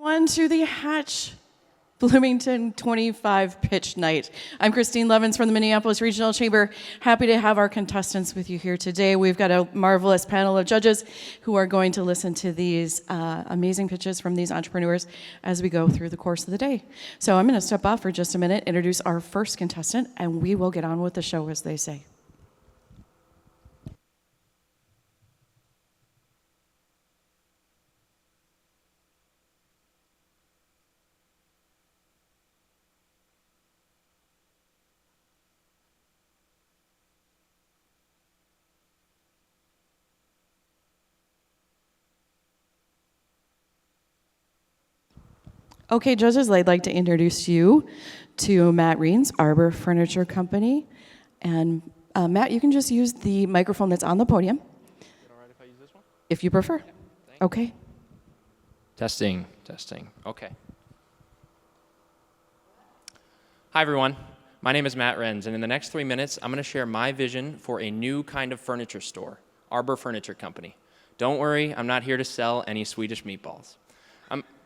Everyone to the Hatch Bloomington 25 pitch night. I'm Christine Levins from the Minneapolis Regional Chamber. Happy to have our contestants with you here today. We've got a marvelous panel of judges who are going to listen to these amazing pitches from these entrepreneurs as we go through the course of the day. So I'm going to step off for just a minute, introduce our first contestant, and we will get on with the show, as they say. Okay, judges, I'd like to introduce you to Matt Reens, Arbor Furniture Company. And Matt, you can just use the microphone that's on the podium. Is it all right if I use this one? If you prefer. Yeah, okay. Testing. Okay. Hi, everyone. My name is Matt Reens, and in the next 3 minutes, I'm going to share my vision for a new kind of furniture store, Arbor Furniture Company. Don't worry, I'm not here to sell any Swedish meatballs.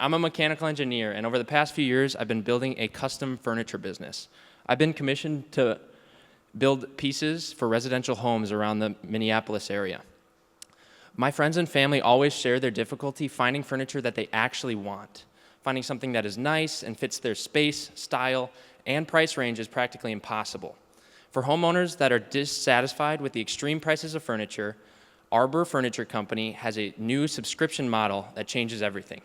I'm a mechanical engineer, and over the past few years, I've been building a custom furniture business. I've been commissioned to build pieces for residential homes around the Minneapolis area. My friends and family always share their difficulty finding furniture that they actually want. Finding something that is nice and fits their space, style, and price range is practically impossible. For homeowners that are dissatisfied with the extreme prices of furniture, Arbor Furniture Company has a new subscription model that changes everything.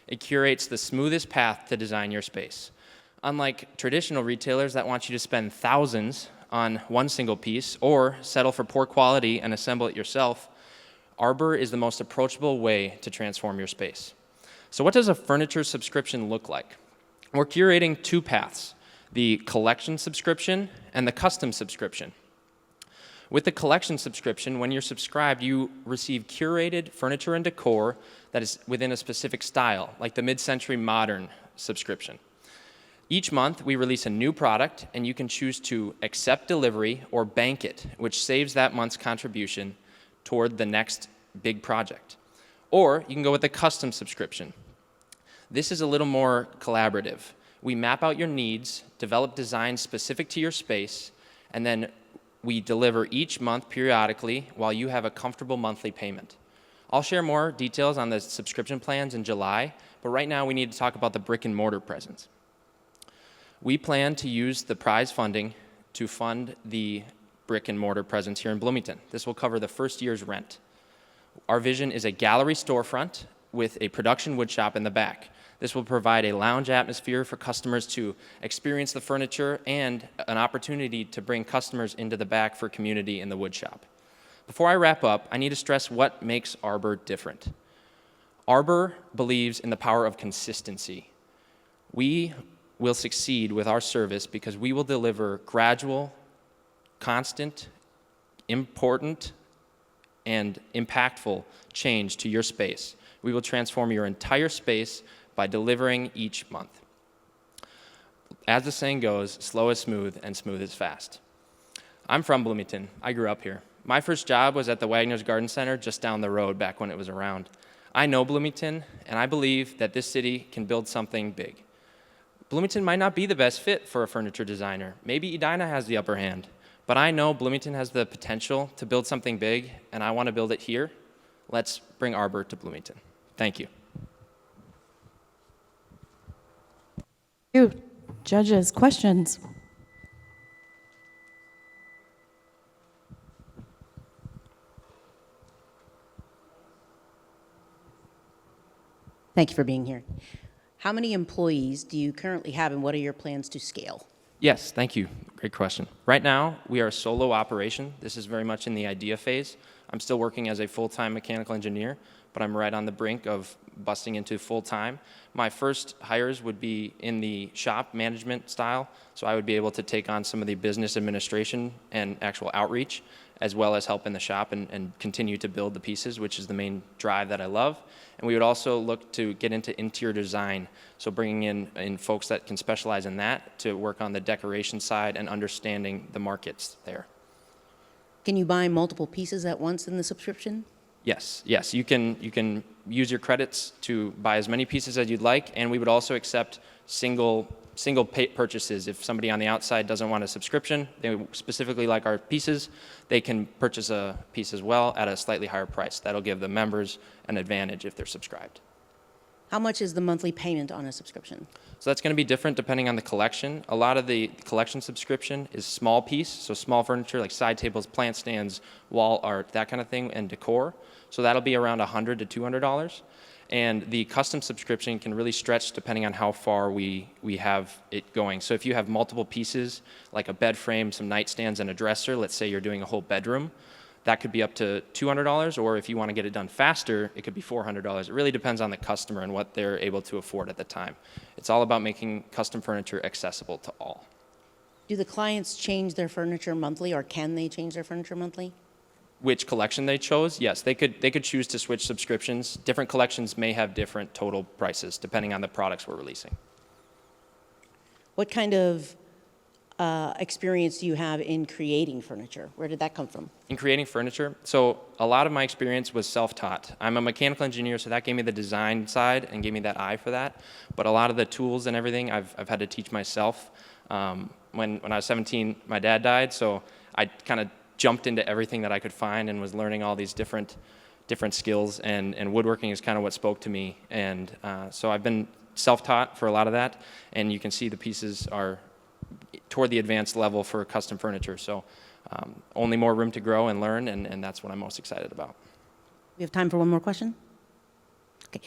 It curates the smoothest path to design your space. Unlike traditional retailers that want you to spend thousands on one single piece or settle for poor quality and assemble it yourself, Arbor is the most approachable way to transform your space. So what does a furniture subscription look like? We're curating two paths, the collection subscription and the custom subscription. With the collection subscription, when you're subscribed, you receive curated furniture and decor that is within a specific style, like the mid-century modern subscription. Each month, we release a new product, and you can choose to accept delivery or bank it, which saves that month's contribution toward the next big project. Or you can go with a custom subscription. This is a little more collaborative. We map out your needs, develop designs specific to your space, and then we deliver each month periodically while you have a comfortable monthly payment. I'll share more details on the subscription plans in July, but right now we need to talk about the brick and mortar presence. We plan to use the prize funding to fund the brick and mortar presence here in Bloomington. This will cover the first year's rent. Our vision is a gallery storefront with a production wood shop in the back. This will provide a lounge atmosphere for customers to experience the furniture and an opportunity to bring customers into the back for community in the wood shop. Before I wrap up, I need to stress what makes Arbor different. Arbor believes in the power of consistency. We will succeed with our service because we will deliver gradual, constant, important, and impactful change to your space. We will transform your entire space by delivering each month. As the saying goes, slow is smooth and smooth is fast. I'm from Bloomington. I grew up here. My first job was at the Wagner's Garden Center just down the road back when it was around. I know Bloomington, and I believe that this city can build something big. Bloomington might not be the best fit for a furniture designer. Maybe Edina has the upper hand, but I know Bloomington has the potential to build something big, and I want to build it here. Let's bring Arbor to Bloomington. Thank you. Judges, questions? Thank you for being here. How many employees do you currently have, and what are your plans to scale? Yes, thank you. Great question. Right now, we are a solo operation. This is very much in the idea phase. I'm still working as a full-time mechanical engineer, but I'm right on the brink of busting into full-time. My first hires would be in the shop management style, so I would be able to take on some of the business administration and actual outreach, as well as help in the shop and continue to build the pieces, which is the main drive that I love. And we would also look to get into interior design, so bringing in folks that can specialize in that to work on the decoration side and understanding the markets there. Can you buy multiple pieces at once in the subscription? Yes, yes, you can use your credits to buy as many pieces as you'd like, and we would also accept single purchases. If somebody on the outside doesn't want a subscription, they specifically like our pieces, they can purchase a piece as well at a slightly higher price. That'll give the members an advantage if they're subscribed. How much is the monthly payment on a subscription? So that's going to be different depending on the collection. A lot of the collection subscription is small piece, so small furniture like side tables, plant stands, wall art, that kind of thing, and decor. So that'll be around $100 to $200. And the custom subscription can really stretch depending on how far we have it going. So if you have multiple pieces, like a bed frame, some nightstands, and a dresser, let's say you're doing a whole bedroom, that could be up to $200, or if you want to get it done faster, it could be $400. It really depends on the customer and what they're able to afford at the time. It's all about making custom furniture accessible to all. Do the clients change their furniture monthly, or can they change their furniture monthly? Which collection they chose, yes, they could choose to switch subscriptions. Different collections may have different total prices depending on the products we're releasing. What kind of experience do you have in creating furniture? Where did that come from? In creating furniture, so a lot of my experience was self-taught. I'm a mechanical engineer, so that gave me the design side and gave me that eye for that. But a lot of the tools and everything I've had to teach myself. When I was 17, my dad died, so I kind of jumped into everything that I could find and was learning all these different skills, and woodworking is kind of what spoke to me. And so I've been self-taught for a lot of that, and you can see the pieces are toward the advanced level for custom furniture. So only more room to grow and learn, and that's what I'm most excited about. We have time for one more question? Okay.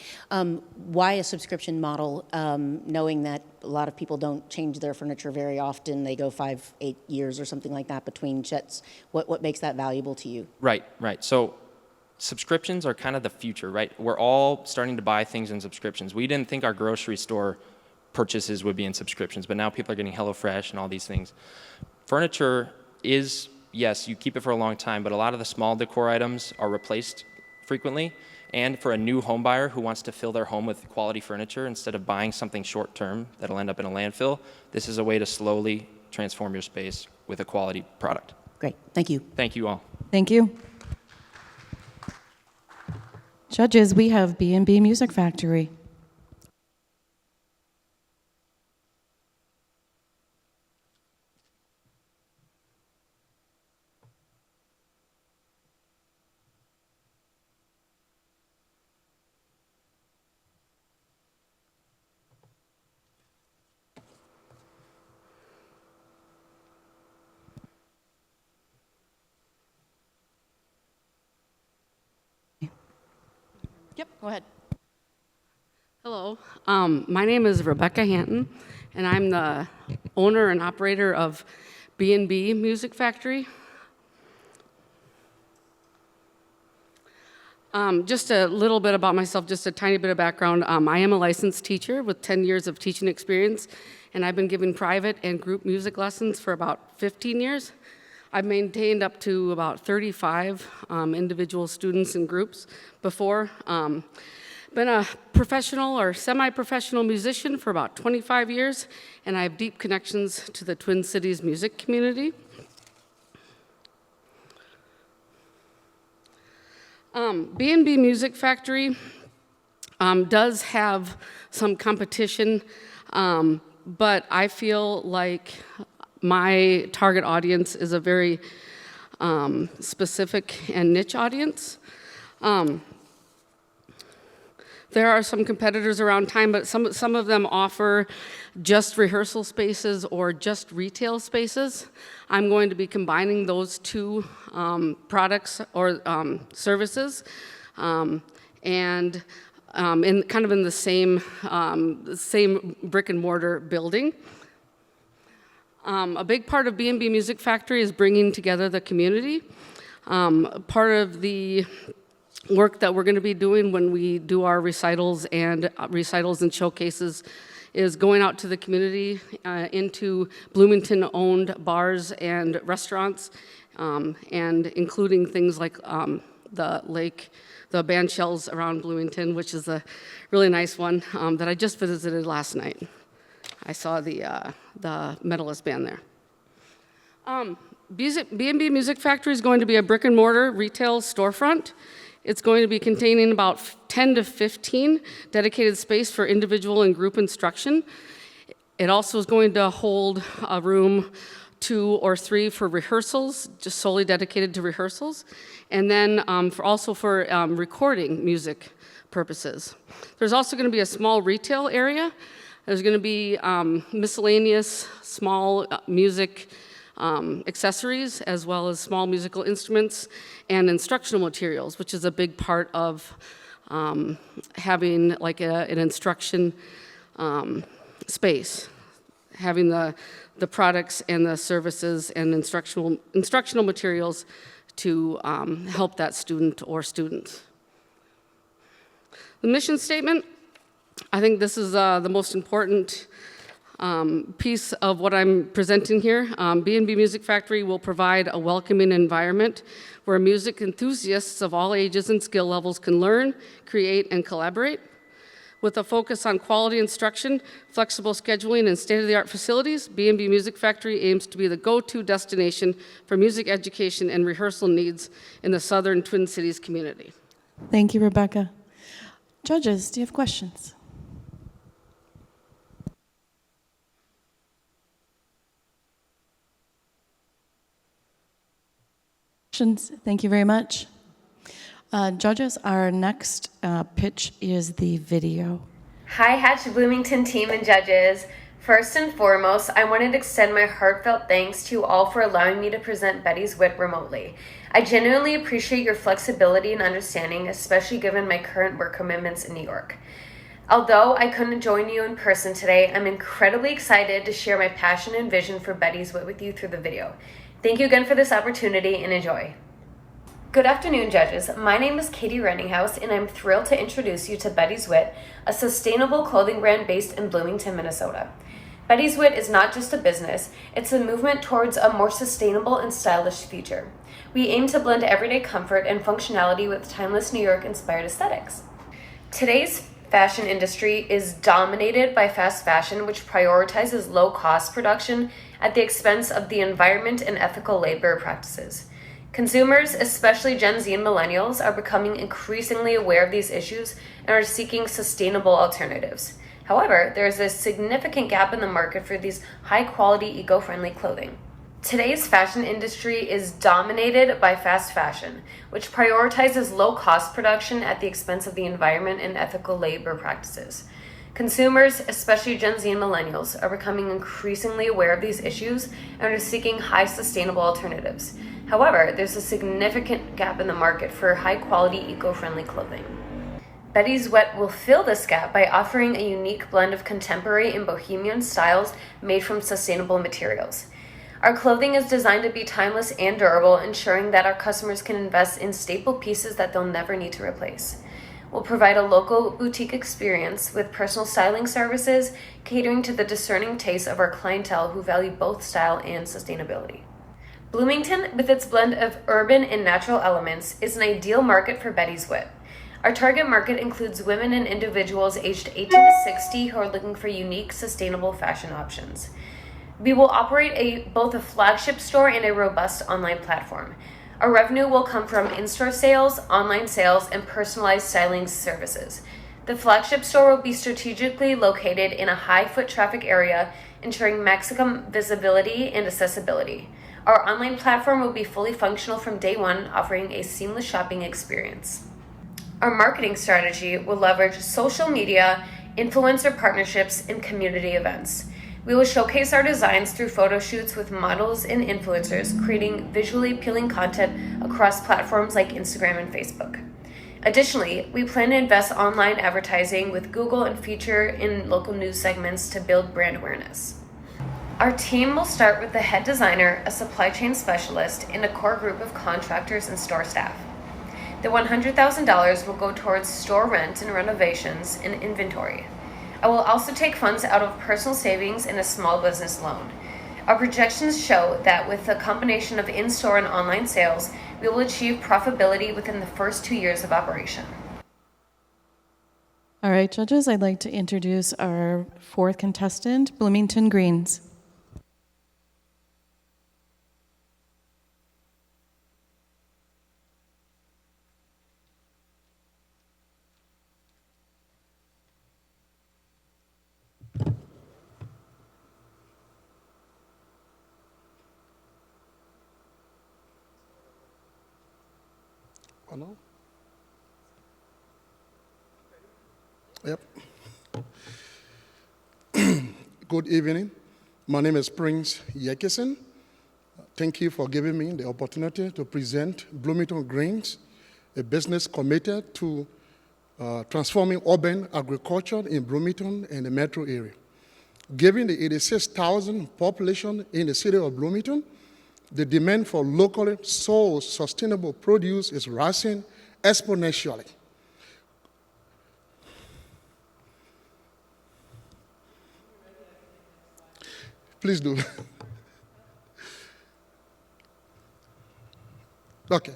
Why a subscription model, knowing that a lot of people don't change their furniture very often? They go 5-8 years or something like that between jets. What makes that valuable to you? Right. So subscriptions are kind of the future, right? We're all starting to buy things in subscriptions. We didn't think our grocery store purchases would be in subscriptions, but now people are getting HelloFresh and all these things. Furniture is, yes, you keep it for a long time, but a lot of the small decor items are replaced frequently. And for a new home buyer who wants to fill their home with quality furniture instead of buying something short term that'll end up in a landfill, this is a way to slowly transform your space with a quality product. Great. Thank you. Thank you all. Thank you. Judges, we have B&B Music Factory. Yep, go ahead. Hello, my name is Rebecca Hanton, and I'm the owner and operator of B&B Music Factory. Just a little bit about myself, just a tiny bit of background. I am a licensed teacher with 10 years of teaching experience, and I've been giving private and group music lessons for about 15 years. I've maintained up to about 35 individual students and groups before. Been a professional or semi-professional musician for about 25 years, and I have deep connections to the Twin Cities music community. B&B Music Factory does have some competition, but I feel like my target audience is a very specific and niche audience. There are some competitors around town, but some of them offer just rehearsal spaces or just retail spaces. I'm going to be combining those two products or services, and in the same brick and mortar building. A big part of B&B Music Factory is bringing together the community. Part of the work that we're going to be doing when we do our recitals and showcases is going out to the community, into Bloomington-owned bars and restaurants, and including things like the band shells around Bloomington, which is a really nice one that I just visited last night. I saw the medalist band there. B&B Music Factory is going to be a brick and mortar retail storefront. It's going to be containing about 10 to 15 dedicated space for individual and group instruction. It also is going to hold a room 2 or 3 for rehearsals, just solely dedicated to rehearsals, and then for recording music purposes. There's also going to be a small retail area. There's going to be miscellaneous small music accessories, as well as small musical instruments and instructional materials, which is a big part of having like an instruction space, having the products and the services and instructional materials to help that student or students. The mission statement, I think this is the most important piece of what I'm presenting here. B&B Music Factory will provide a welcoming environment where music enthusiasts of all ages and skill levels can learn, create, and collaborate. With a focus on quality instruction, flexible scheduling, and state-of-the-art facilities, B&B Music Factory aims to be the go-to destination for music education and rehearsal needs in the Southern Twin Cities community. Thank you, Rebecca. Judges, do you have questions? Thank you very much. Judges, our next pitch is the video. Hi, Hatch Bloomington team and judges. First and foremost, I wanted to extend my heartfelt thanks to you all for allowing me to present Betty's Wit remotely. I genuinely appreciate your flexibility and understanding, especially given my current work commitments in New York. Although I couldn't join you in person today, I'm incredibly excited to share my passion and vision for Betty's Wit with you through the video. Thank you again for this opportunity and enjoy. Good afternoon, judges. My name is Katie Renninghaus, and I'm thrilled to introduce you to Betty's Wit, a sustainable clothing brand based in Bloomington, Minnesota. Betty's Wit is not just a business, it's a movement towards a more sustainable and stylish future. We aim to blend everyday comfort and functionality with timeless New York-inspired aesthetics. Today's fashion industry is dominated by fast fashion, which prioritizes low-cost production at the expense of the environment and ethical labor practices. Consumers, especially Gen Z and millennials, are becoming increasingly aware of these issues and are seeking sustainable alternatives. However, there is a significant gap in the market for these high-quality, eco-friendly clothing. Today's fashion industry is dominated by fast fashion, which prioritizes low-cost production at the expense of the environment and ethical labor practices. Consumers, especially Gen Z and millennials, are becoming increasingly aware of these issues and are seeking high sustainable alternatives. However, there's a significant gap in the market for high-quality, eco-friendly clothing. Betty's Wit will fill this gap by offering a unique blend of contemporary and bohemian styles made from sustainable materials. Our clothing is designed to be timeless and durable, ensuring that our customers can invest in staple pieces that they'll never need to replace. We'll provide a local boutique experience with personal styling services, catering to the discerning tastes of our clientele who value both style and sustainability. Bloomington, with its blend of urban and natural elements, is an ideal market for Betty's Wit. Our target market includes women and individuals aged 18 to 60 who are looking for unique, sustainable fashion options. We will operate both a flagship store and a robust online platform. Our revenue will come from in-store sales, online sales, and personalized styling services. The flagship store will be strategically located in a high foot traffic area, ensuring maximum visibility and accessibility. Our online platform will be fully functional from day one, offering a seamless shopping experience. Our marketing strategy will leverage social media, influencer partnerships, and community events. We will showcase our designs through photo shoots with models and influencers, creating visually appealing content across platforms like Instagram and Facebook. Additionally, we plan to invest online advertising with Google and feature in local news segments to build brand awareness. Our team will start with the head designer, a supply chain specialist, and a core group of contractors and store staff. The $100,000 will go towards store rent and renovations and inventory. I will also take funds out of personal savings and a small business loan. Our projections show that with a combination of in-store and online sales, we will achieve profitability within the first 2 years of operation. All right, judges, I'd like to introduce our fourth contestant, Bloomington Greens. panel. Yep. Good evening. My name is Prince Yekison. Thank you for giving me the opportunity to present Bloomington Greens, a business committed to transforming urban agriculture in Bloomington and the metro area. Given the 86,000 population in the city of Bloomington, the demand for locally sourced sustainable produce is rising exponentially. Please do. Okay,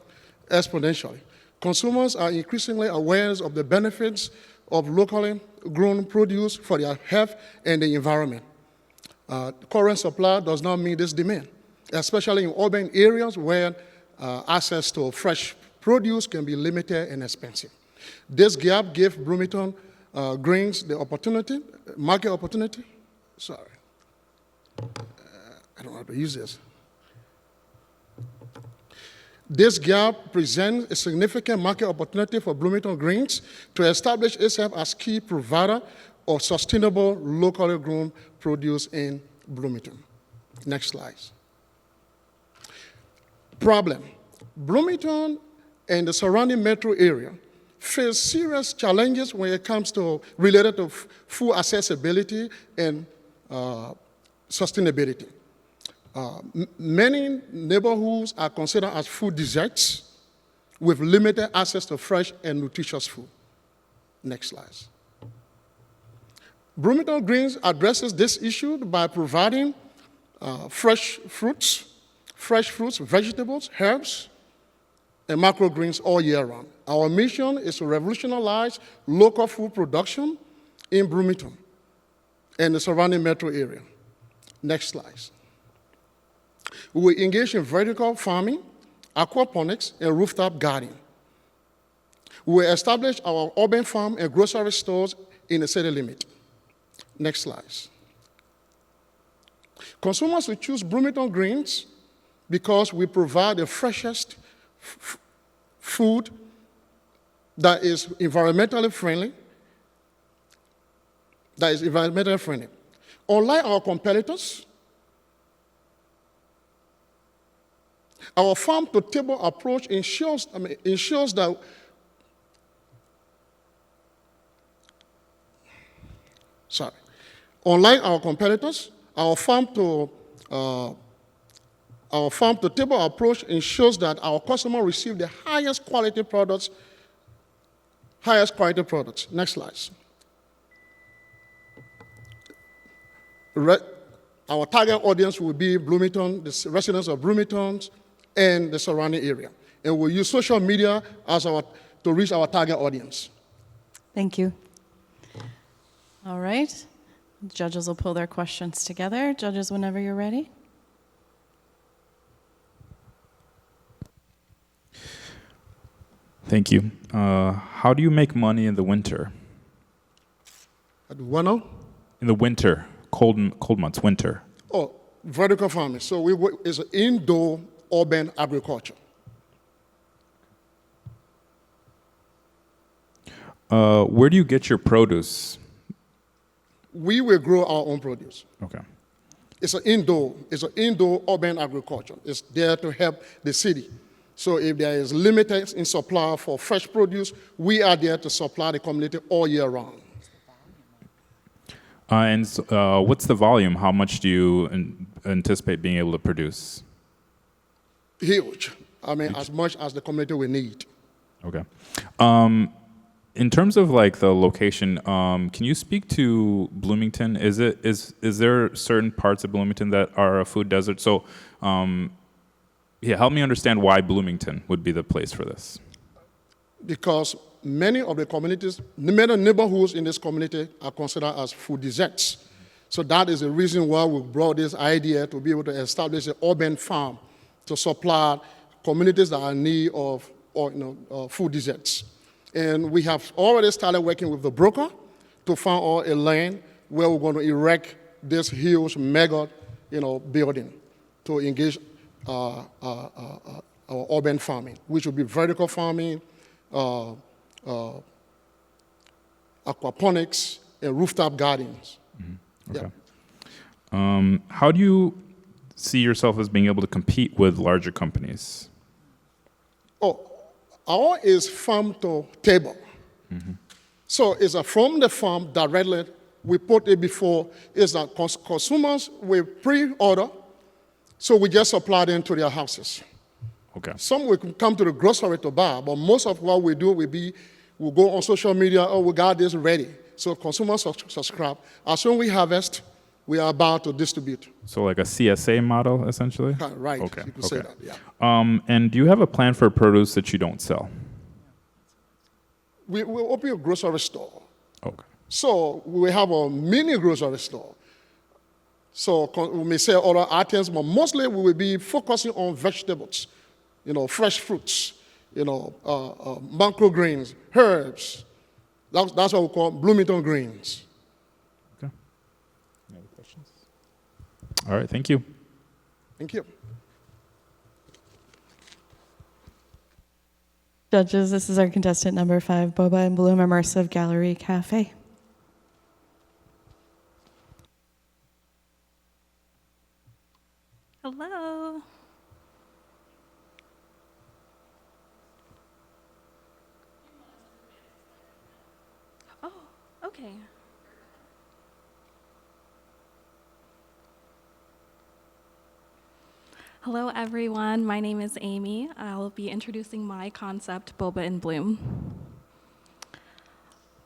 exponentially. Consumers are increasingly aware of the benefits of locally grown produce for their health and the environment. Current supply does not meet this demand, especially in urban areas where access to fresh produce can be limited and expensive. This gap gives Bloomington Greens the opportunity, market opportunity. Sorry, I don't know how to use this. This gap presents a significant market opportunity for Bloomington Greens to establish itself as key provider of sustainable, locally grown produce in Bloomington. Next slide. Problem. Bloomington and the surrounding metro area face serious challenges when it comes to related to food accessibility and sustainability. Many neighborhoods are considered as food deserts with limited access to fresh and nutritious food. Next slide. Bloomington Greens addresses this issue by providing fresh fruits, vegetables, herbs, and microgreens all year round. Our mission is to revolutionize local food production in Bloomington and the surrounding metro area. Next slide. We will engage in vertical farming, aquaponics, and rooftop gardening. We will establish our urban farm and grocery stores in the city limit. Next slide. Consumers will choose Bloomington Greens because we provide the freshest food that is environmentally friendly. Unlike our competitors, our farm-to-table approach ensures that unlike our competitors, our farm-to-table approach ensures that our customers receive the highest quality products. Next slide. Our target audience will be Bloomington, the residents of Bloomington, and the surrounding area. And we'll use social media to reach our target audience. Thank you. All right. Judges will pull their questions together. Judges, whenever you're ready. Thank you. How do you make money in the winter? In the winter, cold months, winter. Oh, vertical farming. So it's indoor urban agriculture. Where do you get your produce? We will grow our own produce. Okay. It's an indoor urban agriculture. It's there to help the city. So if there is limited in supply for fresh produce, we are there to supply the community all year round. And what's the volume? How much do you anticipate being able to produce? Huge. I mean, as much as the community will need. Okay. In terms of like the location, can you speak to Bloomington? Is there certain parts of Bloomington that are a food desert? So, help me understand why Bloomington would be the place for this. Because many of the communities, many neighborhoods in this community are considered as food deserts. So that is the reason why we brought this idea to be able to establish an urban farm to supply communities that are in need of food deserts. And we have already started working with the broker to find a land where we're going to erect this huge mega building to engage our urban farming, which will be vertical farming, uh, uh, aquaponics, and rooftop gardens. Okay. Yeah. How do you see yourself as being able to compete with larger companies? Oh, our is farm to table. So it's from the farm directly. We put it before. It's that consumers will pre-order, so we just supply them to their houses. Okay. Some will come to the grocery to buy, but most of what we do we'll go on social media, oh, we got this ready. So consumers subscribe. As soon as we harvest, we are about to distribute. So like a CSA model, essentially? Right, Okay. you could say that, yeah. And do you have a plan for produce that you don't sell? We open a grocery store. Okay. So we have a mini grocery store. So we may sell other items, but mostly we will be focusing on vegetables, fresh fruits, microgreens, herbs. That's what we call Bloomington Greens. Okay. Any other questions? All right, thank you. Thank you. Judges, this is our contestant number 5, Boba and Bloom Immersive Gallery Cafe. Hello. Oh, okay. Hello, everyone. My name is Amy. I'll be introducing my concept, Boba and Bloom.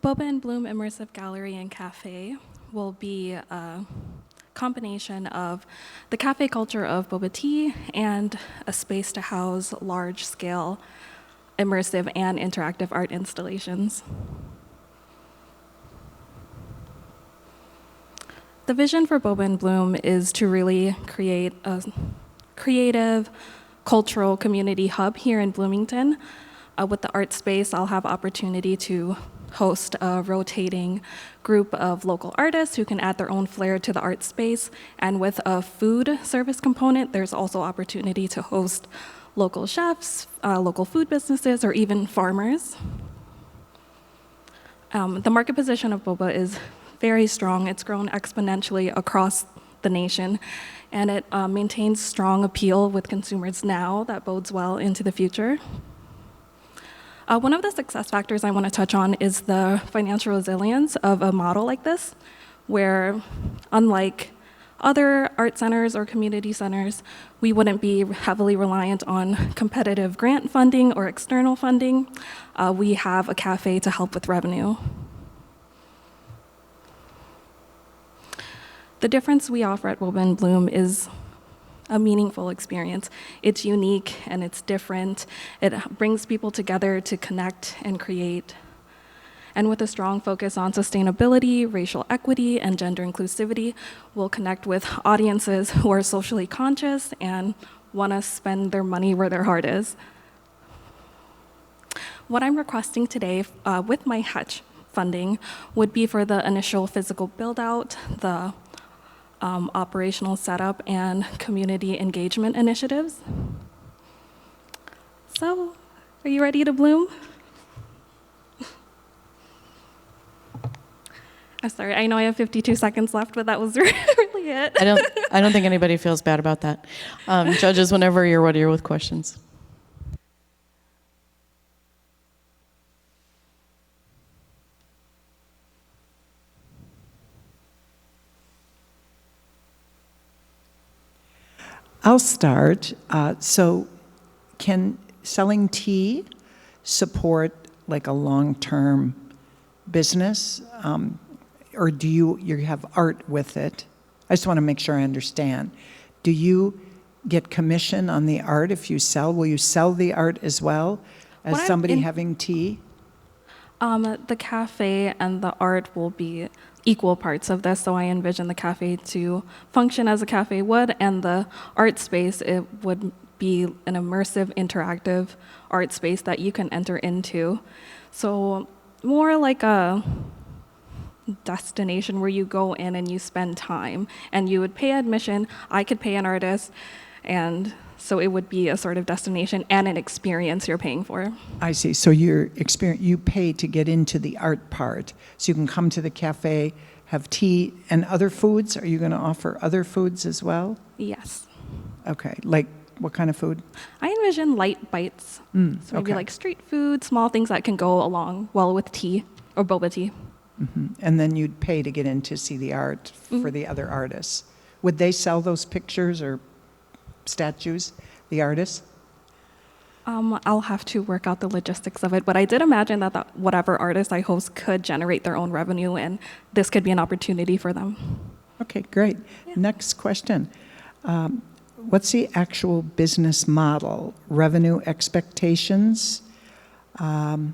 Boba and Bloom Immersive Gallery and Cafe will be a combination of the cafe culture of boba tea and a space to house large-scale immersive and interactive art installations. The vision for Boba and Bloom is to really create a creative, cultural community hub here in Bloomington. With the art space, I'll have opportunity to host a rotating group of local artists who can add their own flair to the art space. And with a food service component, there's also opportunity to host local chefs, local food businesses, or even farmers. The market position of boba is very strong. It's grown exponentially across the nation, and it maintains strong appeal with consumers now that bodes well into the future. One of the success factors I want to touch on is the financial resilience of a model like this, where unlike other art centers or community centers, we wouldn't be heavily reliant on competitive grant funding or external funding. We have a cafe to help with revenue. The difference we offer at Boba and Bloom is a meaningful experience. It's unique and it's different. It brings people together to connect and create. And with a strong focus on sustainability, racial equity, and gender inclusivity, we'll connect with audiences who are socially conscious and want to spend their money where their heart is. What I'm requesting today with my Hutch funding would be for the initial physical build out, the operational setup, and community engagement initiatives. So, are you ready to bloom? I'm sorry, I know I have 52 seconds left, but that was really it. I don't think anybody feels bad about that. Judges, whenever you're ready with questions. I'll start. So can selling tea support like a long-term business? Or do you have art with it? I just want to make sure I understand. Do you get commission on the art if you sell? Will you sell the art as well as somebody having tea? The cafe and the art will be equal parts of this, so I envision the cafe to function as a cafe would, and the art space, it would be an immersive, interactive art space that you can enter into. So more like a destination where you go in and you spend time, and you would pay admission, I could pay an artist, and So it would be a sort of destination and an experience you're paying for. I see. So you pay to get into the art part. So you can come to the cafe, have tea and other foods. Are you going to offer other foods as well? Yes. Okay. Like what kind of food? I envision light bites. So maybe okay. like street food, small things that can go along well with tea or boba tea. And then you'd pay to get in to see the art for the other artists. Would they sell those pictures or statues, the artists? I'll have to work out the logistics of it, but I did imagine that whatever artist I host could generate their own revenue, and this could be an opportunity for them. Okay, great. Next question. What's the actual business model? Revenue expectations? Yeah.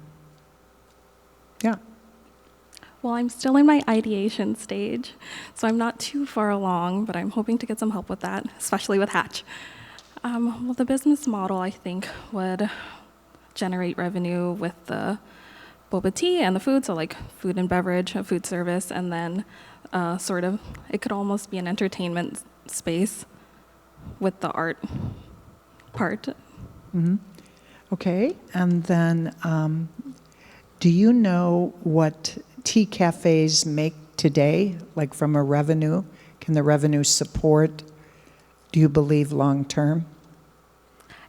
Well, I'm still in my ideation stage, so I'm not too far along, but I'm hoping to get some help with that, especially with Hatch. Well, the business model, I think, would generate revenue with the boba tea and the food, so like food and beverage, a food service, and then it could almost be an entertainment space with the art part. Okay, and then do you know what tea cafes make today, like from a revenue? Can the revenue support, do you believe, long-term?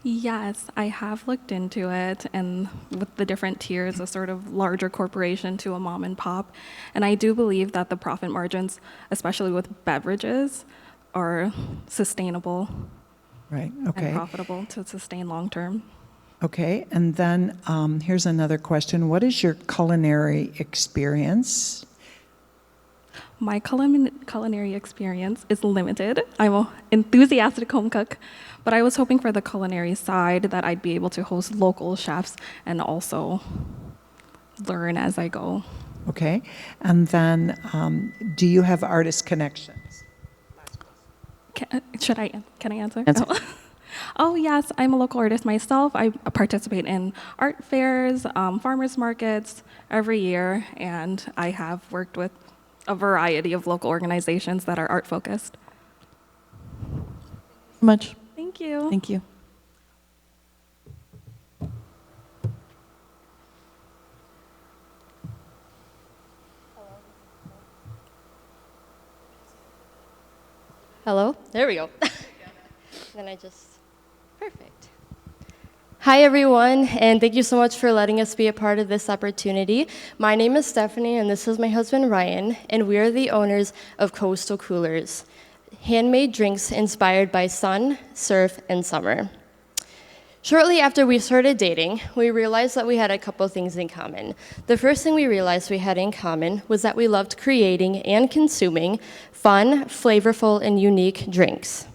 Yes, I have looked into it, and with the different tiers, a sort of larger corporation to a mom and pop. And I do believe that the profit margins, especially with beverages, are sustainable Right, okay. and profitable to sustain long term. Okay, and then here's another question. What is your culinary experience? My culinary experience is limited. I'm an enthusiastic home cook, but I was hoping for the culinary side that I'd be able to host local chefs and also learn as I go. Okay, and then do you have artist connections? Can I answer? Oh, yes, I'm a local artist myself. I participate in art fairs, farmers markets every year, and I have worked with a variety of local organizations that are art focused. Much. Thank you. Thank you. Hello? There we go. Then perfect. Hi everyone, and thank you so much for letting us be a part of this opportunity. My name is Stephanie, and this is my husband Ryan, and we are the owners of Coastal Coolers, handmade drinks inspired by sun, surf, and summer. Shortly after we started dating, we realized that we had a couple things in common. The first thing we realized we had in common was that we loved creating and consuming fun, flavorful, and unique drinks.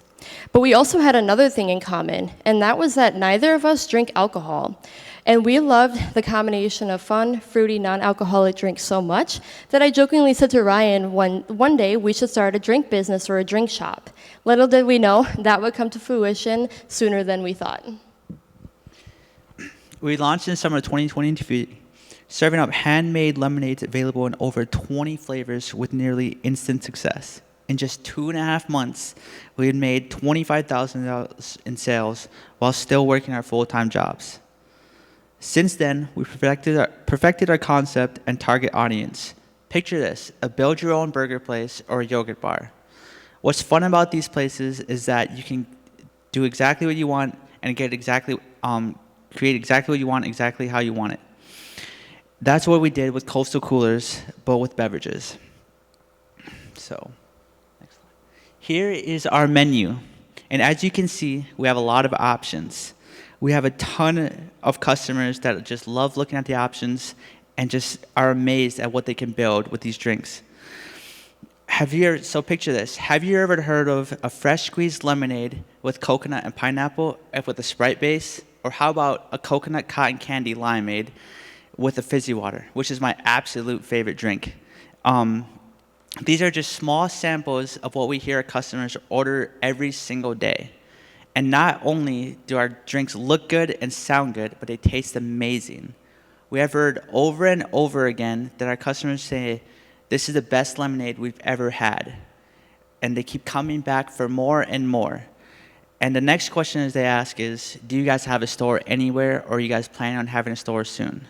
But we also had another thing in common, and that was that neither of us drink alcohol. And we loved the combination of fun, fruity, non-alcoholic drinks so much that I jokingly said to Ryan one day we should start a drink business or a drink shop. Little did we know that would come to fruition sooner than we thought. We launched in summer 2023, serving up handmade lemonades available in over 20 flavors with nearly instant success. In just 2.5 months, we had made $25,000 in sales while still working our full-time jobs. Since then, we perfected our concept and target audience. Picture this, a build-your-own burger place or a yogurt bar. What's fun about these places is that you can do exactly what you want and create exactly what you want, exactly how you want it. That's what we did with Coastal Coolers, but with beverages. So, next slide. Here is our menu. And as you can see, we have a lot of options. We have a ton of customers that just love looking at the options and just are amazed at what they can build with these drinks. So picture this. Have you ever heard of a fresh squeezed lemonade with coconut and pineapple with a Sprite base? Or how about a coconut cotton candy limeade with a fizzy water, which is my absolute favorite drink. These are just small samples of what we hear our customers order every single day. And not only do our drinks look good and sound good, but they taste amazing. We have heard over and over again that our customers say, this is the best lemonade we've ever had. And they keep coming back for more and more. And the next question is they ask is, do you guys have a store anywhere, or are you guys planning on having a store soon?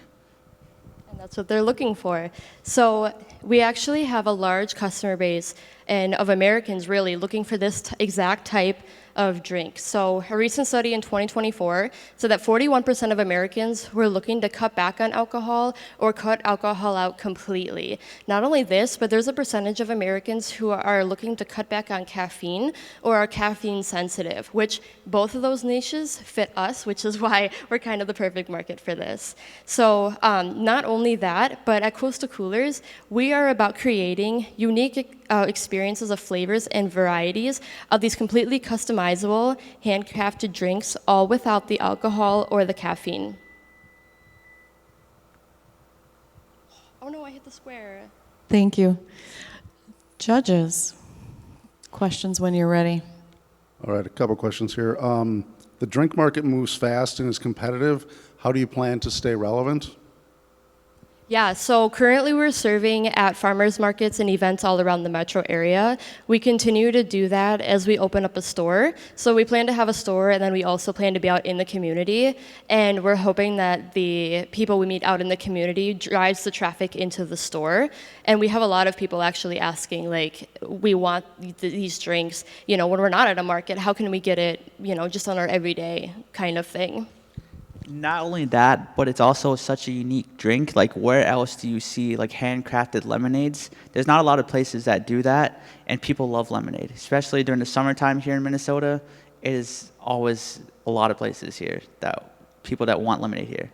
And that's what they're looking for. So we actually have a large customer base and of Americans really looking for this exact type of drink. So a recent study in 2024 said that 41% of Americans were looking to cut back on alcohol or cut alcohol out completely. Not only this, but there's a percentage of Americans who are looking to cut back on caffeine or are caffeine sensitive, which both of those niches fit us, which is why we're kind of the perfect market for this. So not only that, but at Coastal Coolers, we are about creating unique experiences of flavors and varieties of these completely customizable, handcrafted drinks, all without the alcohol or the caffeine. Oh no, I hit the square. Thank you. Judges, questions when you're ready. All right, a couple questions here. The drink market moves fast and is competitive. How do you plan to stay relevant? Yeah, so currently we're serving at farmers markets and events all around the metro area. We continue to do that as we open up a store. So we plan to have a store, and then we also plan to be out in the community. And we're hoping that the people we meet out in the community drives the traffic into the store. And we have a lot of people actually asking, like, we want these drinks, you know, when we're not at a market, how can we get it, you know, just on our everyday kind of thing? Not only that, but it's also such a unique drink. Like, where else do you see like handcrafted lemonades? There's not a lot of places that do that, and people love lemonade, especially during the summertime here in Minnesota. It is always a lot of places here that people that want lemonade here.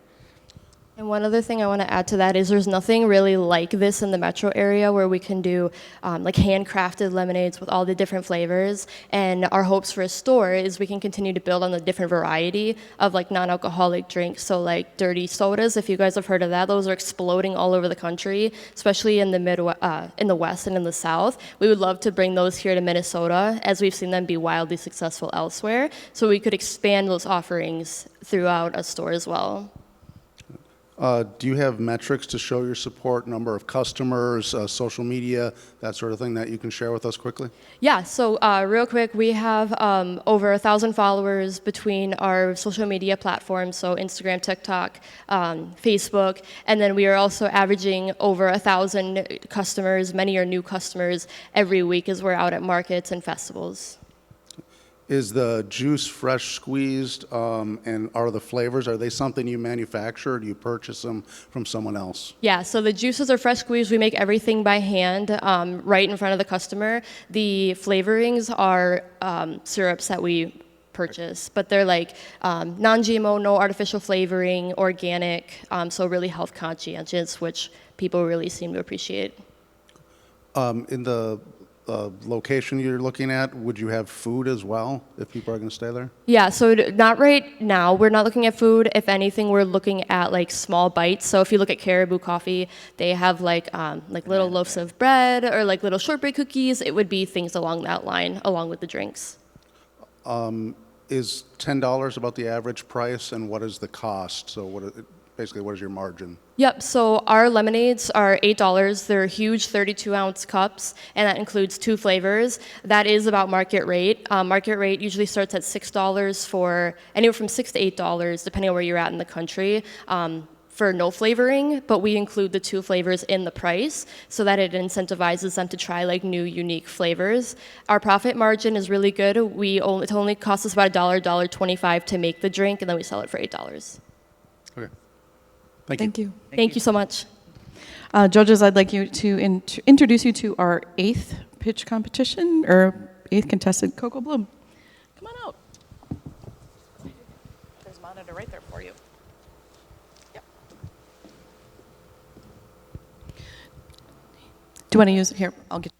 And one other thing I want to add to that is there's nothing really like this in the metro area where we can do like handcrafted lemonades with all the different flavors. And our hopes for a store is we can continue to build on the different variety of like non-alcoholic drinks. So like dirty sodas, if you guys have heard of that, those are exploding all over the country, especially in the in the West and in the South. We would love to bring those here to Minnesota, as we've seen them be wildly successful elsewhere. So we could expand those offerings throughout a store as well. Do you have metrics to show your support, number of customers, social media, that sort of thing that you can share with us quickly? Yeah, so real quick, we have over 1,000 followers between our social media platforms, so Instagram, TikTok, Facebook, and then we are also averaging over 1,000 customers. Many are new customers every week as we're out at markets and festivals. Is the juice fresh squeezed, and are the flavors, are they something you manufacture, or do you purchase them from someone else? Yeah, so the juices are fresh squeezed. We make everything by hand right in front of the customer. The flavorings are syrups that we purchase, but they're like non-GMO, no artificial flavoring, organic, so really health conscientious, which people really seem to appreciate. In the location you're looking at, would you have food as well if people are going to stay there? Yeah, so not right now. We're not looking at food. If anything, we're looking at like small bites. So if you look at Caribou Coffee, they have like little loaves of bread or like little shortbread cookies. It would be things along that line, along with the drinks. Is $10 about the average price, and what is the cost? So basically, what is your margin? Yep, so our lemonades are $8. They're huge 32-ounce cups, and that includes 2 flavors. That is about market rate. Market rate usually starts at $6 for anywhere from $6 to $8, depending on where you're at in the country, for no flavoring, but we include the 2 flavors in the price so that it incentivizes them to try like new, unique flavors. Our profit margin is really good. It only costs us about $1, $1.25 to make the drink, and then we sell it for $8. Okay. Thank you. Thank you so much. Judges, I'd like you to introduce you to our 8th pitch competition, or 8th contestant, Coco Bloom. Come on out. There's a monitor right there for you. Yep. Do you want to use it? Here, I'll get.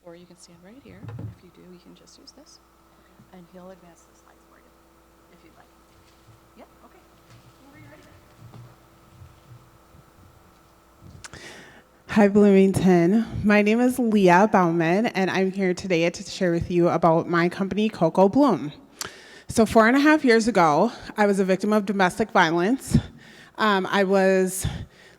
Or you can stand right here. If you do, you can just use this. And he'll advance the slides for you, if you'd like. Yeah, okay. Whenever you're ready. Hi, Bloomington. My name is Leah Baumann, and I'm here today to share with you about my company, Coco Bloom. So 4.5 years ago, I was a victim of domestic violence. I was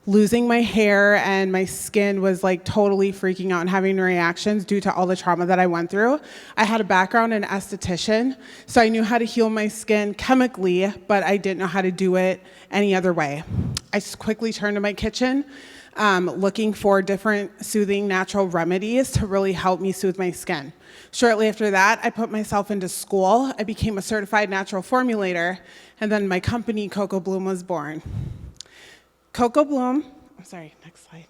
losing my hair, and my skin was like totally freaking out and having reactions due to all the trauma that I went through. I had a background in esthetician, so I knew how to heal my skin chemically, but I didn't know how to do it any other way. I quickly turned to my kitchen, looking for different soothing natural remedies to really help me soothe my skin. Shortly after that, I put myself into school. I became a certified natural formulator, and then my company, Coco Bloom, was born. Coco Bloom, next slide.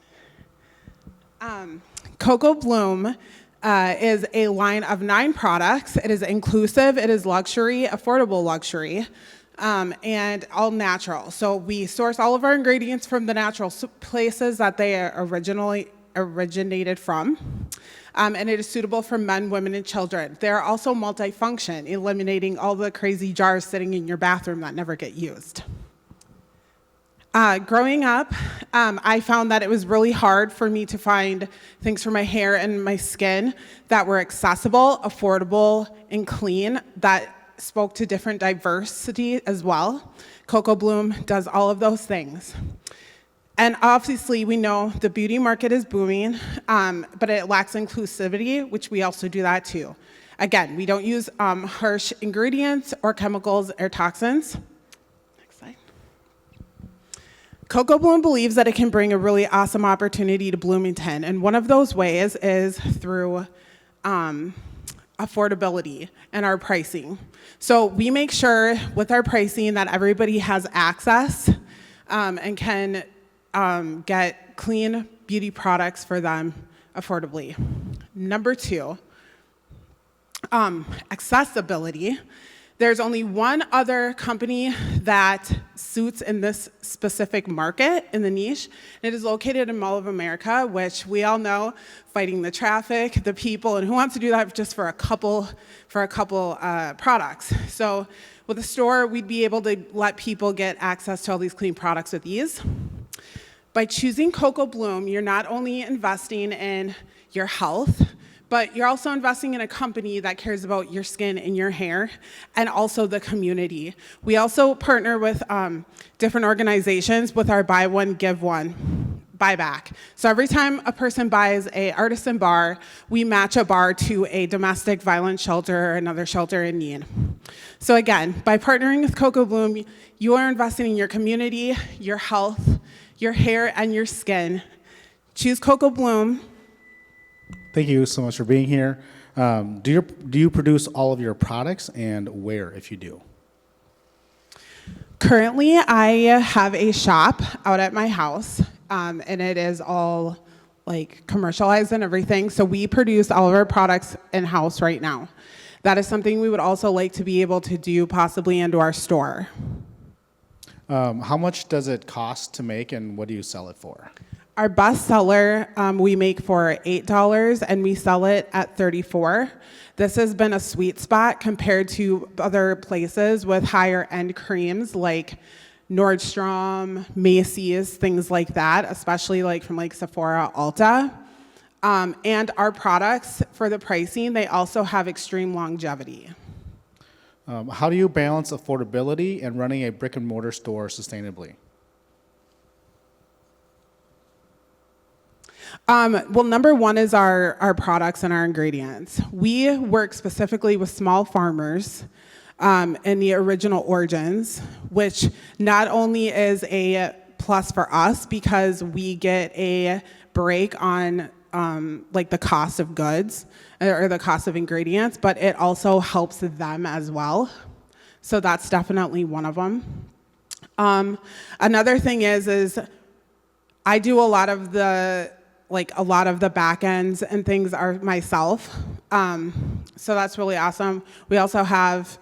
Coco Bloom is a line of 9 products. It is inclusive, it is luxury, affordable luxury, and all natural. So we source all of our ingredients from the natural places that they originated from. And it is suitable for men, women, and children. They're also multifunction, eliminating all the crazy jars sitting in your bathroom that never get used. Growing up, I found that it was really hard for me to find things for my hair and my skin that were accessible, affordable, and clean, that spoke to different diversity as well. Coco Bloom does all of those things. And obviously, we know the beauty market is booming, but it lacks inclusivity, which we also do that too. Again, we don't use harsh ingredients or chemicals or toxins. Next slide. Coco Bloom believes that it can bring a really awesome opportunity to Bloomington, and one of those ways is through affordability and our pricing. So we make sure with our pricing that everybody has access and can get clean beauty products for them affordably. Number 2, accessibility. There's only one other company that suits in this specific market, in the niche. It is located in Mall of America, which we all know, fighting the traffic, the people, and who wants to do that just for a couple products. So with a store, we'd be able to let people get access to all these clean products with ease. By choosing Coco Bloom, you're not only investing in your health, but you're also investing in a company that cares about your skin and your hair, and also the community. We also partner with different organizations with our buy one, give one, buyback. So every time a person buys a artisan bar, we match a bar to a domestic violence shelter or another shelter in need. So again, by partnering with Coco Bloom, you are investing in your community, your health, your hair, and your skin. Choose Coco Bloom. Thank you so much for being here. Do you produce all of your products, and where, if you do? Currently, I have a shop out at my house, and it is all like commercialized and everything. So we produce all of our products in-house right now. That is something we would also like to be able to do possibly into our store. How much does it cost to make, and what do you sell it for? Our best seller we make for $8, and we sell it at $34. This has been a sweet spot compared to other places with higher end creams like Nordstrom, Macy's, things like that, especially like from like Sephora, Ulta. And our products, for the pricing, they also have extreme longevity. How do you balance affordability and running a brick and mortar store sustainably? Well, number 1 is our products and our ingredients. We work specifically with small farmers in the original origins, which not only is a plus for us because we get a break on like the cost of goods or the cost of ingredients, but it also helps them as well. So that's definitely one of them. Another thing is I do a lot of the back ends and things are myself. So that's really awesome. We also have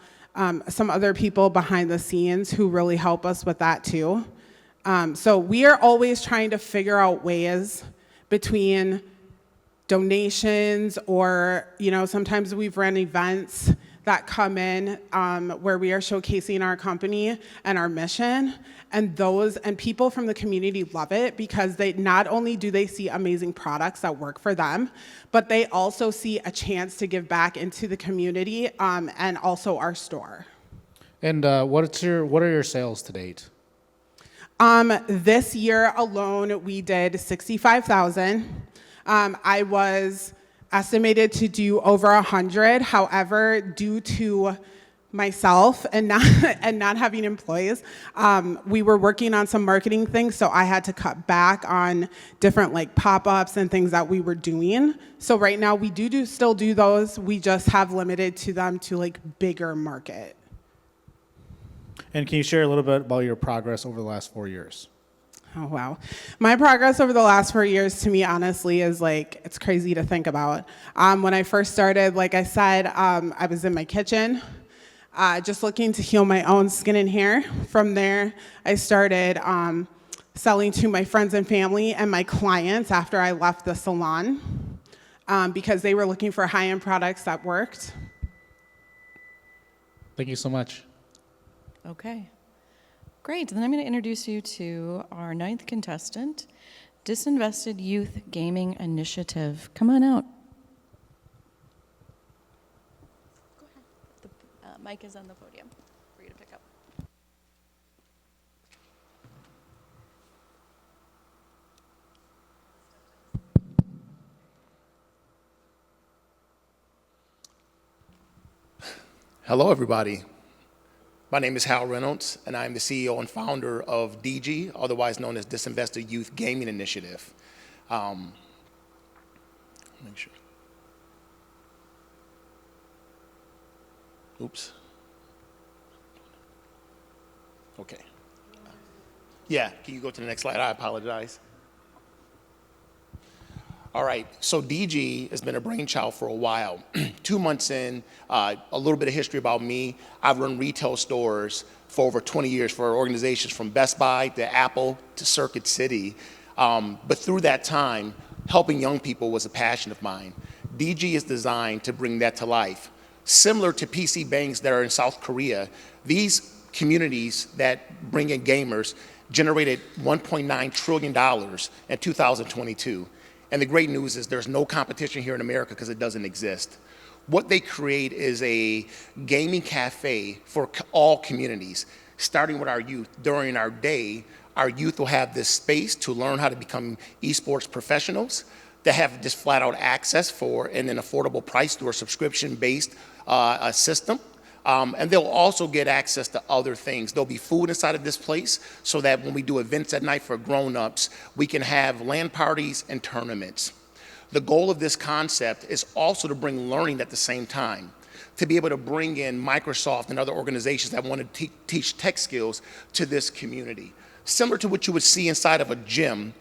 some other people behind the scenes who really help us with that too. So we are always trying to figure out ways between donations or, sometimes we've run events that come in where we are showcasing our company and our mission, and people from the community love it because they not only do they see amazing products that work for them, but they also see a chance to give back into the community and also our store. And what are your sales to date? This year alone, we did 65,000. I was estimated to do over 100. However, due to myself and not having employees, we were working on some marketing things, so I had to cut back on different like pop-ups and things that we were doing. So right now we still do those. We just have limited to them to like bigger market. And can you share a little bit about your progress over the last 4 years? Oh, wow. My progress over the last 4 years, to me, honestly, is like, it's crazy to think about. When I first started, like I said, I was in my kitchen, just looking to heal my own skin and hair. From there, I started selling to my friends and family and my clients after I left the salon because they were looking for high-end products that worked. Thank you so much. Okay. Great. Then I'm going to introduce you to our 9th contestant, Disinvested Youth Gaming Initiative. Come on out. Go ahead. The mic is on the podium for you to pick up. Hello, everybody. My name is Hal Reynolds, and I'm the CEO and founder of DG, otherwise known as Disinvested Youth Gaming Initiative. Make sure. Oops. Okay. Yeah, can you go to the next slide? I apologize. All right, so DG has been a brainchild for a while. 2 months in, a little bit of history about me. I've run retail stores for over 20 years for organizations from Best Buy to Apple to Circuit City. But through that time, helping young people was a passion of mine. DG is designed to bring that to life. Similar to PC banks that are in South Korea, these communities that bring in gamers generated $1.9 trillion in 2022. And the great news is there's no competition here in America because it doesn't exist. What they create is a gaming cafe for all communities, starting with our youth. During our day, our youth will have this space to learn how to become esports professionals, to have just flat out access for an affordable price through a subscription-based system. And they'll also get access to other things. There'll be food inside of this place so that when we do events at night for grown-ups, we can have LAN parties and tournaments. The goal of this concept is also to bring learning at the same time, to be able to bring in Microsoft and other organizations that want to teach tech skills to this community. Similar to what you would see inside of a gym,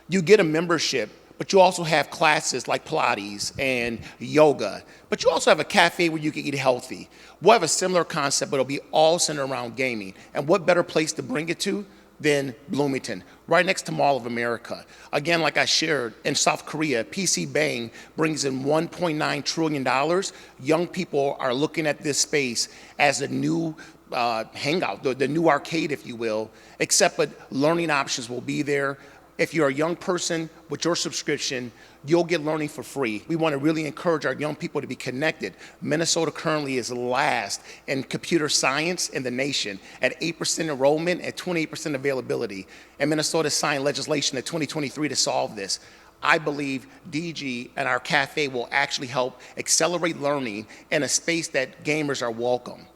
you get a membership, but you also have classes like Pilates and yoga. But you also have a cafe where you can eat healthy. We'll have a similar concept, but it'll be all centered around gaming. And what better place to bring it to than Bloomington, right next to Mall of America. Again, like I shared, in South Korea, PC Bang brings in $1.9 trillion. Young people are looking at this space as a new hangout, the new arcade, if you will, except but learning options will be there. If you're a young person with your subscription, you'll get learning for free. We want to really encourage our young people to be connected. Minnesota currently is last in computer science in the nation at 8% enrollment and 28% availability. And Minnesota signed legislation in 2023 to solve this. I believe DG and our cafe will actually help accelerate learning in a space that gamers are welcome,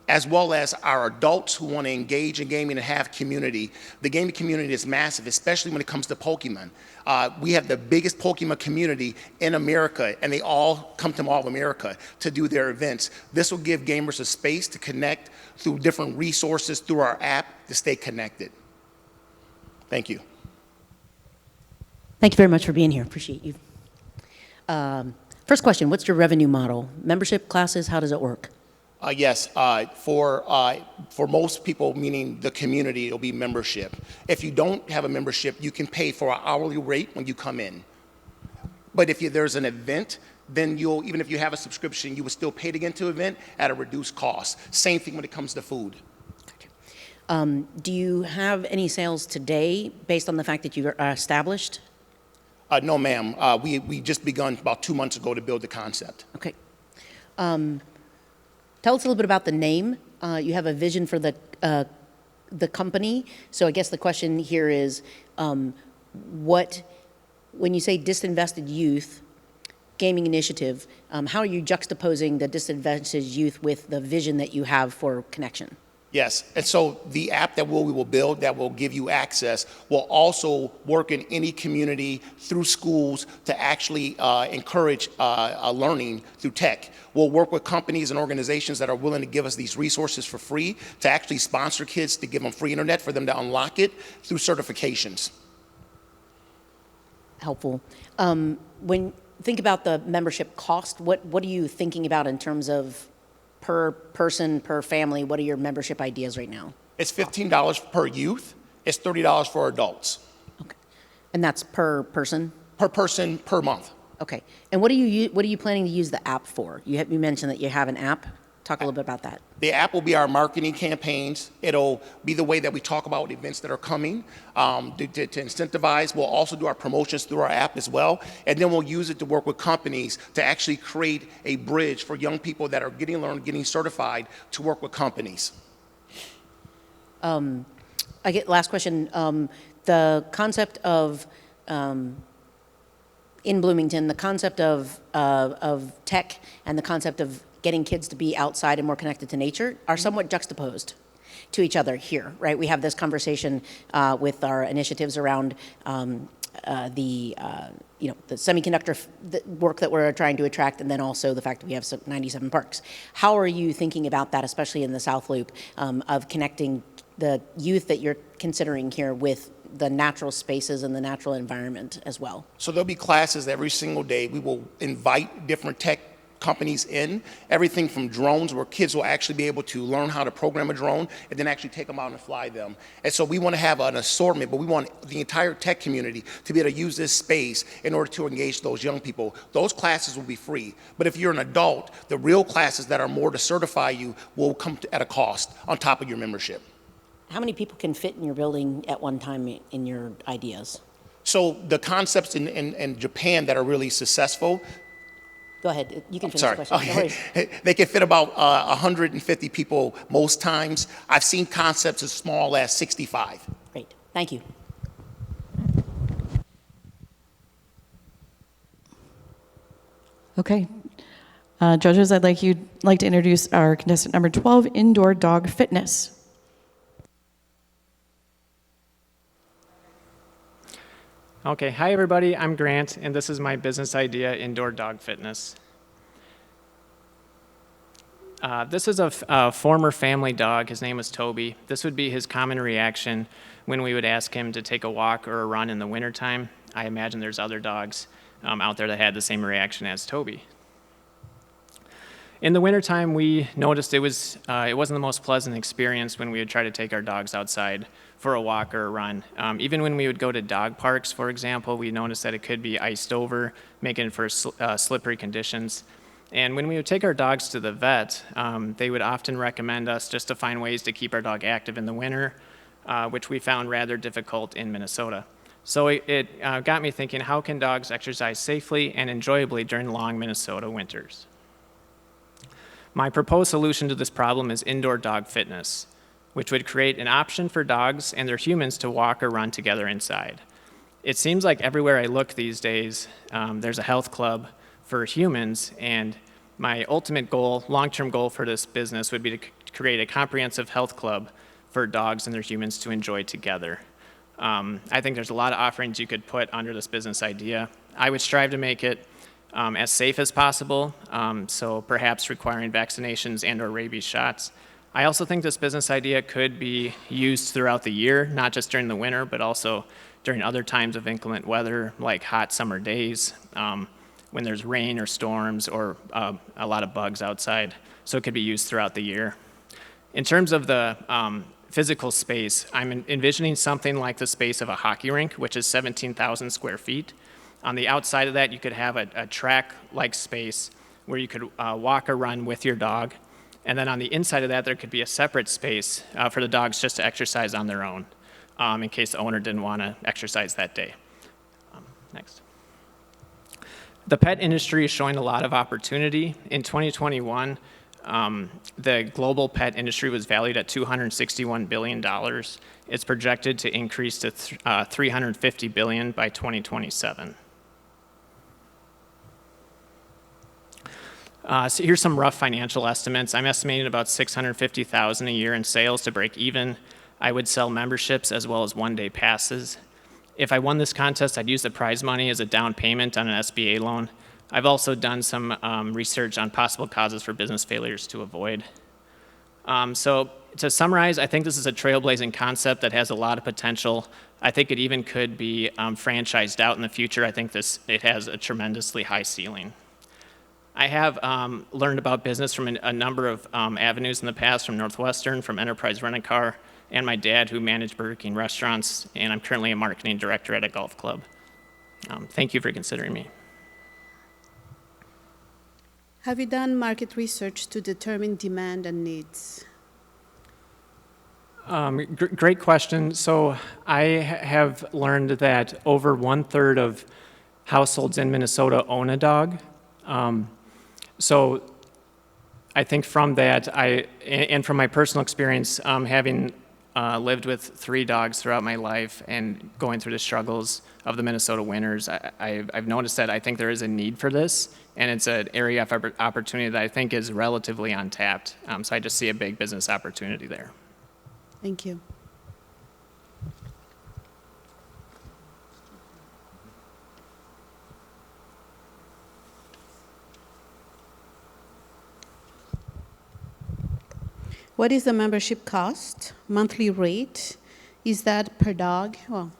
as well as our adults who want to engage in gaming and have community. The gaming community is massive, especially when it comes to Pokemon. We have the biggest Pokemon community in America, and they all come to Mall of America to do their events. This will give gamers a space to connect through different resources through our app to stay connected. Thank you. Thank you very much for being here. Appreciate you. First question, what's your revenue model? Membership, classes, how does it work? Yes, for most people, meaning the community, it'll be membership. If you don't have a membership, you can pay for an hourly rate when you come in. But if there's an event, then even if you have a subscription, you would still pay to get into an event at a reduced cost. Same thing when it comes to food. Do you have any sales today based on the fact that you are established? No, ma'am. We just begun about 2 months ago to build the concept. Okay. Tell us a little bit about the name. You have a vision for the the company. So I guess the question here is, when you say Disinvested Youth Gaming Initiative, how are you juxtaposing the disadvantaged youth with the vision that you have for connection? Yes, and so the app that we will build that will give you access will also work in any community through schools to actually encourage learning through tech. We'll work with companies and organizations that are willing to give us these resources for free, to actually sponsor kids, to give them free internet for them to unlock it through certifications. Helpful. When think about the membership cost, what are you thinking about in terms of per person, per family? What are your membership ideas right now? It's $15 per youth. It's $30 for adults. Okay. And that's per person? Per person, per month. Okay. And what are you planning to use the app for? You mentioned that you have an app. Talk a little bit about that. The app will be our marketing campaigns. It'll be the way that we talk about events that are coming to incentivize. We'll also do our promotions through our app as well. And then we'll use it to work with companies to actually create a bridge for young people that are getting certified to work with companies. Last question. The concept of, in Bloomington, the concept of tech and the concept of getting kids to be outside and more connected to nature are somewhat juxtaposed to each other here, right? We have this conversation with our initiatives around the semiconductor work that we're trying to attract, and then also the fact that we have 97 parks. How are you thinking about that, especially in the South Loop, of connecting the youth that you're considering here with the natural spaces and the natural environment as well? So there'll be classes every single day. We will invite different tech companies in, everything from drones, where kids will actually be able to learn how to program a drone and then actually take them out and fly them. And so we want to have an assortment, but we want the entire tech community to be able to use this space in order to engage those young people. Those classes will be free. But if you're an adult, the real classes that are more to certify you will come at a cost on top of your membership. How many people can fit in your building at one time in your ideas? So the concepts in Japan that are really successful, go ahead, you can finish the question. Okay. No worries. They can fit about 150 people most times. I've seen concepts as small as 65. Great, thank you. Okay. Judges, I'd like to introduce our contestant number 12, Indoor Dog Fitness. Okay, hi everybody, I'm Grant, and this is my business idea, Indoor Dog Fitness. This is a former family dog. His name was Toby. This would be his common reaction when we would ask him to take a walk or a run in the wintertime. I imagine there's other dogs out there that had the same reaction as Toby. In the wintertime, we noticed it wasn't the most pleasant experience when we would try to take our dogs outside for a walk or a run. Even when we would go to dog parks, for example, we noticed that it could be iced over, making for slippery conditions. And when we would take our dogs to the vet, they would often recommend us just to find ways to keep our dog active in the winter, which we found rather difficult in Minnesota. So it got me thinking, how can dogs exercise safely and enjoyably during long Minnesota winters? My proposed solution to this problem is indoor dog fitness, which would create an option for dogs and their humans to walk or run together inside. It seems like everywhere I look these days, there's a health club for humans, and my ultimate goal, long-term goal for this business would be to create a comprehensive health club for dogs and their humans to enjoy together. I think there's a lot of offerings you could put under this business idea. I would strive to make it as safe as possible, so perhaps requiring vaccinations and or rabies shots. I also think this business idea could be used throughout the year, not just during the winter, but also during other times of inclement weather, like hot summer days, when there's rain or storms or a lot of bugs outside. So it could be used throughout the year. In terms of the physical space, I'm envisioning something like the space of a hockey rink, which is 17,000 square feet. On the outside of that, you could have a track-like space where you could walk or run with your dog. And then on the inside of that, there could be a separate space for the dogs just to exercise on their own, in case the owner didn't want to exercise that day. Next. The pet industry is showing a lot of opportunity. In 2021, the global pet industry was valued at $261 billion. It's projected to increase to $350 billion by 2027. So here's some rough financial estimates. I'm estimating about $650,000 a year in sales to break even. I would sell memberships as well as one-day passes. If I won this contest, I'd use the prize money as a down payment on an SBA loan. I've also done some research on possible causes for business failures to avoid. So to summarize, I think this is a trailblazing concept that has a lot of potential. I think it even could be franchised out in the future. I think it has a tremendously high ceiling. I have learned about business from a number of avenues in the past, from Northwestern, from Enterprise Rent-A-Car, and my dad, who managed Burger King restaurants, and I'm currently a marketing director at a golf club. Thank you for considering me. Have you done market research to determine demand and needs? Great question. So I have learned that over 1/3 of households in Minnesota own a dog. So I think from that, and from my personal experience, having lived with 3 dogs throughout my life and going through the struggles of the Minnesota winters, I've noticed that I think there is a need for this, and it's an area of opportunity that I think is relatively untapped. So I just see a big business opportunity there. Thank you. What is the membership cost, monthly rate? Is that per dog? Well,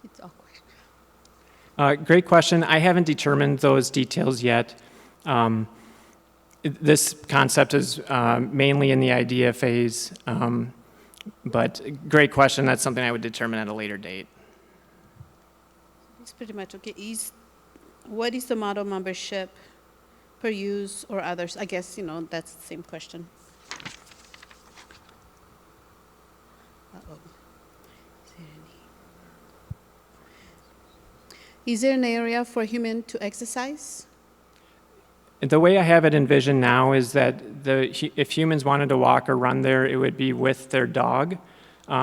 it's awkward. Great question. I haven't determined those details yet. This concept is mainly in the idea phase, but great question. That's something I would determine at a later date. It's pretty much okay. What is the model membership per use or others? I guess, that's the same question. Is there an area for human to exercise? The way I have it envisioned now is that if humans wanted to walk or run there, it would be with their dog.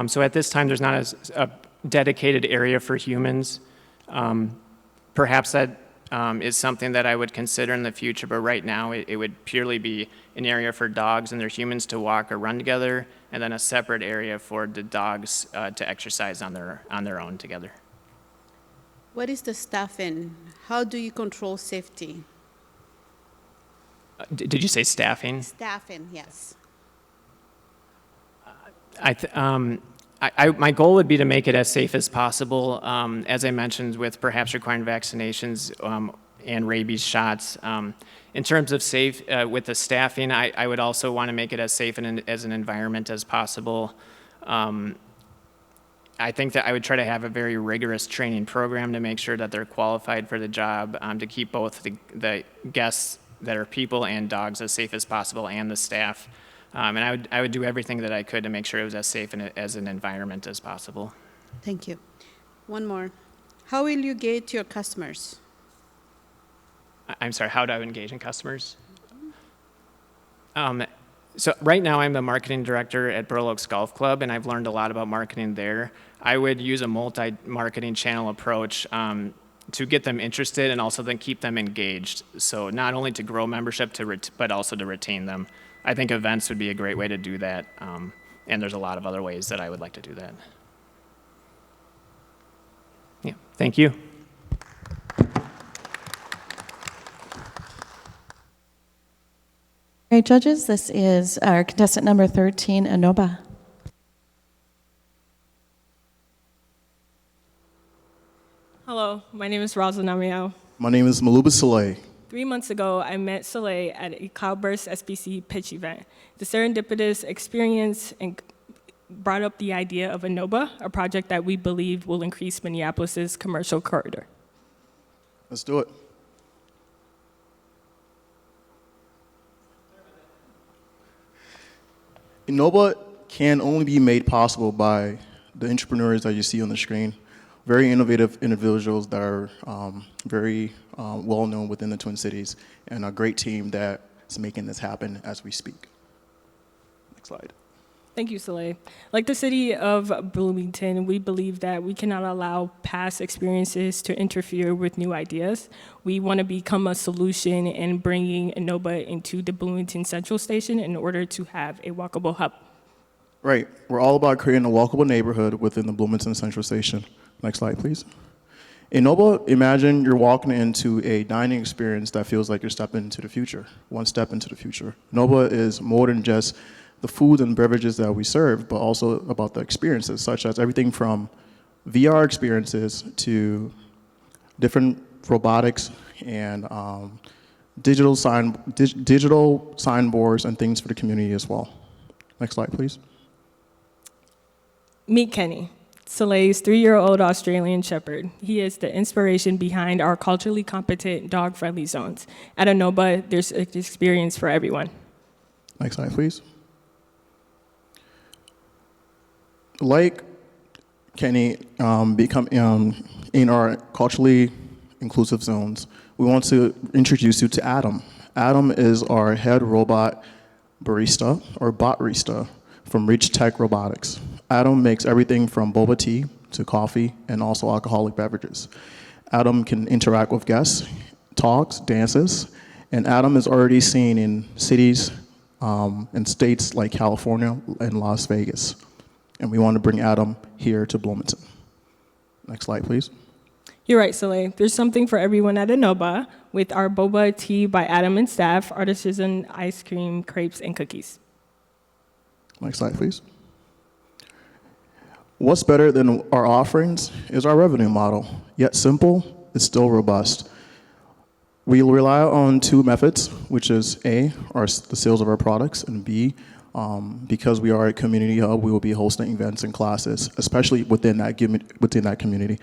So at this time, there's not a dedicated area for humans. Perhaps that is something that I would consider in the future, but right now it would purely be an area for dogs and their humans to walk or run together, and then a separate area for the dogs to exercise on their own together. What is the staffing? How do you control safety? Did you say staffing? Staffing, yes. My goal would be to make it as safe as possible, as I mentioned, with perhaps requiring vaccinations and rabies shots. In terms of safe, with the staffing, I would also want to make it as safe as an environment as possible. I think that I would try to have a very rigorous training program to make sure that they're qualified for the job, to keep both the guests that are people and dogs as safe as possible, and the staff. And I would do everything that I could to make sure it was as safe as an environment as possible. Thank you. One more. How will you gauge your customers? I'm sorry, how do I engage in customers? So right now I'm the marketing director at Burl Oaks Golf Club, and I've learned a lot about marketing there. I would use a multi-marketing channel approach to get them interested and also then keep them engaged. So not only to grow membership, but also to retain them. I think events would be a great way to do that, and there's a lot of other ways that I would like to do that. Yeah, thank you. All right, judges, this is our contestant number 13, Inoba. Hello, my name is Raza Namiao. My name is Maluba Saleh. 3 months ago, I met Soleil at a Cloudburst SBC pitch event. The serendipitous experience brought up the idea of Inoba, a project that we believe will increase Minneapolis's commercial corridor. Let's do it. Inoba can only be made possible by the entrepreneurs that you see on the screen. Very innovative individuals that are very well known within the Twin Cities, and a great team that is making this happen as we speak. Next slide. Thank you, Soleil. Like the city of Bloomington, we believe that we cannot allow past experiences to interfere with new ideas. We want to become a solution in bringing Inoba into the Bloomington Central Station in order to have a walkable hub. Right. We're all about creating a walkable neighborhood within the Bloomington Central Station. Next slide, please. Inoba, imagine you're walking into a dining experience that feels like you're stepping into the future, one step into the future. Inoba is more than just the food and beverages that we serve, but also about the experiences, such as everything from VR experiences to different robotics and digital signboards and things for the community as well. Next slide, please. Meet Kenny, Soleil's 3-year-old Australian Shepherd. He is the inspiration behind our culturally competent dog-friendly zones. At Inoba, there's an experience for everyone. Next slide, please. Like Kenny, in our culturally inclusive zones, we want to introduce you to Adam. Adam is our head robot barista, or bot-rista, from Reach Tech Robotics. Adam makes everything from boba tea to coffee and also alcoholic beverages. Adam can interact with guests, talks, dances, and Adam is already seen in cities and states like California and Las Vegas. And we want to bring Adam here to Bloomington. Next slide, please. You're right, Soleil. There's something for everyone at Inoba with our boba tea by Adam and staff, artisan ice cream, crepes, and cookies. Next slide, please. What's better than our offerings is our revenue model. Yet simple, it's still robust. We rely on 2 methods, which is A, the sales of our products, and B, because we are a community hub, we will be hosting events and classes, especially within that community.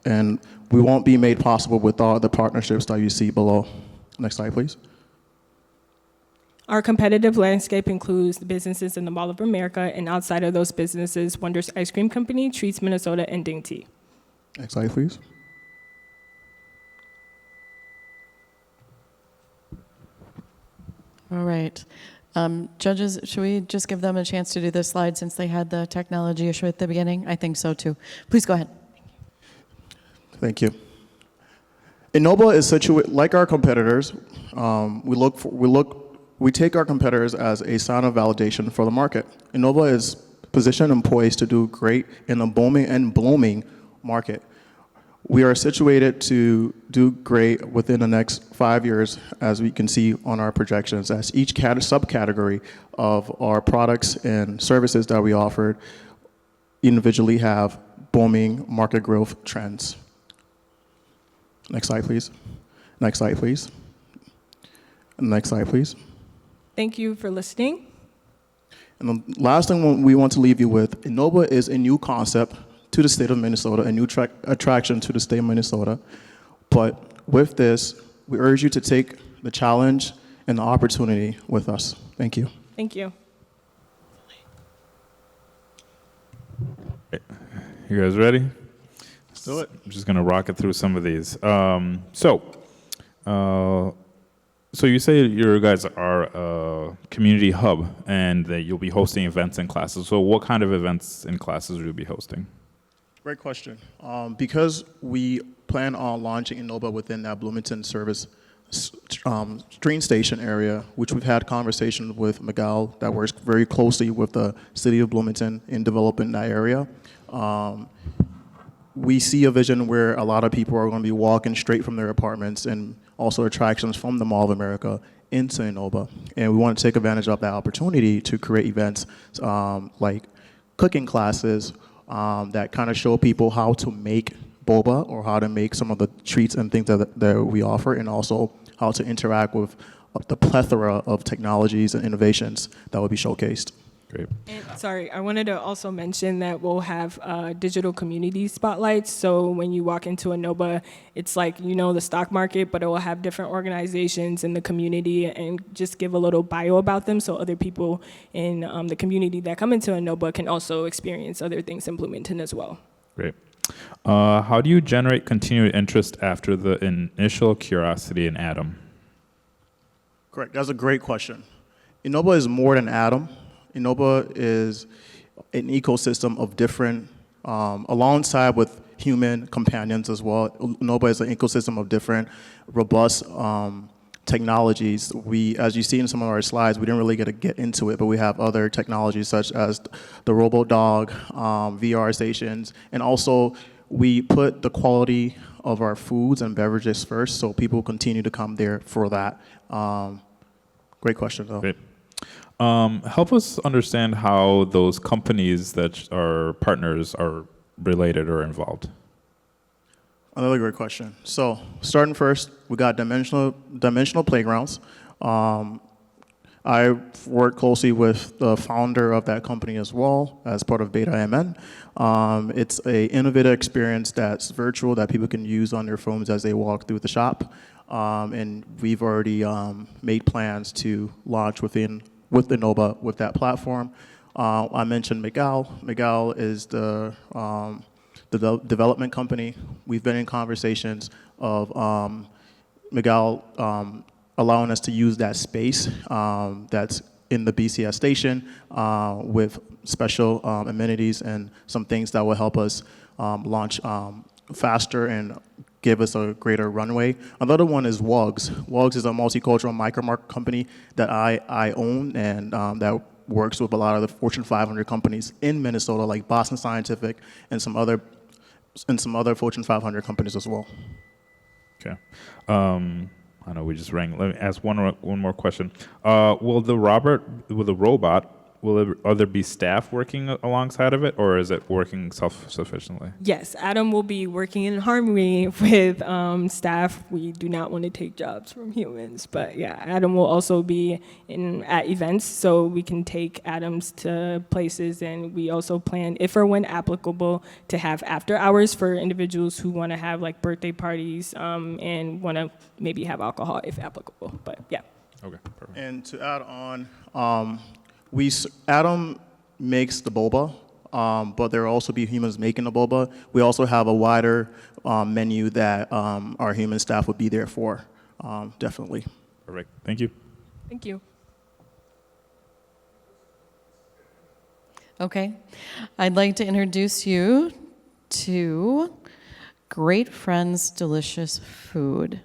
And we won't be made possible with all the partnerships that you see below. Next slide, please. Our competitive landscape includes the businesses in the Mall of America, and outside of those businesses, Wonders Ice Cream Company, Treats Minnesota, and Ding Tea. Next slide, please. All right. Judges, should we just give them a chance to do this slide since they had the technology issue at the beginning? I think so too. Please go ahead. Thank you. Inoba is situated like our competitors. We take our competitors as a sign of validation for the market. Inoba is positioned and poised to do great in a booming and blooming market. We are situated to do great within the next 5 years, as we can see on our projections, as each subcategory of our products and services that we offer individually have booming market growth trends. Next slide, please. Next slide, please. Next slide, please. Thank you for listening. And the last thing we want to leave you with, Inoba is a new concept to the state of Minnesota, a new attraction to the state of Minnesota. But with this, we urge you to take the challenge and the opportunity with us. Thank you. Thank you. You guys ready? Let's do it. I'm just going to rocket through some of these. So you say you guys are a community hub and that you'll be hosting events and classes. So what kind of events and classes will you be hosting? Great question. Because we plan on launching Inoba within that Bloomington service train station area, which we've had conversations with Miguel that works very closely with the city of Bloomington in developing that area. We see a vision where a lot of people are going to be walking straight from their apartments and also attractions from the Mall of America into Inoba. And we want to take advantage of that opportunity to create events like cooking classes that kind of show people how to make boba or how to make some of the treats and things that we offer, and also how to interact with the plethora of technologies and innovations that will be showcased. Great. And sorry, I wanted to also mention that we'll have digital community spotlights. So when you walk into Inoba, it's like, you know, the stock market, but it will have different organizations in the community and just give a little bio about them so other people in the community that come into Inoba can also experience other things in Bloomington as well. Great. How do you generate continued interest after the initial curiosity in Adam? Correct. That's a great question. Inoba is more than Atom. Inoba is an ecosystem of different, alongside with human companions as well. Inoba is an ecosystem of different robust technologies. As you see in some of our slides, we didn't really get into it, but we have other technologies such as the RoboDog, VR stations, and also we put the quality of our foods and beverages first, so people continue to come there for that. Great question, though. Great. Help us understand how those companies that are partners are related or involved. Another great question. So starting first, we got dimensional playgrounds. I work closely with the founder of that company as well as part of Beta MN. It's an innovative experience that's virtual that people can use on their phones as they walk through the shop. And we've already made plans to launch with Inoba with that platform. I mentioned Miguel. Miguel is the development company. We've been in conversations of Miguel allowing us to use that space that's in the BCS station with special amenities and some things that will help us launch faster and give us a greater runway. Another one is WUGS. WUGS is a multicultural micro-market company that I own and that works with a lot of the Fortune 500 companies in Minnesota, like Boston Scientific and some other Fortune 500 companies as well. Okay. I know we just rang. Let me ask one more question. Will the robot, will there be staff working alongside of it, or is it working self-sufficiently? Yes, Adam will be working in harmony with staff. We do not want to take jobs from humans, but yeah, Adam will also be at events, so we can take Adams to places, and we also plan, if or when applicable, to have after hours for individuals who want to have like birthday parties and want to maybe have alcohol if applicable. But yeah. Okay. Perfect. And to add on. Adam makes the boba, but there will also be humans making the boba. We also have a wider menu that our human staff would be there for, definitely. Perfect. Thank you. Thank you. Okay. I'd like to introduce you to Great Friends Delicious Food.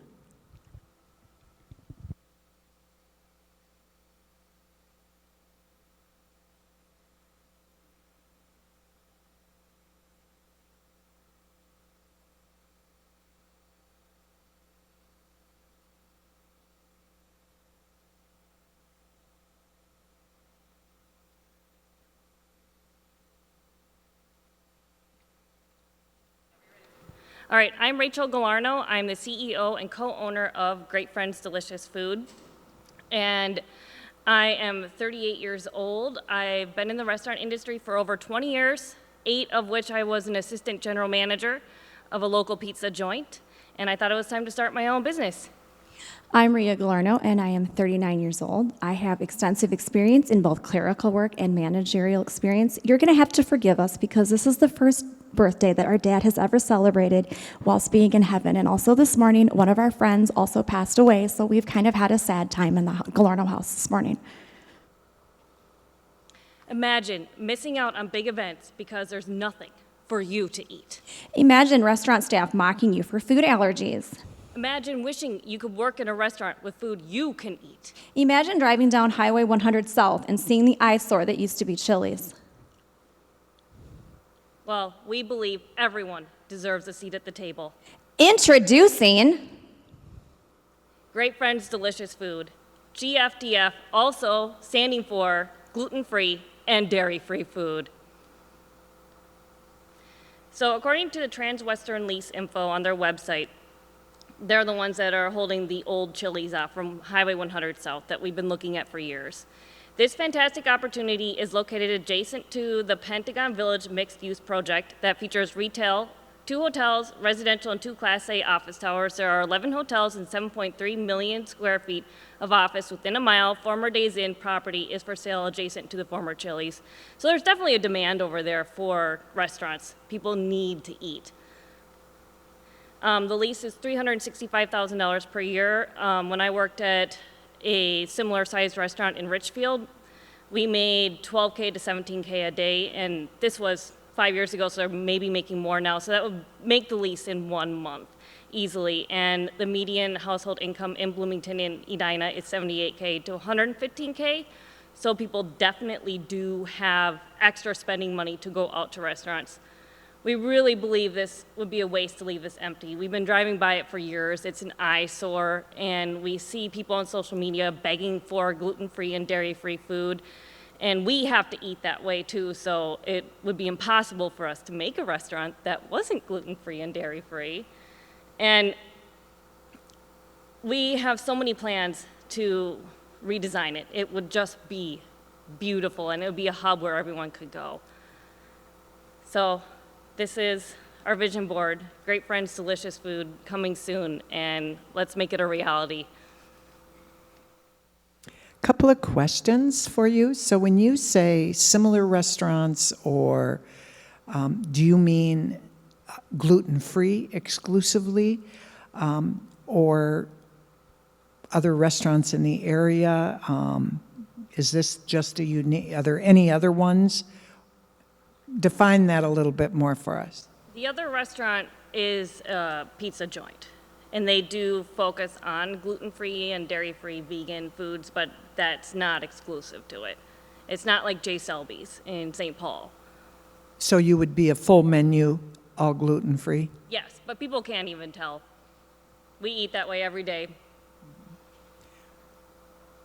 All right, I'm Rachel Galarno. I'm the CEO and co-owner of Great Friends Delicious Food. And I am 38 years old. I've been in the restaurant industry for over 20 years, 8 of which I was an assistant general manager of a local pizza joint. And I thought it was time to start my own business. I'm Ria Galarno, and I am 39 years old. I have extensive experience in both clerical work and managerial experience. You're going to have to forgive us because this is the first birthday that our dad has ever celebrated whilst being in heaven. And also this morning, one of our friends also passed away, so we've kind of had a sad time in the Galarno house this morning. Imagine missing out on big events because there's nothing for you to eat. Imagine restaurant staff mocking you for food allergies. Imagine wishing you could work in a restaurant with food you can eat. Imagine driving down Highway 100 South and seeing the eyesore that used to be Chili's. Well, we believe everyone deserves a seat at the table. Introducing Great Friends Delicious Food, GFDF, also standing for gluten-free and dairy-free food. So according to the Transwestern Lease info on their website, they're the ones that are holding the old Chili's from Highway 100 South that we've been looking at for years. This fantastic opportunity is located adjacent to the Pentagon Village mixed-use project that features retail, 2 hotels, residential, and 2 Class A office towers. There are 11 hotels and 7.3 million square feet of office within a mile. Former Days Inn property is for sale adjacent to the former Chili's. So there's definitely a demand over there for restaurants. People need to eat. The lease is $365,000 per year. When I worked at a similar sized restaurant in Richfield. We made 12K to 17K a day, and this was 5 years ago, so they're maybe making more now. So that would make the lease in 1 month easily. And the median household income in Bloomington and Edina is 78K to 115K. So people definitely do have extra spending money to go out to restaurants. We really believe this would be a waste to leave this empty. We've been driving by it for years. It's an eyesore, and we see people on social media begging for gluten-free and dairy-free food. And we have to eat that way too, so it would be impossible for us to make a restaurant that wasn't gluten-free and dairy-free. And we have so many plans to redesign it. It would just be beautiful, and it would be a hub where everyone could go. So this is our vision board. Great friends, delicious food, coming soon, and let's make it a reality. Couple of questions for you. So when you say similar restaurants, or do you mean gluten-free exclusively, or other restaurants in the area? Is this just a unique, are there any other ones? Define that a little bit more for us. The other restaurant is a pizza joint, and they do focus on gluten-free and dairy-free vegan foods, but that's not exclusive to it. It's not like J. Selby's in St. Paul. So you would be a full menu, all gluten-free? Yes, but people can't even tell. We eat that way every day.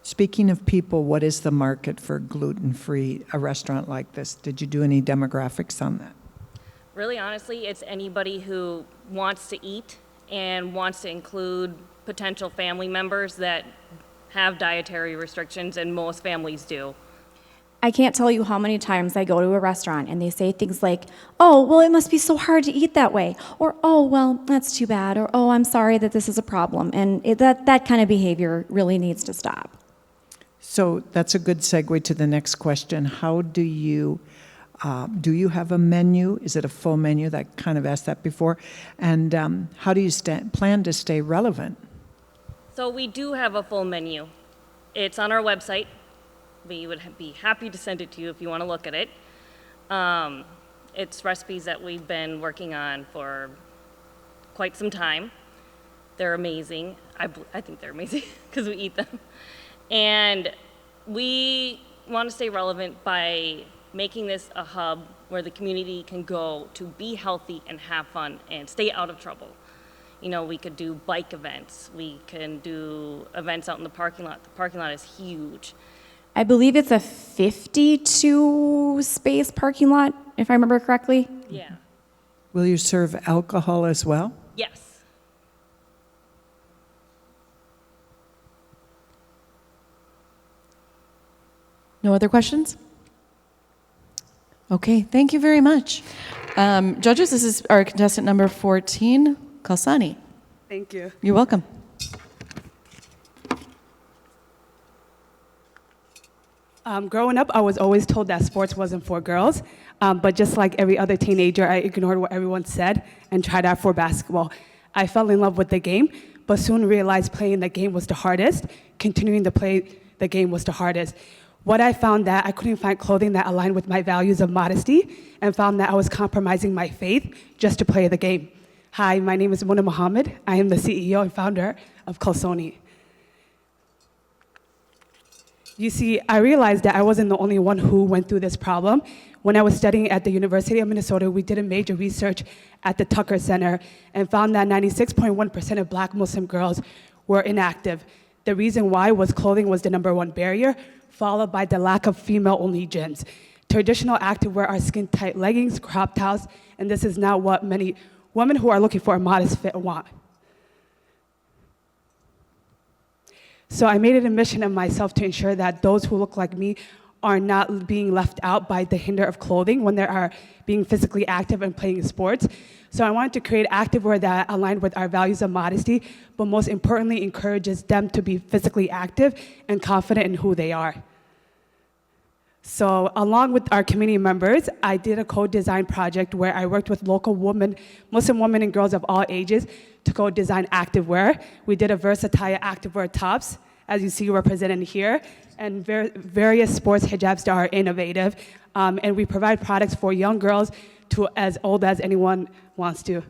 Speaking of people, what is the market for gluten-free, a restaurant like this? Did you do any demographics on that? Really, honestly, it's anybody who wants to eat and wants to include potential family members that have dietary restrictions, and most families do. I can't tell you how many times I go to a restaurant and they say things like, oh, well, it must be so hard to eat that way. Or, oh, well, that's too bad. Or, oh, I'm sorry that this is a problem. And that kind of behavior really needs to stop. So that's a good segue to the next question. How do you have a menu? Is it a full menu? That kind of asked that before. And how do you plan to stay relevant? So we do have a full menu. It's on our website. We would be happy to send it to you if you want to look at it. It's recipes that we've been working on for quite some time. They're amazing. I think they're amazing because we eat them. And we want to stay relevant by making this a hub where the community can go to be healthy and have fun and stay out of trouble. You know, we could do bike events. We can do events out in the parking lot. The parking lot is huge. I believe it's a 52 space parking lot, if I remember correctly. Yeah. Will you serve alcohol as well? Yes. No other questions? Okay, thank you very much. Judges, this is our contestant number 14, Kalsoni. Thank you. You're welcome. Growing up, I was always told that sports wasn't for girls, but just like every other teenager, I ignored what everyone said and tried out for basketball. I fell in love with the game, but soon realized playing the game was the hardest. Continuing to play the game was the hardest. What I found that I couldn't find clothing that aligned with my values of modesty, and found that I was compromising my faith just to play the game. Hi, my name is Muna Muhammad. I am the CEO and founder of Kalsoni. You see, I realized that I wasn't the only one who went through this problem. When I was studying at the University of Minnesota, we did a major research at the Tucker Center and found that 96.1% of Black Muslim girls were inactive. The reason why was clothing was the #1 barrier, followed by the lack of female-only gyms. Traditional activewear are skin-tight leggings, crop tops, and this is not what many women who are looking for a modest fit want. So I made it a mission of myself to ensure that those who look like me are not being left out by the hinder of clothing when they are being physically active and playing sports. So I wanted to create activewear that aligned with our values of modesty, but most importantly encourages them to be physically active and confident in who they are. So along with our community members, I did a co-design project where I worked with local women, Muslim women and girls of all ages to co-design activewear. We did a versatile activewear tops as you see represented here, and various sports hijabs that are innovative. And we provide products for young girls to as old as anyone wants to.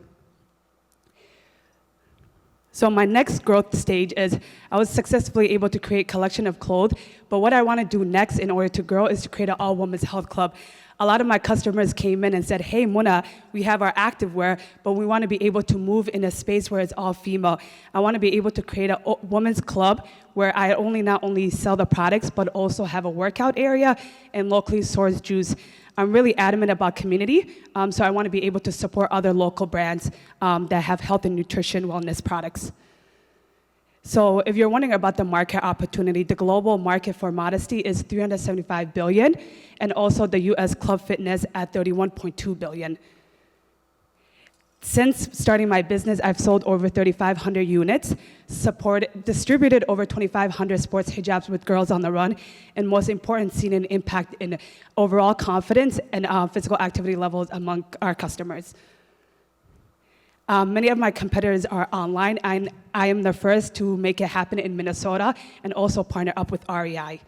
So my next growth stage is I was successfully able to create a collection of clothes, but what I want to do next in order to grow is to create an all-women's health club. A lot of my customers came in and said, hey, Nunaa, we have our activewear, but we want to be able to move in a space where it's all female. I want to be able to create a women's club where I not only sell the products, but also have a workout area and locally sourced juice. I'm really adamant about community, so I want to be able to support other local brands that have health and nutrition wellness products. So if you're wondering about the market opportunity, the global market for modesty is $375 billion, and also the US club fitness at $31.2 billion. Since starting my business, I've sold over 3,500 units, distributed over 2,500 sports hijabs with Girls on the Run, and most important, seen an impact in overall confidence and physical activity levels among our customers. Many of my competitors are online, and I am the first to make it happen in Minnesota and also partner up with REI.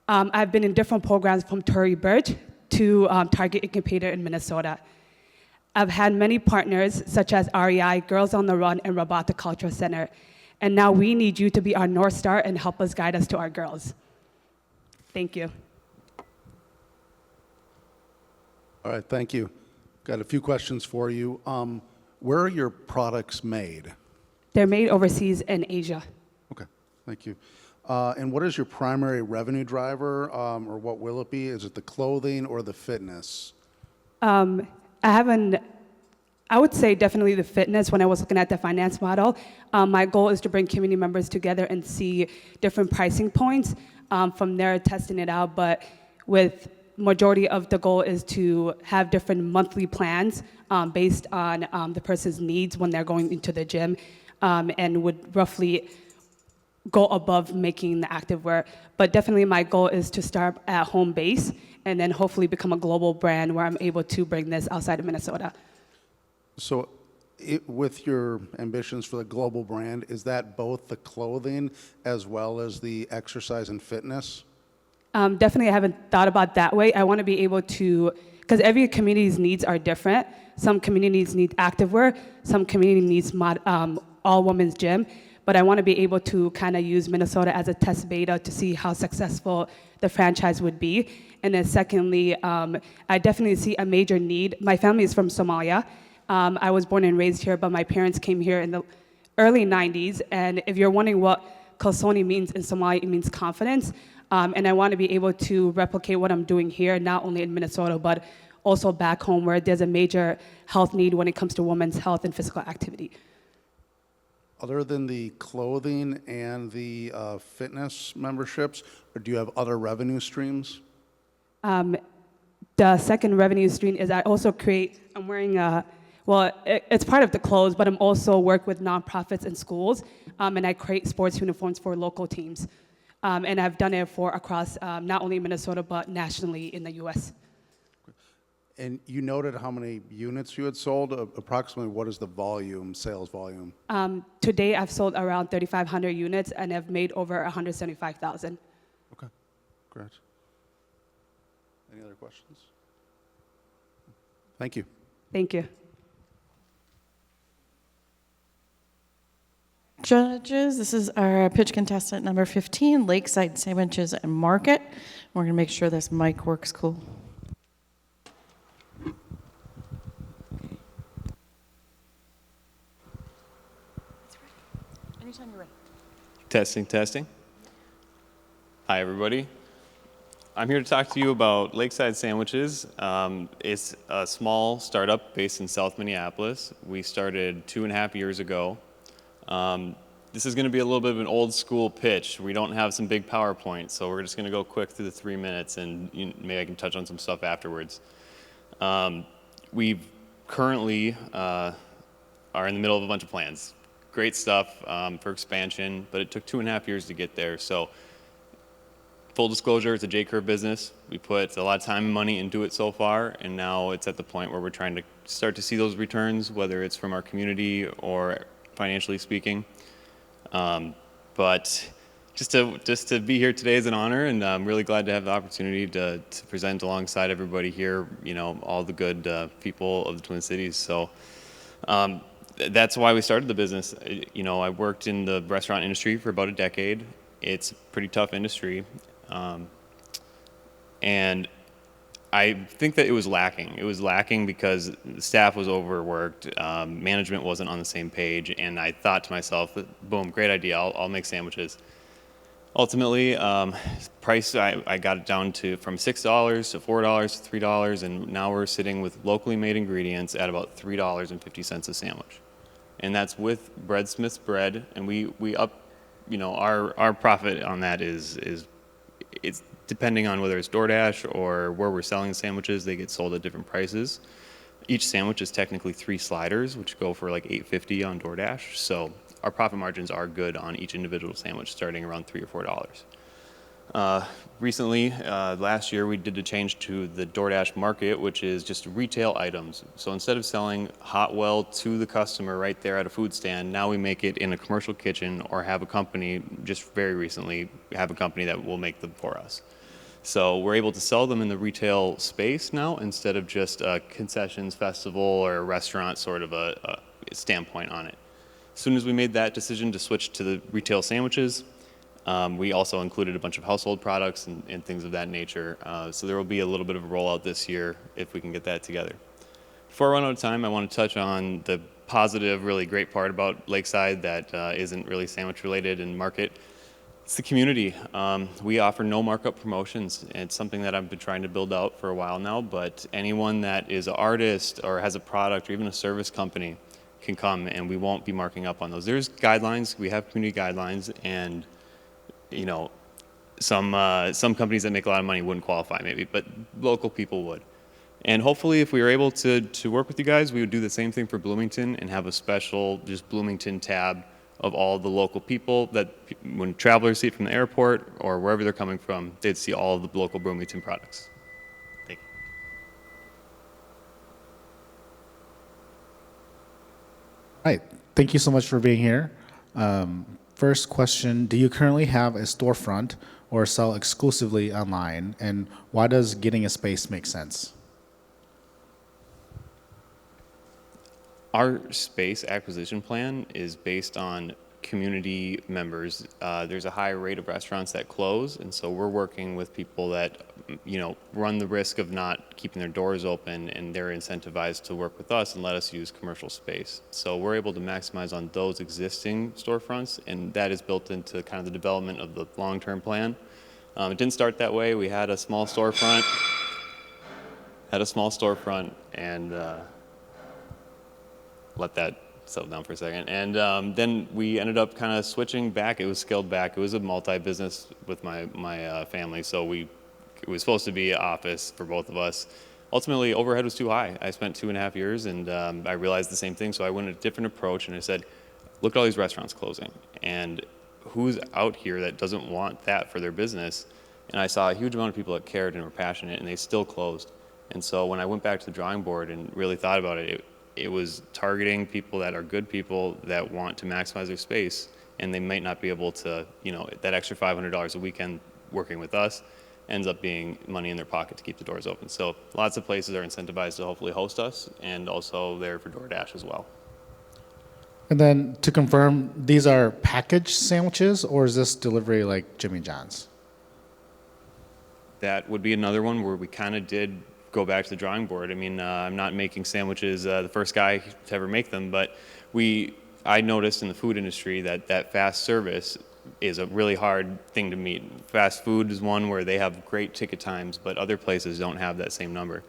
I've been in different programs from Tory Burch to Target Incubator in Minnesota. I've had many partners such as REI, Girls on the Run, and Robotic Culture Center. And now we need you to be our North Star and help us guide us to our girls. Thank you. All right, thank you. Got a few questions for you. Where are your products made? They're made overseas in Asia. Okay, thank you. And what is your primary revenue driver, or what will it be? Is it the clothing or the fitness? I would say definitely the fitness. When I was looking at the finance model, my goal is to bring community members together and see different pricing points. From there, testing it out, but with majority of the goal is to have different monthly plans based on the person's needs when they're going into the gym, and would roughly go above making the activewear. But definitely my goal is to start at home base and then hopefully become a global brand where I'm able to bring this outside of Minnesota. So with your ambitions for the global brand, is that both the clothing as well as the exercise and fitness? Definitely I haven't thought about that way. I want to be able to, because every community's needs are different. Some communities need activewear, some community needs all women's gym, but I want to be able to kind of use Minnesota as a test beta to see how successful the franchise would be. And then secondly, I definitely see a major need. My family is from Somalia. I was born and raised here, but my parents came here in the early 90s. And if you're wondering what Kalsoni means in Somalia, it means confidence. And I want to be able to replicate what I'm doing here, not only in Minnesota, but also back home where there's a major health need when it comes to women's health and physical activity. Other than the clothing and the fitness memberships, or do you have other revenue streams? The second revenue stream is I also I'm wearing it's part of the clothes, but I'm also work with nonprofits and schools, and I create sports uniforms for local teams. And I've done it across not only Minnesota, but nationally in the US. And you noted how many units you had sold. Approximately what is the volume, sales volume? Today I've sold around 3,500 units and have made over 175,000. Okay, great. Any other questions? Thank you. Thank you. Judges, this is our pitch contestant number 15, Lakeside Sandwiches and Market. We're going to make sure this mic works cool. Anytime you're ready. Testing, testing. Hi, everybody. I'm here to talk to you about Lakeside Sandwiches. It's a small startup based in South Minneapolis. We started 2.5 years ago. This is going to be a little bit of an old school pitch. We don't have some big PowerPoint, so we're just going to go quick through the 3 minutes, and maybe I can touch on some stuff afterwards. We currently are in the middle of a bunch of plans. Great stuff for expansion, but it took 2.5 years to get there. So full disclosure, it's a J-curve business. We put a lot of time and money into it so far, and now it's at the point where we're trying to start to see those returns, whether it's from our community or financially speaking. But just to be here today is an honor, and I'm really glad to have the opportunity to present alongside everybody here. You know, all the good people of the Twin Cities. So that's why we started the business. You know, I worked in the restaurant industry for about a decade. It's a pretty tough industry, and I think that it was lacking. It was lacking because the staff was overworked, management wasn't on the same page, and I thought to myself, boom, great idea, I'll make sandwiches. Ultimately, price, I got it down to from $6 to $4 to $3, and now we're sitting with locally made ingredients at about $3.50 a sandwich. And that's with Breadsmith's bread, and we up, you know, our profit on that is it's depending on whether it's DoorDash or where we're selling the sandwiches, they get sold at different prices. Each sandwich is technically 3 sliders, which go for like $8.50 on DoorDash. So our profit margins are good on each individual sandwich, starting around $3 or $4. Recently, last year, we did a change to the DoorDash market, which is just retail items. So instead of selling hot well to the customer right there at a food stand, now we make it in a commercial kitchen or have a company, just very recently, have a company that will make them for us. So we're able to sell them in the retail space now instead of just a concessions festival or a restaurant sort of a standpoint on it. As soon as we made that decision to switch to the retail sandwiches, we also included a bunch of household products and things of that nature. So there will be a little bit of a rollout this year if we can get that together. Before I run out of time, I want to touch on the positive, really great part about Lakeside that isn't really sandwich related and market. It's the community. We offer no markup promotions. It's something that I've been trying to build out for a while now, but anyone that is an artist or has a product or even a service company can come, and we won't be marking up on those. There's guidelines. We have community guidelines, and you know, some companies that make a lot of money wouldn't qualify maybe, but local people would. And hopefully if we were able to work with you guys, we would do the same thing for Bloomington and have a special just Bloomington tab of all the local people that when travelers see it from the airport or wherever they're coming from, they'd see all of the local Bloomington products. Thank you. All right, thank you so much for being here. First question, do you currently have a storefront or sell exclusively online? And why does getting a space make sense? Our space acquisition plan is based on community members. There's a high rate of restaurants that close, and so we're working with people that, you know, run the risk of not keeping their doors open, and they're incentivized to work with us and let us use commercial space. So we're able to maximize on those existing storefronts, and that is built into kind of the development of the long-term plan. It didn't start that way. We had a small storefront, and let that settle down for a second. And then we ended up kind of switching back. It was scaled back. It was a multi-business with my family, so it was supposed to be an office for both of us. Ultimately, overhead was too high. I spent 2.5 years, and I realized the same thing, so I went a different approach, and I said, look at all these restaurants closing, and who's out here that doesn't want that for their business? And I saw a huge amount of people that cared and were passionate, and they still closed. And so when I went back to the drawing board and really thought about it, it was targeting people that are good people that want to maximize their space, and they might not be able to, you know, that extra $500 a weekend working with us ends up being money in their pocket to keep the doors open. So lots of places are incentivized to hopefully host us, and also there for DoorDash as well. And then to confirm, these are packaged sandwiches, or is this delivery like Jimmy John's? That would be another one where we kind of did go back to the drawing board. I mean, I'm not making sandwiches the first guy to ever make them, but I noticed in the food industry that fast service is a really hard thing to meet. Fast food is one where they have great ticket times, but other places don't have that same number.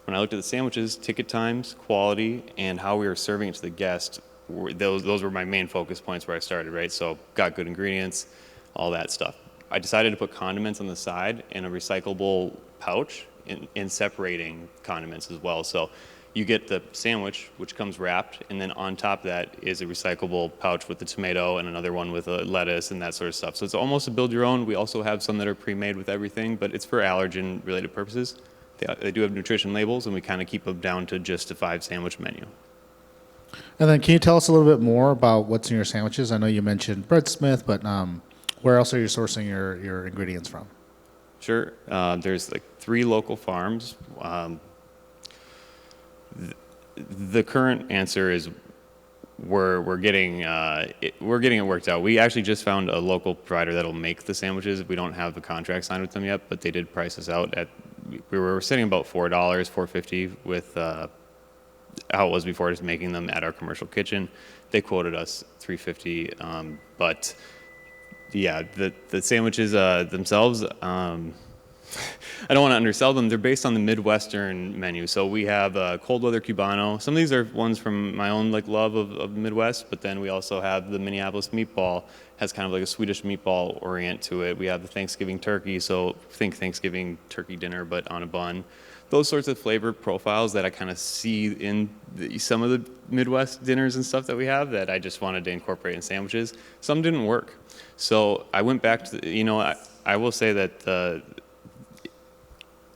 When I looked at the sandwiches, ticket times, quality, and how we were serving it to the guest, those were my main focus points where I started, right? So got good ingredients, all that stuff. I decided to put condiments on the side in a recyclable pouch in separating condiments as well. So you get the sandwich, which comes wrapped, and then on top of that is a recyclable pouch with the tomato and another one with a lettuce and that sort of stuff. So it's almost a build your own. We also have some that are pre-made with everything, but it's for allergen related purposes. They do have nutrition labels, and we kind of keep them down to just a 5 sandwich menu. And then can you tell us a little bit more about what's in your sandwiches? I know you mentioned Breadsmith, but what Where else are you sourcing your ingredients from? Sure. There's like 3 local farms. The current answer is we're getting it worked out. We actually just found a local provider that'll make the sandwiches. We don't have the contract signed with them yet, but they did price us out at, we were sitting about $4, $4.50 with how it was before, just making them at our commercial kitchen. They quoted us $3.50, but yeah, the sandwiches themselves, I don't want to undersell them. They're based on the Midwestern menu. So we have cold weather Cubano. Some of these are ones from my own love of the Midwest, but then we also have the Minneapolis meatball, has kind of like a Swedish meatball orient to it. We have the Thanksgiving turkey, so think Thanksgiving turkey dinner, but on a bun. Those sorts of flavor profiles that I kind of see in some of the Midwest dinners and stuff that we have that I just wanted to incorporate in sandwiches. Some didn't work. So I went back to, I will say that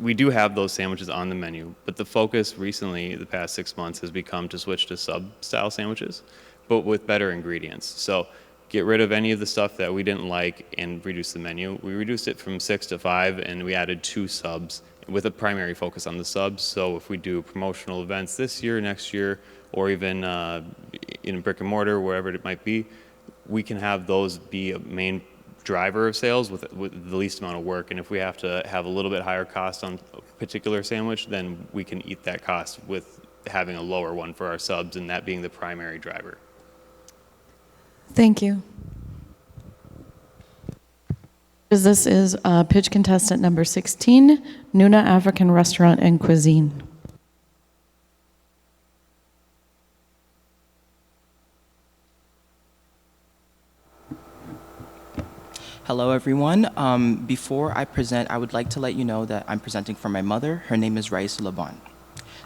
we do have those sandwiches on the menu, but the focus recently, the past 6 months, has become to switch to sub-style sandwiches, but with better ingredients. So get rid of any of the stuff that we didn't like and reduce the menu. We reduced it from 6 to 5, and we added 2 subs with a primary focus on the subs. So if we do promotional events this year, next year, or even in brick and mortar, wherever it might be, we can have those be a main driver of sales with the least amount of work. And if we have to have a little bit higher cost on a particular sandwich, then we can eat that cost with having a lower one for our subs, and that being the primary driver. Thank you. This is pitch contestant number 16, Nunaa African Restaurant and Cuisine. Hello, everyone. Before I present, I would like to let you know that I'm presenting for my mother. Her name is Raisa Laban.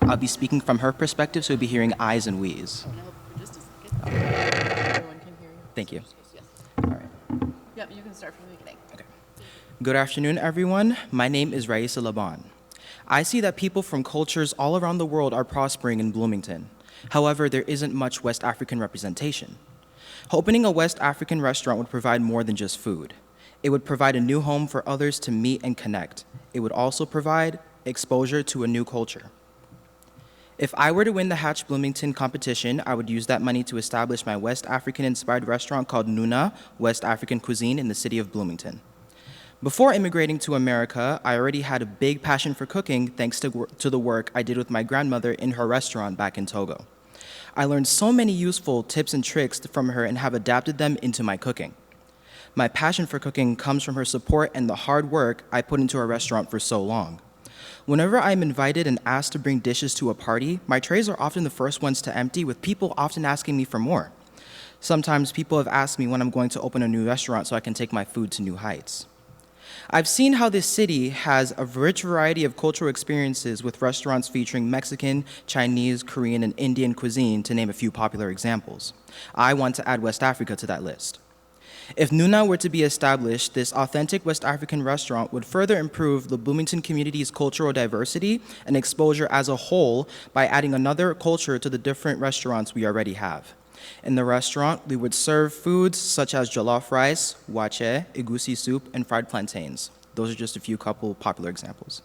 I'll be speaking from her perspective, so you'll be hearing I's and we's. Thank you. All right. Yep, you can start from the beginning. Okay. Good afternoon, everyone. My name is Raisa Laban. I see that people from cultures all around the world are prospering in Bloomington. However, there isn't much West African representation. Opening a West African restaurant would provide more than just food. It would provide a new home for others to meet and connect. It would also provide exposure to a new culture. If I were to win the Hatch Bloomington competition, I would use that money to establish my West African-inspired restaurant called Nunaa, West African Cuisine, in the city of Bloomington. Before immigrating to America, I already had a big passion for cooking thanks to the work I did with my grandmother in her restaurant back in Togo. I learned so many useful tips and tricks from her and have adapted them into my cooking. My passion for cooking comes from her support and the hard work I put into our restaurant for so long. Whenever I'm invited and asked to bring dishes to a party, my trays are often the first ones to empty, with people often asking me for more. Sometimes people have asked me when I'm going to open a new restaurant so I can take my food to new heights. I've seen how this city has a rich variety of cultural experiences with restaurants featuring Mexican, Chinese, Korean, and Indian cuisine, to name a few popular examples. I want to add West Africa to that list. If Nunaa were to be established, this authentic West African restaurant would further improve the Bloomington community's cultural diversity and exposure as a whole by adding another culture to the different restaurants we already have. In the restaurant, we would serve foods such as jollof rice, wache, egusi soup, and fried plantains. Those are just a few couple popular examples.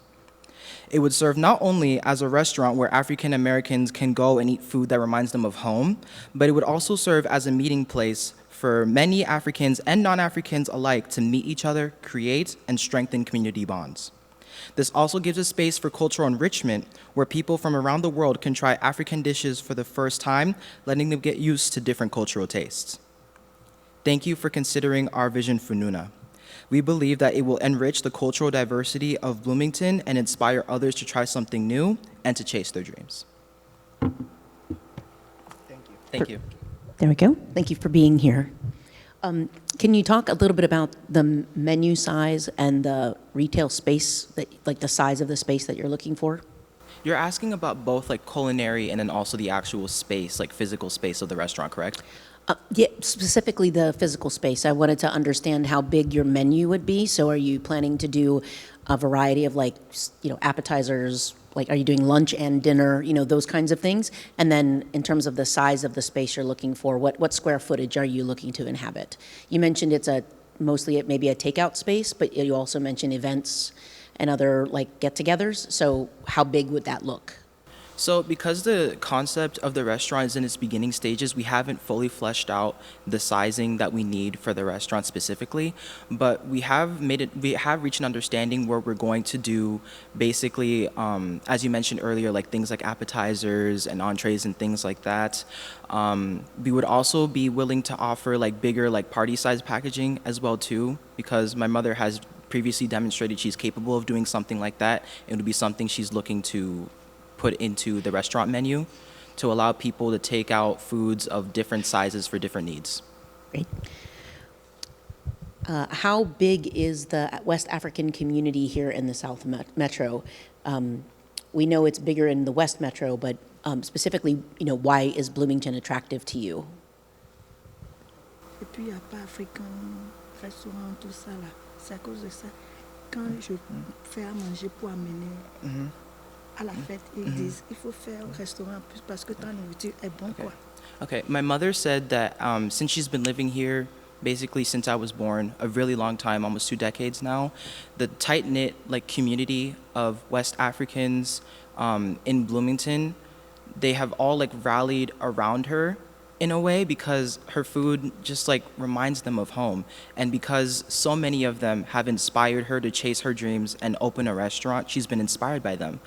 It would serve not only as a restaurant where African Americans can go and eat food that reminds them of home, but it would also serve as a meeting place for many Africans and non-Africans alike to meet each other, create, and strengthen community bonds. This also gives a space for cultural enrichment where people from around the world can try African dishes for the first time, letting them get used to different cultural tastes. Thank you for considering our vision for Nunaa. We believe that it will enrich the cultural diversity of Bloomington and inspire others to try something new and to chase their dreams. Thank you. There we go. Thank you for being here. Can you talk a little bit about the menu size and the retail space, like the size of the space that you're looking for? You're asking about both like culinary and then also the actual space, like physical space of the restaurant, correct? Yeah, specifically the physical space. I wanted to understand how big your menu would be. So are you planning to do a variety of appetizers, like are you doing lunch and dinner, those kinds of things? And then in terms of the size of the space you're looking for, what square footage are you looking to inhabit? You mentioned it's a mostly at maybe a takeout space, but you also mentioned events and other like get-togethers. So how big would that look? So because the concept of the restaurant is in its beginning stages, we haven't fully fleshed out the sizing that we need for the restaurant specifically, but we have reached an understanding where we're going to do basically, as you mentioned earlier, like things like appetizers and entrees and things like that. We would also be willing to offer like bigger like party size packaging as well too, because my mother has previously demonstrated she's capable of doing something like that. It would be something she's looking to put into the restaurant menu to allow people to take out foods of different sizes for different needs. Great. How big is the West African community here in the South Metro? We know it's bigger in the West Metro, but specifically, why is Bloomington attractive to you? Et puis, il n'y a pas africain, restaurant, tout ça là. C'est à cause de ça. Quand je fais à manger pour amener à la fête, ils disent il faut faire un restaurant en plus parce que ta nourriture est bonne, quoi. Okay, my mother said that since she's been living here, basically since I was born, a really long time, almost 2 decades now, the tight-knit like community of West Africans in Bloomington, they have all like rallied around her in a way because her food just like reminds them of home. And because so many of them have inspired her to chase her dreams and open a restaurant, she's been inspired by them.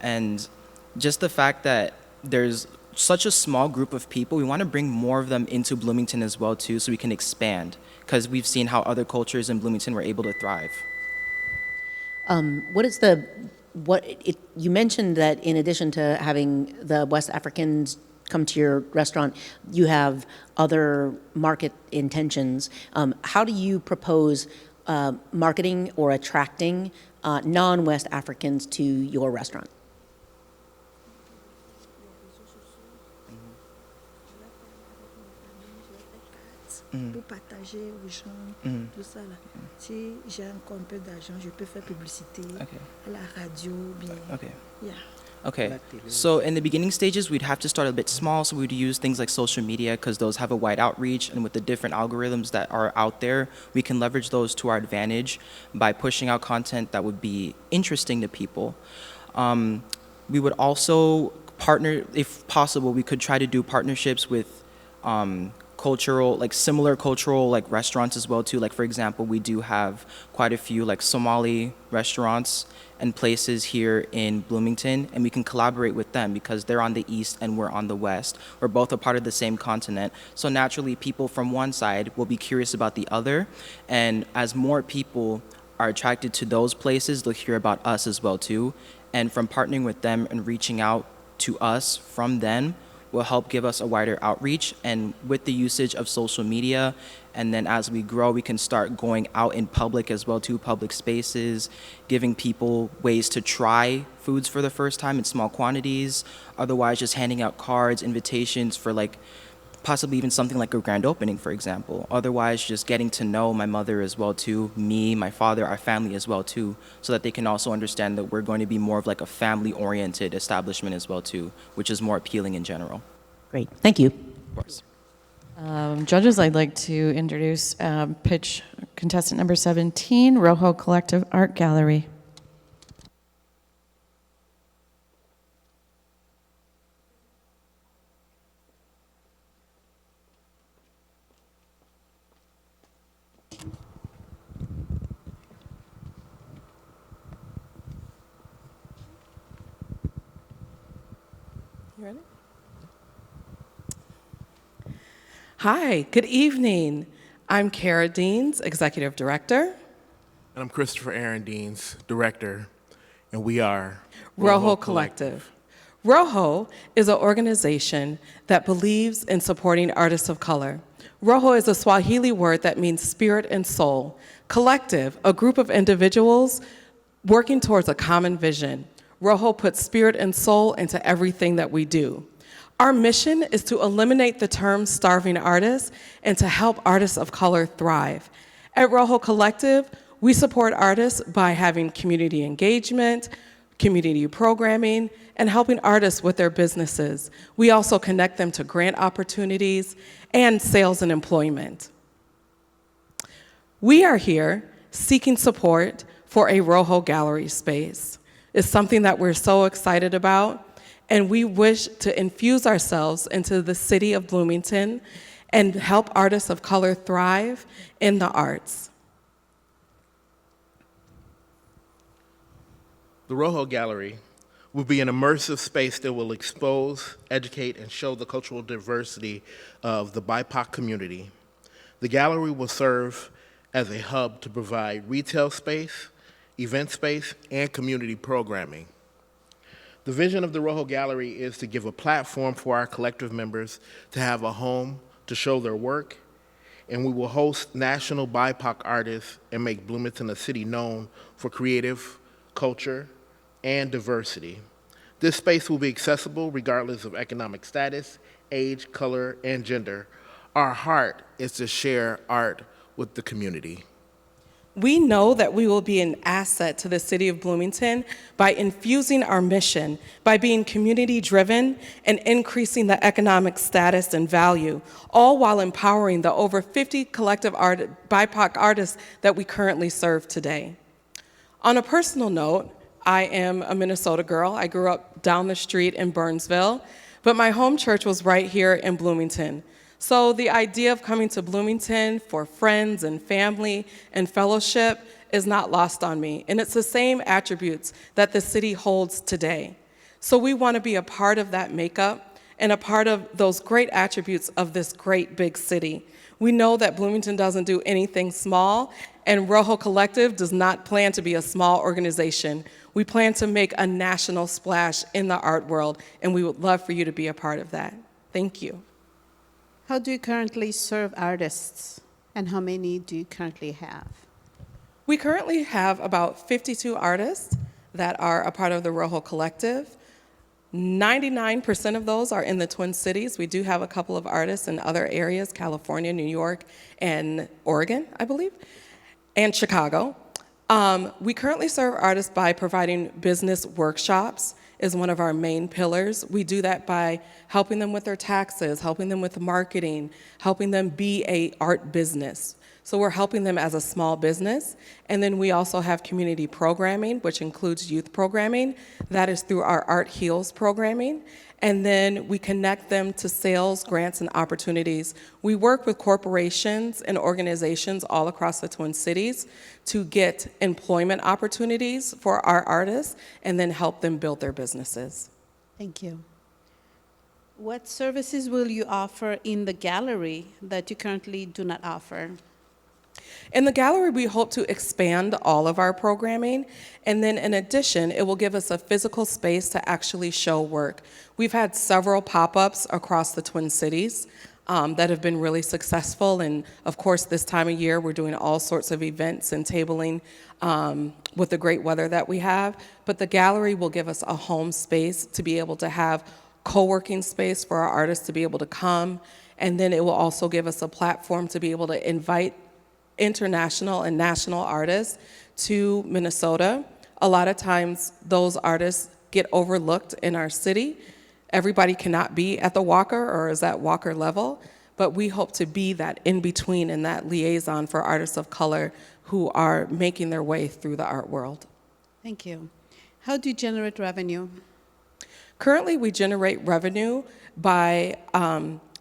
And just the fact that there's such a small group of people, we want to bring more of them into Bloomington as well too, so we can expand, because we've seen how other cultures in Bloomington were able to thrive. You mentioned that in addition to having the West Africans come to your restaurant, you have other market intentions. How do you propose marketing or attracting non-West Africans to your restaurant? Pour partager aux gens, tout ça là. Si j'ai encore un peu d'argent, je peux faire publicité à la radio, bien. Yeah. Okay, so in the beginning stages, we'd have to start a bit small, so we'd use things like social media because those have a wide outreach, and with the different algorithms that are out there, we can leverage those to our advantage by pushing out content that would be interesting to people. We would also partner, if possible, we could try to do partnerships with cultural, like similar cultural like restaurants as well too. Like for example, we do have quite a few like Somali restaurants and places here in Bloomington, and we can collaborate with them because they're on the east and we're on the west. We're both a part of the same continent. So naturally people from one side will be curious about the other, and as more people are attracted to those places, they'll hear about us as well too. And from partnering with them and reaching out to us from them will help give us a wider outreach. And with the usage of social media, and then as we grow, we can start going out in public as well too, public spaces, giving people ways to try foods for the first time in small quantities, otherwise just handing out cards, invitations for like possibly even something like a grand opening, for example. Otherwise, just getting to know my mother as well too, me, my father, our family as well too, so that they can also understand that we're going to be more of like a family-oriented establishment as well too, which is more appealing in general. Great, thank you. Of course. Judges, I'd like to introduce pitch contestant number 17, Roho Collective Art Gallery. You ready? Hi, good evening. I'm Kara Deans, Executive Director. And I'm Christopher Aaron Deans, Director, and we are Roho Collective. Roho is an organization that believes in supporting artists of color. Roho is a Swahili word that means spirit and soul. Collective, a group of individuals working towards a common vision. Roho puts spirit and soul into everything that we do. Our mission is to eliminate the term starving artists and to help artists of color thrive. At Roho Collective, we support artists by having community engagement, community programming, and helping artists with their businesses. We also connect them to grant opportunities and sales and employment. We are here seeking support for a Roho gallery space. It's something that we're so excited about, and we wish to infuse ourselves into the city of Bloomington and help artists of color thrive in the arts. The Roho Gallery will be an immersive space that will expose, educate, and show the cultural diversity of the BIPOC community. The gallery will serve as a hub to provide retail space, event space, and community programming. The vision of the Roho Gallery is to give a platform for our collective members to have a home to show their work, and we will host national BIPOC artists and make Bloomington a city known for creative culture and diversity. This space will be accessible regardless of economic status, age, color, and gender. Our heart is to share art with the community. We know that we will be an asset to the city of Bloomington by infusing our mission, by being community-driven and increasing the economic status and value, all while empowering the over 50 collective BIPOC artists that we currently serve today. On a personal note, I am a Minnesota girl. I grew up down the street in Burnsville, but my home church was right here in Bloomington. So the idea of coming to Bloomington for friends and family and fellowship is not lost on me. And it's the same attributes that the city holds today. So we want to be a part of that makeup and a part of those great attributes of this great big city. We know that Bloomington doesn't do anything small, and Roho Collective does not plan to be a small organization. We plan to make a national splash in the art world, and we would love for you to be a part of that. Thank you. How do you currently serve artists, and how many do you currently have? We currently have about 52 artists that are a part of the Roho Collective. 99% of those are in the Twin Cities. We do have a couple of artists in other areas, California, New York, and Oregon, I believe, and Chicago. We currently serve artists by providing business workshops is one of our main pillars. We do that by helping them with their taxes, helping them with marketing, helping them be a art business. So we're helping them as a small business. And then we also have community programming, which includes youth programming. That is through our Art Heals programming. And then we connect them to sales, grants, and opportunities. We work with corporations and organizations all across the Twin Cities to get employment opportunities for our artists and then help them build their businesses. Thank you. What services will you offer in the gallery that you currently do not offer? In the gallery, we hope to expand all of our programming, and then in addition, it will give us a physical space to actually show work. We've had several pop-ups across the Twin Cities that have been really successful, and of course, this time of year, we're doing all sorts of events and tabling with the great weather that we have, but the gallery will give us a home space to be able to have co-working space for our artists to be able to come, and then it will also give us a platform to be able to invite international and national artists to Minnesota. A lot of times those artists get overlooked in our city. Everybody cannot be at the Walker or is at Walker level, but we hope to be that in-between and that liaison for artists of color who are making their way through the art world. Thank you. How do you generate revenue? Currently, we generate revenue by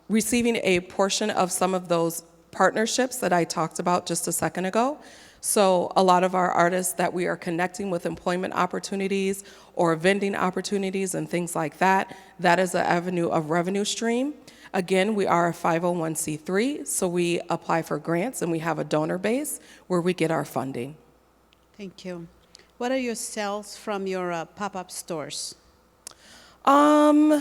receiving a portion of some of those partnerships that I talked about just a second ago. So a lot of our artists that we are connecting with employment opportunities or vending opportunities and things like that, that is an avenue of revenue stream. Again, we are a 501c3, so we apply for grants and we have a donor base where we get our funding. Thank you. What are your sales from your pop-up stores? Wow,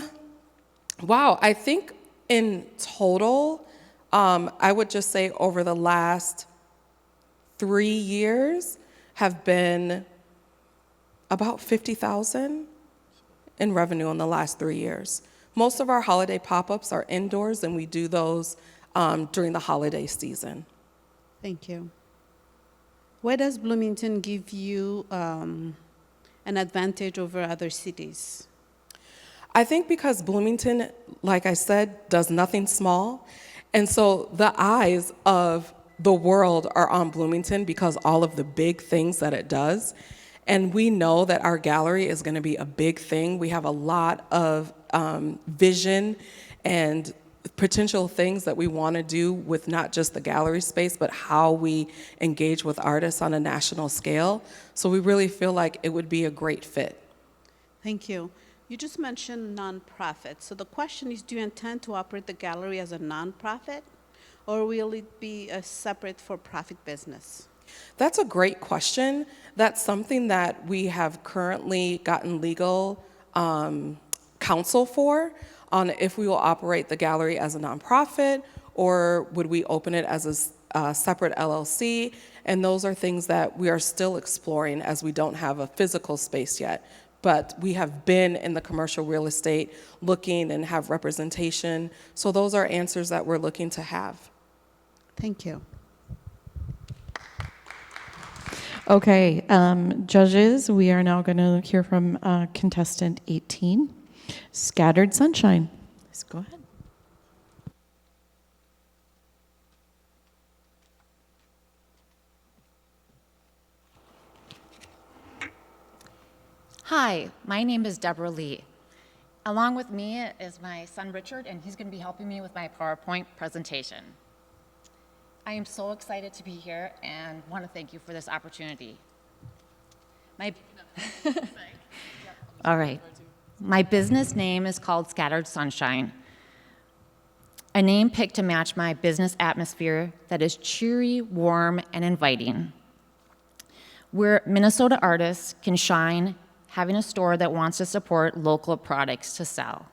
I think in total, I would just say over the last 3 years have been about $50,000 in revenue in the last 3 years. Most of our holiday pop-ups are indoors, and we do those during the holiday season. Thank you. Where does Bloomington give you an advantage over other cities? I think because Bloomington, like I said, does nothing small. And so the eyes of the world are on Bloomington because all of the big things that it does. And we know that our gallery is going to be a big thing. We have a lot of vision and potential things that we want to do with not just the gallery space, but how we engage with artists on a national scale. So we really feel like it would be a great fit. Thank you. You just mentioned nonprofit. So the question is, do you intend to operate the gallery as a nonprofit, or will it be a separate for-profit business? That's a great question. That's something that we have currently gotten legal counsel for, on if we will operate the gallery as a nonprofit or would we open it as a separate LLC. And those are things that we are still exploring as we don't have a physical space yet. But we have been in the commercial real estate looking and have representation. So those are answers that we're looking to have. Thank you. Okay, judges, we are now going to hear from contestant 18, Scattered Sunshine. Let's go ahead. Hi, my name is Deborah Lee. Along with me is my son Richard, and he's going to be helping me with my PowerPoint presentation. I am so excited to be here and want to thank you for this opportunity. All right. My business name is called Scattered Sunshine, a name picked to match my business atmosphere that is cheery, warm, and inviting, where Minnesota artists can shine, having a store that wants to support local products to sell.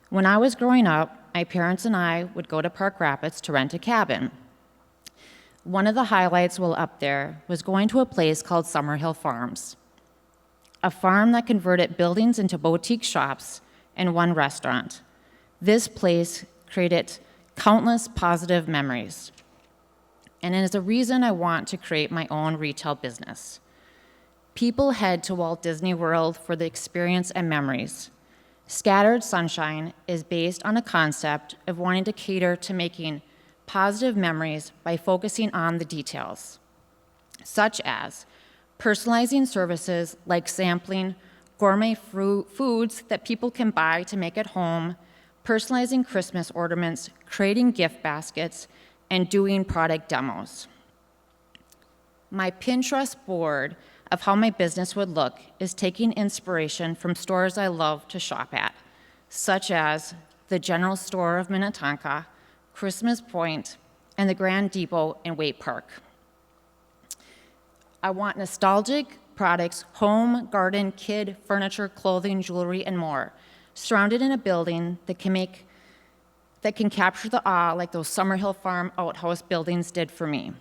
When I was growing up, my parents and I would go to Park Rapids to rent a cabin. One of the highlights while up there was going to a place called Summerhill Farms, a farm that converted buildings into boutique shops and one restaurant. This place created countless positive memories, and it is a reason I want to create my own retail business. People head to Walt Disney World for the experience and memories. Scattered Sunshine is based on a concept of wanting to cater to making positive memories by focusing on the details, such as personalizing services like sampling gourmet foods that people can buy to make at home, personalizing Christmas ornaments, creating gift baskets, and doing product demos. My Pinterest board of how my business would look is taking inspiration from stores I love to shop at, such as the General Store of Minnetonka, Christmas Point, and the Grand Depot in Waite Park. I want nostalgic products, home, garden, kid, furniture, clothing, jewelry, and more, surrounded in a building that can capture the awe like those Summerhill Farm outhouse buildings did for me.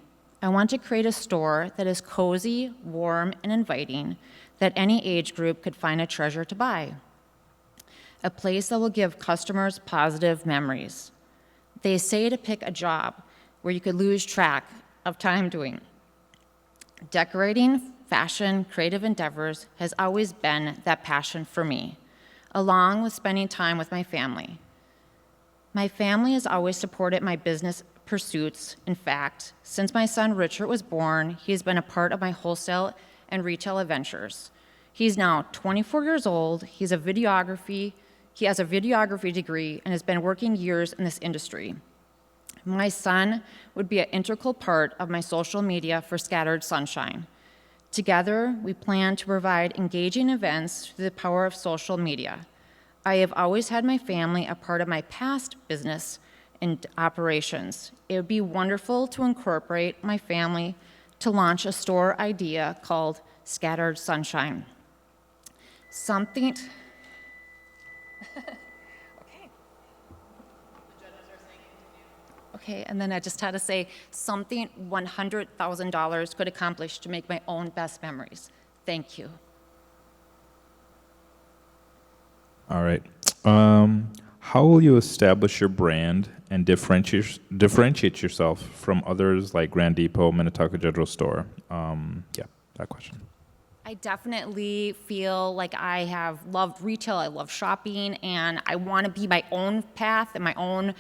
I want to create a store that is cozy, warm, and inviting, that any age group could find a treasure to buy. A place that will give customers positive memories. They say to pick a job where you could lose track of time doing. Decorating, fashion, creative endeavors has always been that passion for me, along with spending time with my family. My family has always supported my business pursuits. In fact, since my son Richard was born, he has been a part of my wholesale and retail adventures. He's now 24 years old, he has a videography degree and has been working years in this industry. My son would be an integral part of my social media for Scattered Sunshine. Together, we plan to provide engaging events through the power of social media. I have always had my family a part of my past business and operations. It would be wonderful to incorporate my family to launch a store idea called Scattered Sunshine. Okay, and then I just had to say something $100,000 could accomplish to make my own best memories. Thank you. All right. How will you establish your brand and differentiate yourself from others like Grand Depot, Minnetonka General Store? Yeah, that question. I definitely feel like I have loved retail, I love shopping, and I want to be my own path and my own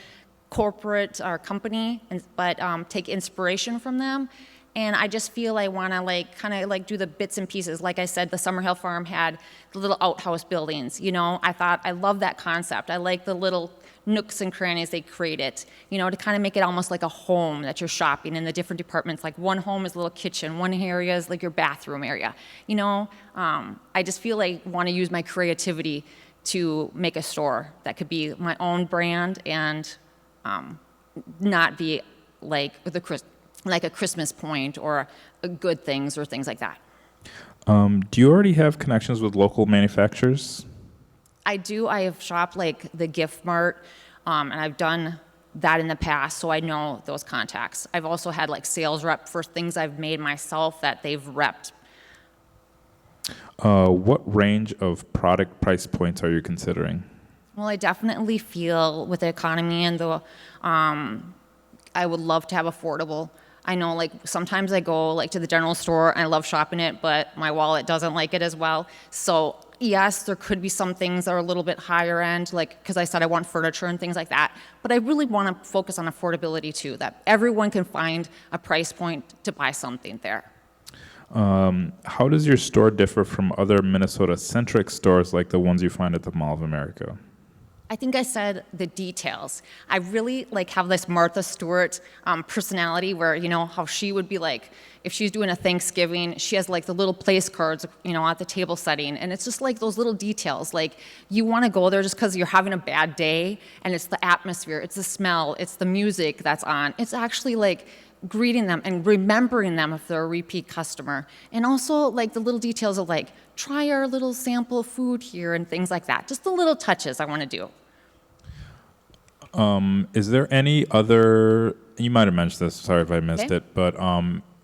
corporate or company, but take inspiration from them. And I just feel I want to like kind of like do the bits and pieces. Like I said, the Summer Hill Farm had the little outhouse buildings. You know, I love that concept. I like the little nooks and crannies they created, you know, to kind of make it almost like a home that you're shopping in the different departments. Like one home is a little kitchen, one area is like your bathroom area. You know, I just feel I want to use my creativity to make a store that could be my own brand and not be like a Christmas Point or Good Things or things like that. Do you already have connections with local manufacturers? I do. I have shopped like the Gift Mart, and I've done that in the past, so I know those contacts. I've also had like sales rep for things I've made myself that they've repped. What range of product price points are you considering? Well, I definitely feel with the economy and the, I would love to have affordable. I know like sometimes I go like to the general store and I love shopping it, but my wallet doesn't like it as well. So yes, there could be some things that are a little bit higher end, like because I said I want furniture and things like that. But I really want to focus on affordability too, that everyone can find a price point to buy something there. How does your store differ from other Minnesota-centric stores like the ones you find at the Mall of America? I think I said the details. I really like have this Martha Stewart personality where, you know, how she would be like, if she's doing a Thanksgiving, she has like the little place cards, you know, at the table setting. And it's just like those little details. Like you want to go there just because you're having a bad day and it's the atmosphere, it's the smell, it's the music that's on. It's actually like greeting them and remembering them if they're a repeat customer. And also like the little details of like, try our little sample food here and things like that. Just the little touches I want to do. Is there any other, you might have mentioned this, sorry if I missed it, but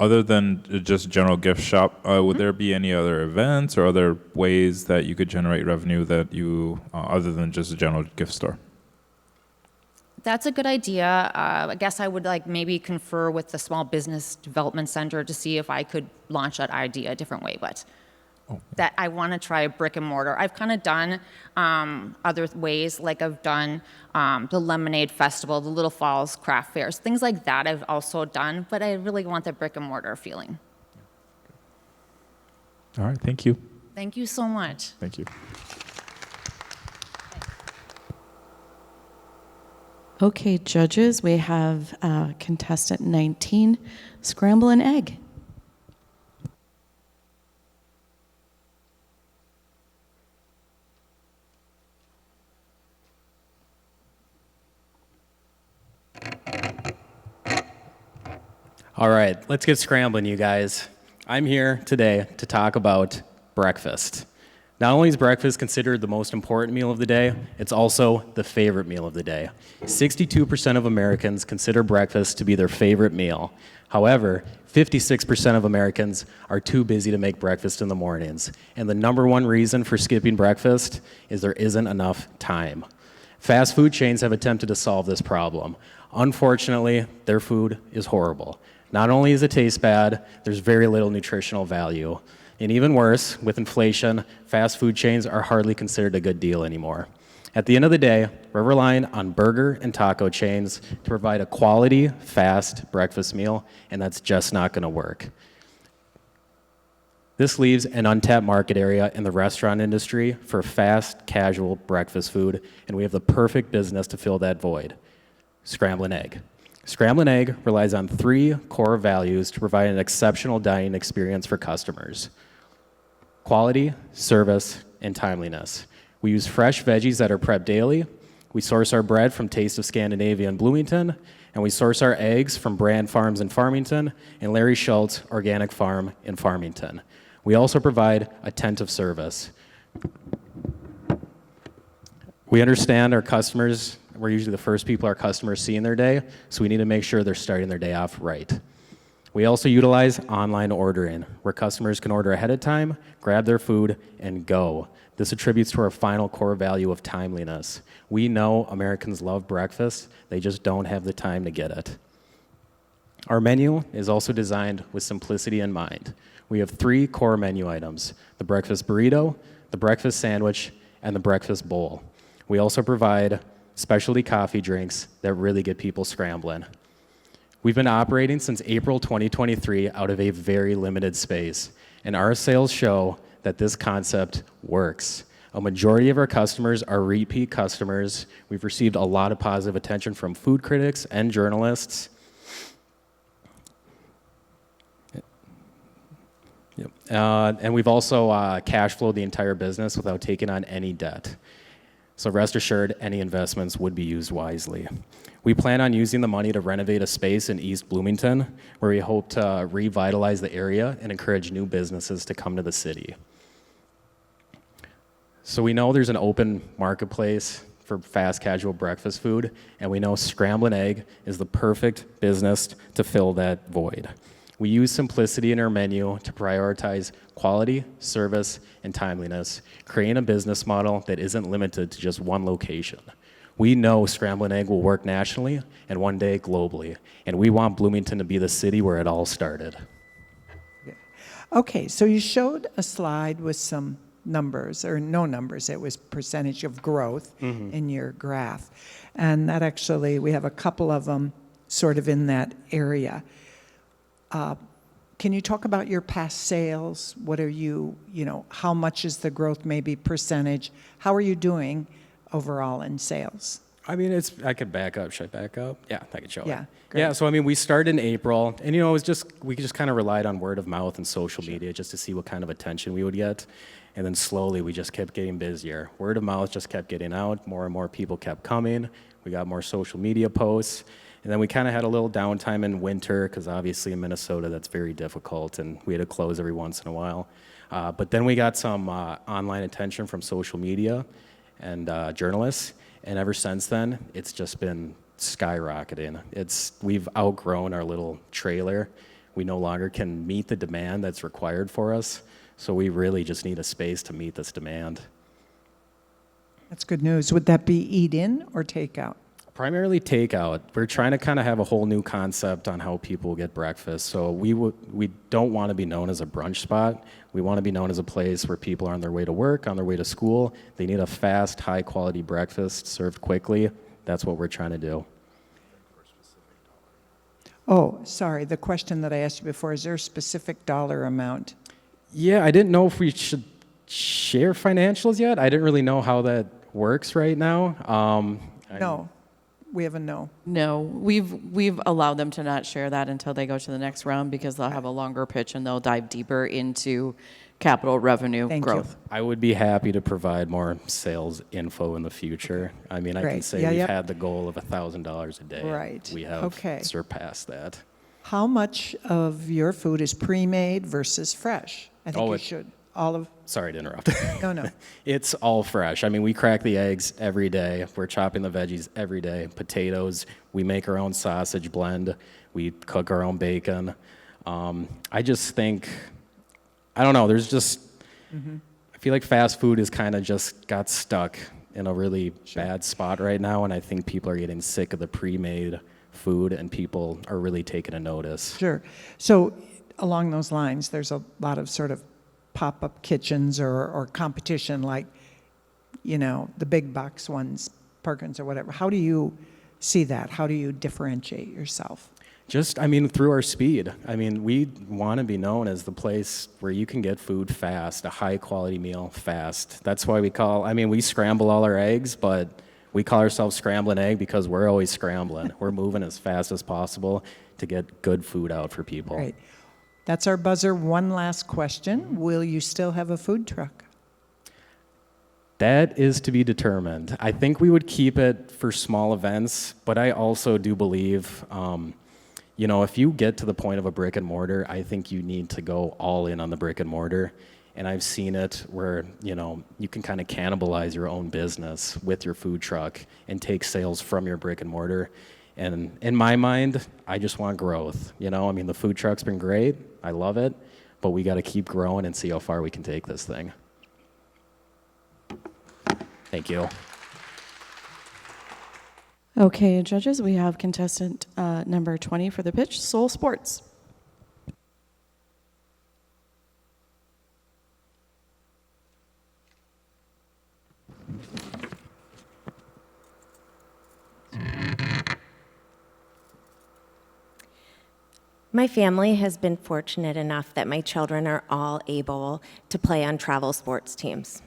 other than just general gift shop, would there be any other events or other ways that you could generate revenue that you, other than just a general gift store? That's a good idea. I guess I would like maybe confer with the Small Business Development Center to see if I could launch that idea a different way, but that I want to try a brick and mortar. I've kind of done other ways, like I've done the Lemonade Festival, the Little Falls Craft Fairs, things like that I've also done, but I really want the brick and mortar feeling. All right, thank you. Thank you so much. Thank you. Okay, judges, we have contestant 19, Scramblin Egg. All right, let's get scrambling, you guys. I'm here today to talk about breakfast. Not only is breakfast considered the most important meal of the day, it's also the favorite meal of the day. 62% of Americans consider breakfast to be their favorite meal. However, 56% of Americans are too busy to make breakfast in the mornings. And the number one reason for skipping breakfast is there isn't enough time. Fast food chains have attempted to solve this problem. Unfortunately, their food is horrible. Not only does it taste bad, there's very little nutritional value. And even worse, with inflation, fast food chains are hardly considered a good deal anymore. At the end of the day, we're relying on burger and taco chains to provide a quality, fast breakfast meal, and that's just not going to work. This leaves an untapped market area in the restaurant industry for fast, casual breakfast food, and we have the perfect business to fill that void: Scramblin Egg. Scramblin Egg relies on 3 core values to provide an exceptional dining experience for customers: quality, service, and timeliness. We use fresh veggies that are prepped daily. We source our bread from Taste of Scandinavia in Bloomington, and we source our eggs from Brand Farms in Farmington and Larry Schultz Organic Farm in Farmington. We also provide attentive service. We understand our customers, we're usually the first people our customers see in their day, so we need to make sure they're starting their day off right. We also utilize online ordering, where customers can order ahead of time, grab their food, and go. This attributes to our final core value of timeliness. We know Americans love breakfast, they just don't have the time to get it. Our menu is also designed with simplicity in mind. We have 3 core menu items: the breakfast burrito, the breakfast sandwich, and the breakfast bowl. We also provide specialty coffee drinks that really get people scrambling. We've been operating since April 2023 out of a very limited space, and our sales show that this concept works. A majority of our customers are repeat customers. We've received a lot of positive attention from food critics and journalists. Yep. And we've also cash flowed the entire business without taking on any debt. So rest assured, any investments would be used wisely. We plan on using the money to renovate a space in East Bloomington, where we hope to revitalize the area and encourage new businesses to come to the city. So we know there's an open marketplace for fast casual breakfast food, and we know Scramblin Egg is the perfect business to fill that void. We use simplicity in our menu to prioritize quality, service, and timeliness, creating a business model that isn't limited to just one location. We know Scramblin Egg will work nationally and one day globally, and we want Bloomington to be the city where it all started. Okay, so you showed a slide with some numbers, or no numbers, it was percentage of growth in your graph. And that actually, we have a couple of them sort of in that area. Can you talk about your past sales? What are you know, how much is the growth, maybe percentage? How are you doing overall in sales? I mean, I could back up. Should I back up? Yeah, I could show Yeah, it. great. Yeah, so I mean, we started in April, and it was we just kind of relied on word of mouth and social media just to see what kind of attention we would get. And then slowly, we just kept getting busier. Word of mouth just kept getting out. More and more people kept coming. We got more social media posts. And then we kind of had a little downtime in winter, because obviously in Minnesota, that's very difficult, and we had to close every once in a while. But then we got some online attention from social media and journalists, and ever since then, it's just been skyrocketing. We've outgrown our little trailer. We no longer can meet the demand that's required for us, so we really just need a space to meet this demand. That's good news. Would that be eat-in or takeout? Primarily takeout. We're trying to kind of have a whole new concept on how people get breakfast. So we don't want to be known as a brunch spot. We want to be known as a place where people are on their way to work, on their way to school. They need a fast, high-quality breakfast served quickly. That's what we're trying to do. Oh, sorry, the question that I asked you before, is there a specific dollar amount? Yeah, I didn't know if we should share financials yet. I didn't really know how that works right now. No. We have a no. No, we've allowed them to not share that until they go to the next round, because they'll have a longer pitch and they'll dive deeper into capital revenue growth. I would be happy to provide more sales info in the future. I mean, I can Great. say Yeah, we've yep. had the goal of $1,000 a day. Right. We have Okay. surpassed that. How much of your food is pre-made versus fresh? I think you should. All of. Sorry to interrupt. No, no. It's all fresh. I mean, we crack the eggs every day. We're chopping the veggies every day. Potatoes. We make our own sausage blend. We cook our own bacon. I just think, I don't know, there's just, I feel like fast food has kind of just got stuck in a really bad spot right now, and I think people are getting sick of the pre-made food, and people are really taking a notice. Sure. So along those lines, there's a lot of sort of pop-up kitchens or competition, like, you know, the big box ones, Perkins or whatever. How do you see that? How do you differentiate yourself? Just, I mean, through our speed. I mean, we want to be known as the place where you can get food fast, a high-quality meal fast. That's why we scramble all our eggs, but we call ourselves Scramblin Egg because we're always scrambling. We're moving as fast as possible to get good food out for people. Great. That's our buzzer. One last question. Will you still have a food truck? That is to be determined. I think we would keep it for small events, but I also do believe, you know, if you get to the point of a brick and mortar, I think you need to go all in on the brick and mortar. And I've seen it where, you know, you can kind of cannibalize your own business with your food truck and take sales from your brick and mortar. And in my mind, I just want growth. You know, I mean, the food truck's been great. I love it. But we got to keep growing and see how far we can take this thing. Thank you. Okay, judges, we have contestant number 20 for the pitch, Soul Sports. My family has been fortunate enough that my children are all able to play on travel sports teams.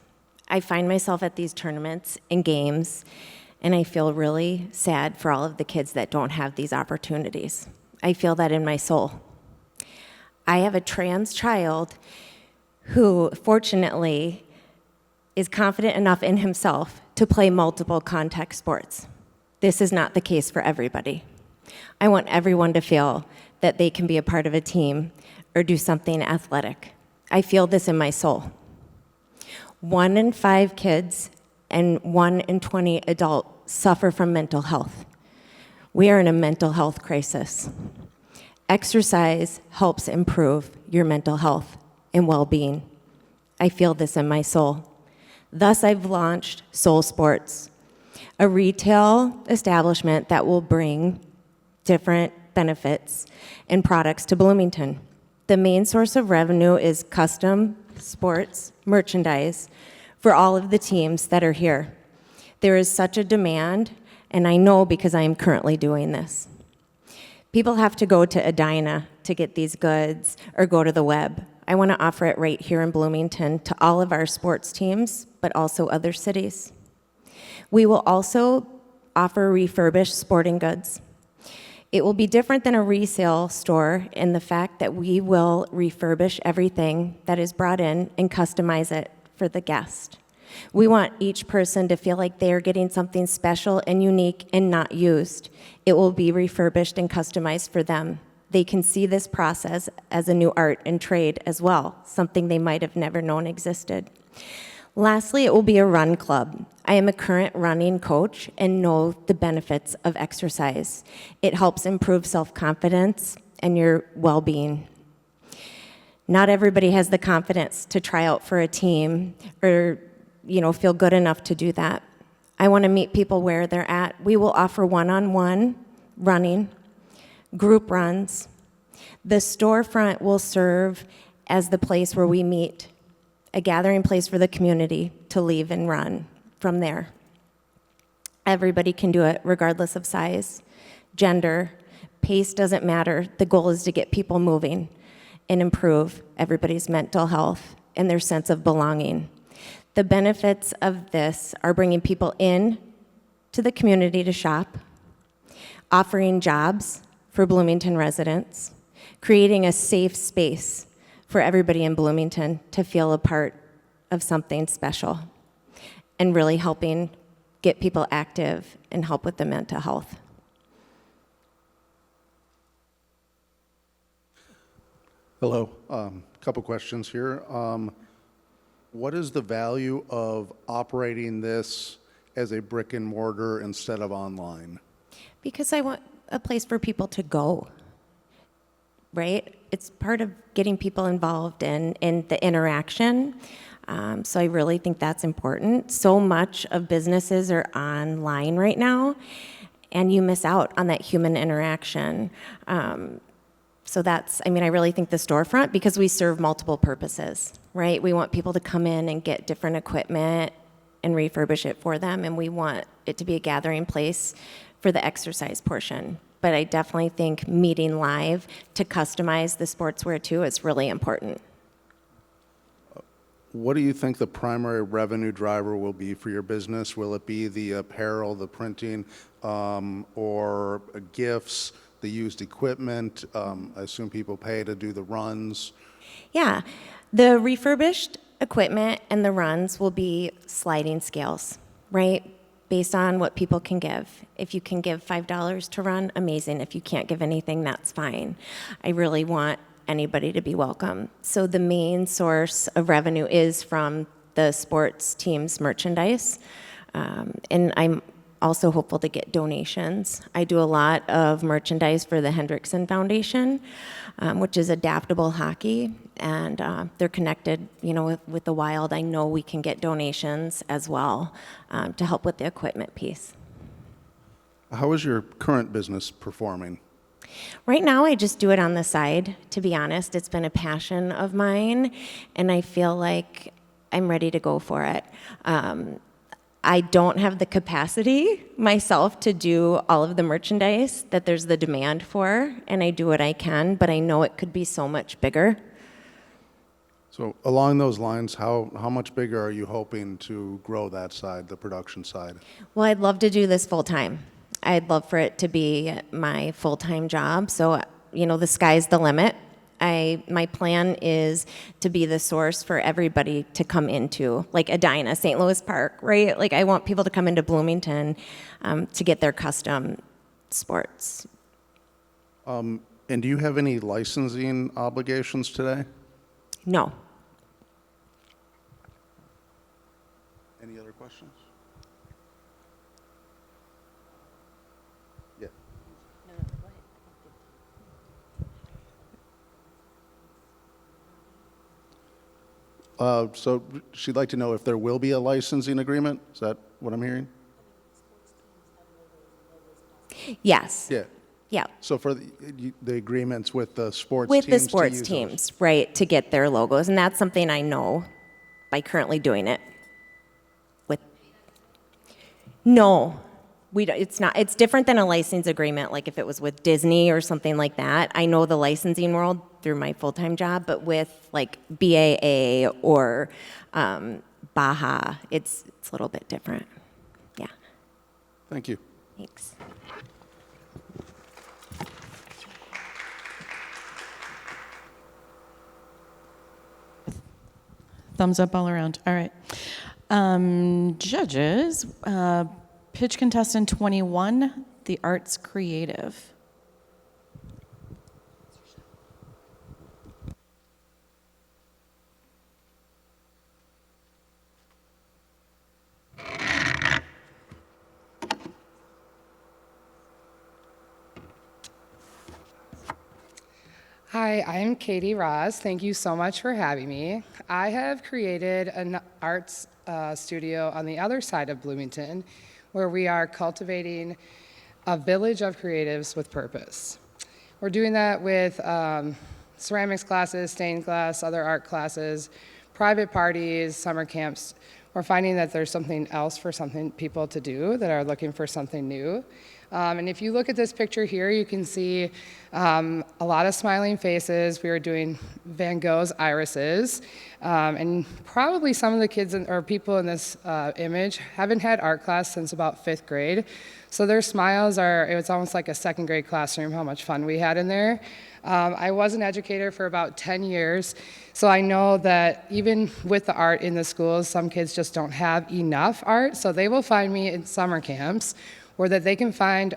I find myself at these tournaments and games, and I feel really sad for all of the kids that don't have these opportunities. I feel that in my soul. I have a trans child who, fortunately, is confident enough in himself to play multiple contact sports. This is not the case for everybody. I want everyone to feel that they can be a part of a team or do something athletic. I feel this in my soul. 1 in 5 kids and 1 in 20 adults suffer from mental health. We are in a mental health crisis. Exercise helps improve your mental health and well-being. I feel this in my soul. Thus, I've launched Soul Sports, a retail establishment that will bring different benefits and products to Bloomington. The main source of revenue is custom sports merchandise for all of the teams that are here. There is such a demand, and I know because I am currently doing this. People have to go to Edina to get these goods or go to the web. I want to offer it right here in Bloomington to all of our sports teams, but also other cities. We will also offer refurbished sporting goods. It will be different than a resale store in the fact that we will refurbish everything that is brought in and customize it for the guest. We want each person to feel like they are getting something special and unique and not used. It will be refurbished and customized for them. They can see this process as a new art and trade as well, something they might have never known existed. Lastly, it will be a run club. I am a current running coach and know the benefits of exercise. It helps improve self-confidence and your well-being. Not everybody has the confidence to try out for a team or, feel good enough to do that. I want to meet people where they're at. We will offer one-on-one running, group runs. The storefront will serve as the place where we meet, a gathering place for the community to leave and run from there. Everybody can do it regardless of size, gender, pace doesn't matter. The goal is to get people moving and improve everybody's mental health and their sense of belonging. The benefits of this are bringing people in to the community to shop, offering jobs for Bloomington residents, creating a safe space for everybody in Bloomington to feel a part of something special, and really helping get people active and help with the mental health. Hello. Couple questions here. What is the value of operating this as a brick and mortar instead of online? Because I want a place for people to go, right? It's part of getting people involved in the interaction. So I really think that's important. So much of businesses are online right now, and you miss out on that human interaction. So I really think the storefront, because we serve multiple purposes, right? We want people to come in and get different equipment and refurbish it for them, and we want it to be a gathering place for the exercise portion. But I definitely think meeting live to customize the sportswear too is really important. What do you think the primary revenue driver will be for your business? Will it be the apparel, the printing, or gifts, the used equipment? I assume people pay to do the runs. Yeah, the refurbished equipment and the runs will be sliding scales, right? Based on what people can give. If you can give $5 to run, amazing. If you can't give anything, that's fine. I really want anybody to be welcome. So the main source of revenue is from the sports team's merchandise. And I'm also hopeful to get donations. I do a lot of merchandise for the Hendrickson Foundation, which is adaptable hockey, and they're connected, with the Wild. I know we can get donations as well to help with the equipment piece. How is your current business performing? Right now, I just do it on the side, to be honest. It's been a passion of mine, and I feel like I'm ready to go for it. I don't have the capacity myself to do all of the merchandise that there's the demand for, and I do what I can, but I know it could be so much bigger. So along those lines, how much bigger are you hoping to grow that side, the production side? Well, I'd love to do this full-time. I'd love for it to be my full-time job. So, the sky's the limit. My plan is to be the source for everybody to come into, like Edina, St. Louis Park, right? Like I want people to come into Bloomington to get their custom sports. And do you have any licensing obligations today? No. Any other questions? Yeah. So she'd like to know if there will be a licensing agreement. Is that what I'm hearing? Yes. Yeah. Yeah. So for the agreements with the sports With teams the sports to use teams, right, to get their logos. And that's something I know by currently doing it. No, it's not. It's different than a license agreement, like if it was with Disney or something like that. I know the licensing world through my full-time job, but with like BAA or Baja, it's a little bit different. Yeah. Thank you. Thanks. Thumbs up all around. All right. Judges, pitch contestant 21, the arts creative. Hi, I'm Katie Ross. Thank you so much for having me. I have created an arts studio on the other side of Bloomington where we are cultivating a village of creatives with purpose. We're doing that with ceramics classes, stained glass, other art classes, private parties, summer camps. We're finding that there's something else for people to do that are looking for something new. And if you look at this picture here, you can see a lot of smiling faces. We were doing Van Gogh's irises. And probably some of the kids or people in this image haven't had art class since about 5th grade. So their smiles it was almost like a 2nd grade classroom, how much fun we had in there. I was an educator for about 10 years, so I know that even with the art in the schools, some kids just don't have enough art, so they will find me in summer camps where that they can find,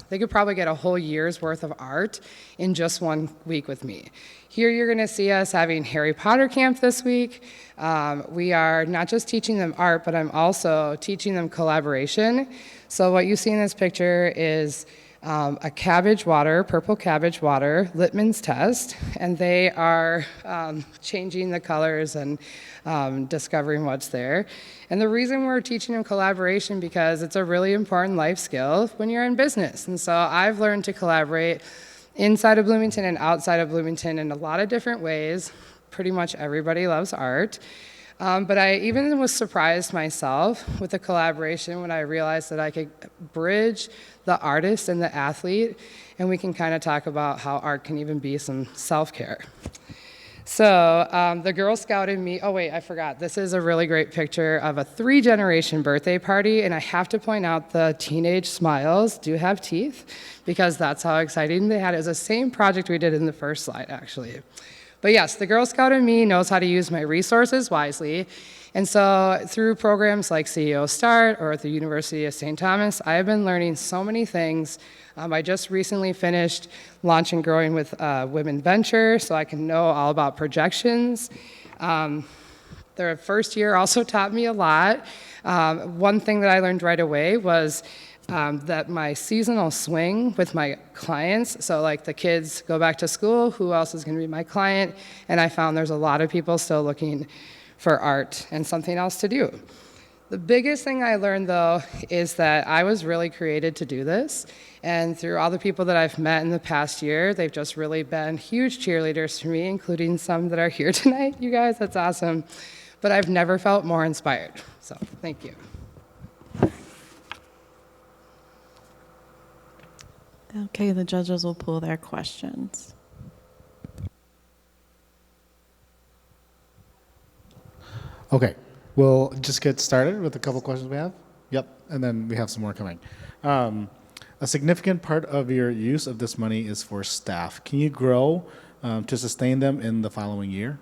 they could probably get a whole year's worth of art in just 1 week with me. Here you're gonna see us having Harry Potter camp this week. We are not just teaching them art, but I'm also teaching them collaboration. So what you see in this picture is a cabbage water, purple cabbage water, Littman's test, and they are changing the colors and discovering what's there. And the reason we're teaching them collaboration because it's a really important life skill when you're in business. And so I've learned to collaborate inside of Bloomington and outside of Bloomington in a lot of different ways. Pretty much everybody loves art. But I even was surprised myself with the collaboration when I realized that I could bridge the artist and the athlete, and we can kind of talk about how art can even be some self-care. So the Girl Scout in me, oh wait, I forgot. This is a really great picture of a 3-generation birthday party, and I have to point out the teenage smiles do have teeth, because that's how exciting they had. It was the same project we did in the first slide, actually. But yes, the Girl Scout in me knows how to use my resources wisely. And so through programs like CEO Start or at the University of St. Thomas, I have been learning so many things. I just recently finished Launch and Growing with Women Venture, so I can know all about projections. Their first year also taught me a lot. One thing that I learned right away was that my seasonal swing with my clients, so like the kids go back to school, who else is going to be my client? And I found there's a lot of people still looking for art and something else to do. The biggest thing I learned, though, is that I was really created to do this. And through all the people that I've met in the past year, they've just really been huge cheerleaders for me, including some that are here tonight. You guys, that's awesome. But I've never felt more inspired. So thank you. Okay, the judges will pull their questions. Okay, we'll just get started with a couple questions we have. Yep, and then we have some more coming. A significant part of your use of this money is for staff. Can you grow to sustain them in the following year?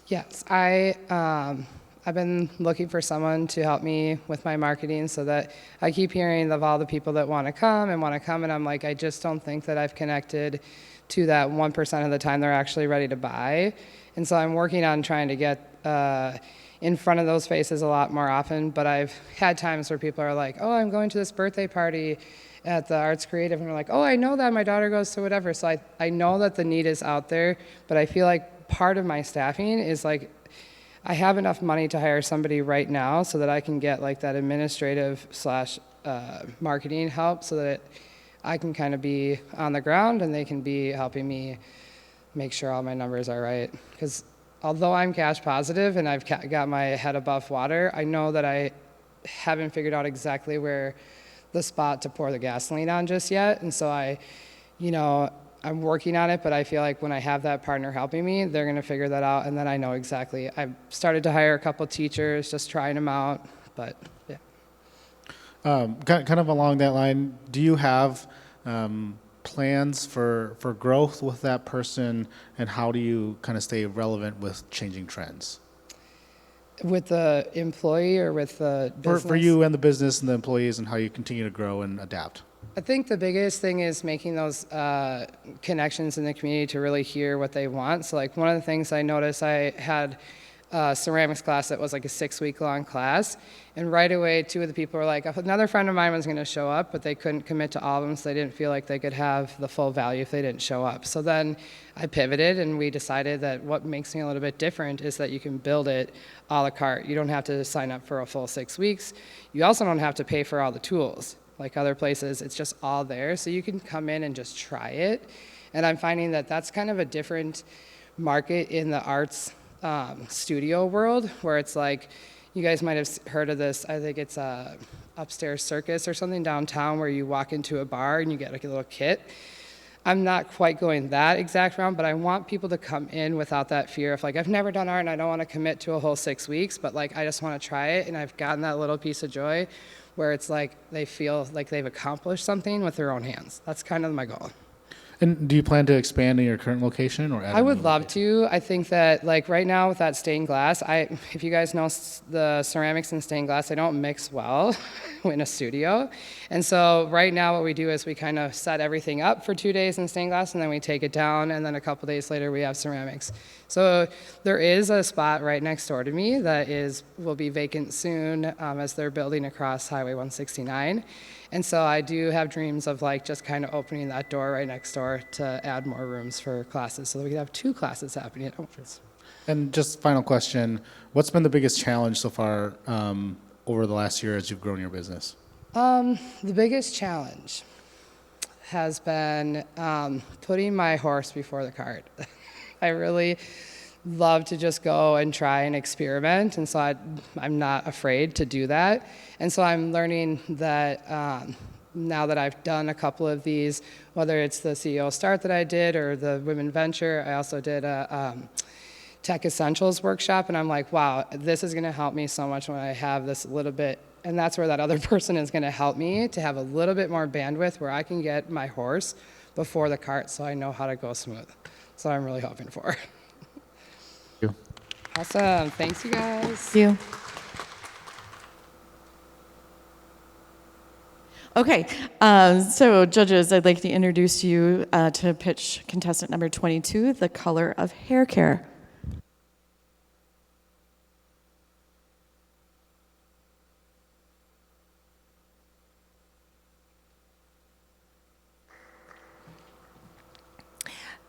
Yes, I've been looking for someone to help me with my marketing so that I keep hearing of all the people that want to come, and I'm like, I just don't think that I've connected to that 1% of the time they're actually ready to buy. And so I'm working on trying to get in front of those faces a lot more often, but I've had times where people are like, oh, I'm going to this birthday party at the Arts Creative, and they're like, oh, I know that, my daughter goes to whatever. So I know that the need is out there, but I feel like part of my staffing is like, I have enough money to hire somebody right now so that I can get like that administrative / marketing help so that I can kind of be on the ground and they can be helping me make sure all my numbers are right. Because although I'm cash positive and I've got my head above water, I know that I haven't figured out exactly where the spot to pour the gasoline on just yet. And so I'm working on it, but I feel like when I have that partner helping me, they're going to figure that out, and then I know exactly. I've started to hire a couple teachers, just trying them out, but yeah. Kind of along that line, do you have plans for growth with that person, and how do you kind of stay relevant with changing trends? With the employee or with the business? For you and the business and the employees, and how you continue to grow and adapt. I think the biggest thing is making those connections in the community to really hear what they want. So like one of the things I noticed, I had a ceramics class that was like a 6-week-long class, and right away 2 of the people were like, another friend of mine was going to show up, but they couldn't commit to all of them, so they didn't feel like they could have the full value if they didn't show up. So then I pivoted, and we decided that what makes me a little bit different is that you can build it a la carte. You don't have to sign up for a full 6 weeks. You also don't have to pay for all the tools. Like other places, it's just all there, so you can come in and just try it. And I'm finding that that's kind of a different market in the arts studio world, where it's like, you guys might have heard of this, I think it's Upstairs Circus or something downtown, where you walk into a bar and you get like a little kit. I'm not quite going that exact route, but I want people to come in without that fear of like, I've never done art and I don't want to commit to a whole 6 weeks, but like, I just want to try it, and I've gotten that little piece of joy where it's like they feel like they've accomplished something with their own hands. That's kind of my goal. And do you plan to expand in your current location or? I would love to. I think that like right now with that stained glass, if you guys know the ceramics and stained glass, they don't mix well in a studio. And so right now what we do is we kind of set everything up for 2 days in stained glass, and then we take it down, and then a couple days later we have ceramics. So there is a spot right next door to me that will be vacant soon as they're building across Highway 169. And so I do have dreams of like just kind of opening that door right next door to add more rooms for classes so that we can have 2 classes happening at once. And just final question, what's been the biggest challenge so far over the last year as you've grown your business? The biggest challenge has been putting my horse before the cart. I really love to just go and try and experiment, and so I'm not afraid to do that. And so I'm learning that now that I've done a couple of these, whether it's the CEO Start that I did or the Women Venture, I also did a Tech Essentials workshop, and I'm like, wow, this is going to help me so much when I have this little bit, and that's where that other person is going to help me to have a little bit more bandwidth where I can get my horse before the cart so I know how to go smooth. So I'm really hoping for. Thank you. Awesome. Thanks, you guys. Thank you. Okay, so judges, I'd like to introduce you to pitch contestant number 22, the color of Haircare.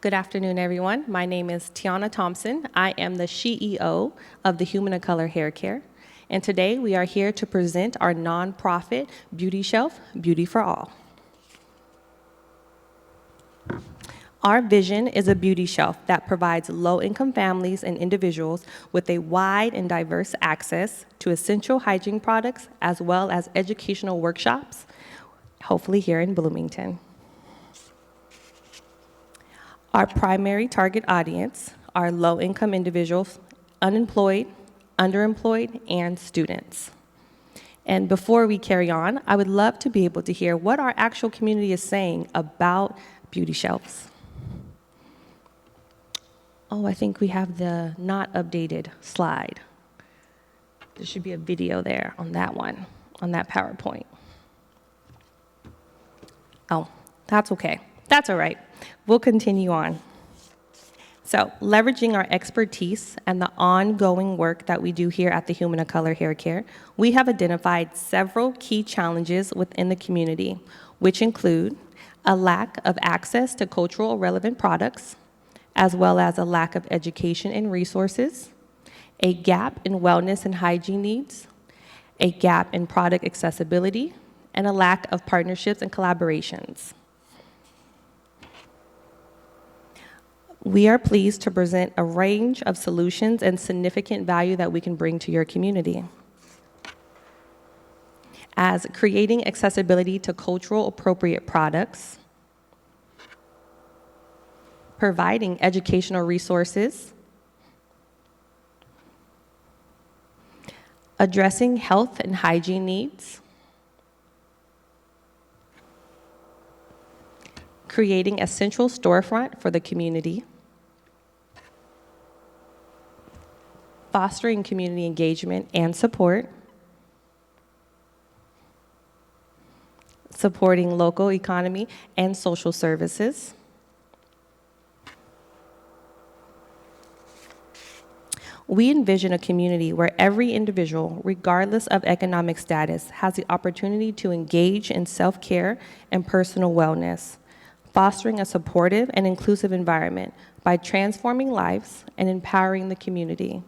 Good afternoon, everyone. My name is Tiana Thompson. I am the CEO of the Human of Color Haircare. And today we are here to present our nonprofit beauty shelf, Beauty for All. Our vision is a beauty shelf that provides low-income families and individuals with a wide and diverse access to essential hygiene products as well as educational workshops, hopefully here in Bloomington. Our primary target audience are low-income individuals, unemployed, underemployed, and students. And before we carry on, I would love to be able to hear what our actual community is saying about beauty shelves. Oh, I think we have the not updated slide. There should be a video there on that one, on that PowerPoint. Oh, that's okay. That's all right. We'll continue on. So, leveraging our expertise and the ongoing work that we do here at the Human of Color Haircare, we have identified several key challenges within the community, which include a lack of access to cultural relevant products, as well as a lack of education and resources, a gap in wellness and hygiene needs, a gap in product accessibility, and a lack of partnerships and collaborations. We are pleased to present a range of solutions and significant value that we can bring to your community. As creating accessibility to cultural appropriate products, providing educational resources, addressing health and hygiene needs, creating a central storefront for the community, fostering community engagement and support, supporting local economy and social services, we envision a community where every individual, regardless of economic status, has the opportunity to engage in self-care and personal wellness, fostering a supportive and inclusive environment by transforming lives and empowering the community.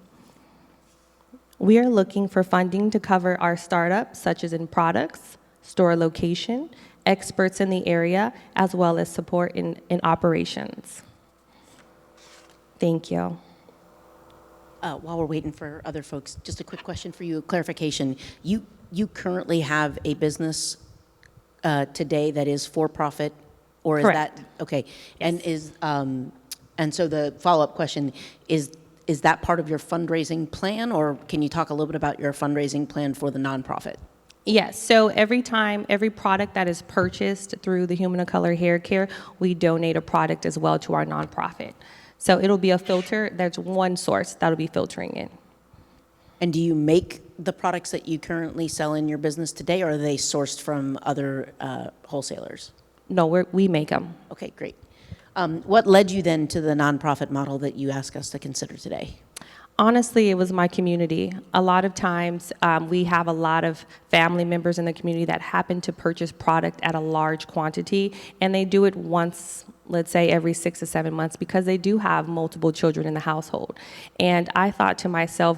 We are looking for funding to cover our startups, such as in products, store location, experts in the area, as well as support in operations. Thank you. While we're waiting for other folks, just a quick question for you, clarification. You currently have a business today that is for-profit, or is Correct. that, okay, and and so the follow-up question is that part of your fundraising plan, or can you talk a little bit about your fundraising plan for the nonprofit? Yes, so every product that is purchased through the Human of Color Haircare, we donate a product as well to our nonprofit. So it'll be a filter, there's one source that'll be filtering it. And do you make the products that you currently sell in your business today, or are they sourced from other wholesalers? No, we make them. Okay, great. What led you then to the nonprofit model that you ask us to consider today? Honestly, it was my community. A lot of times, we have a lot of family members in the community that happen to purchase product at a large quantity, and they do it once, let's say every 6 to 7 months, because they do have multiple children in the household. And I thought to myself,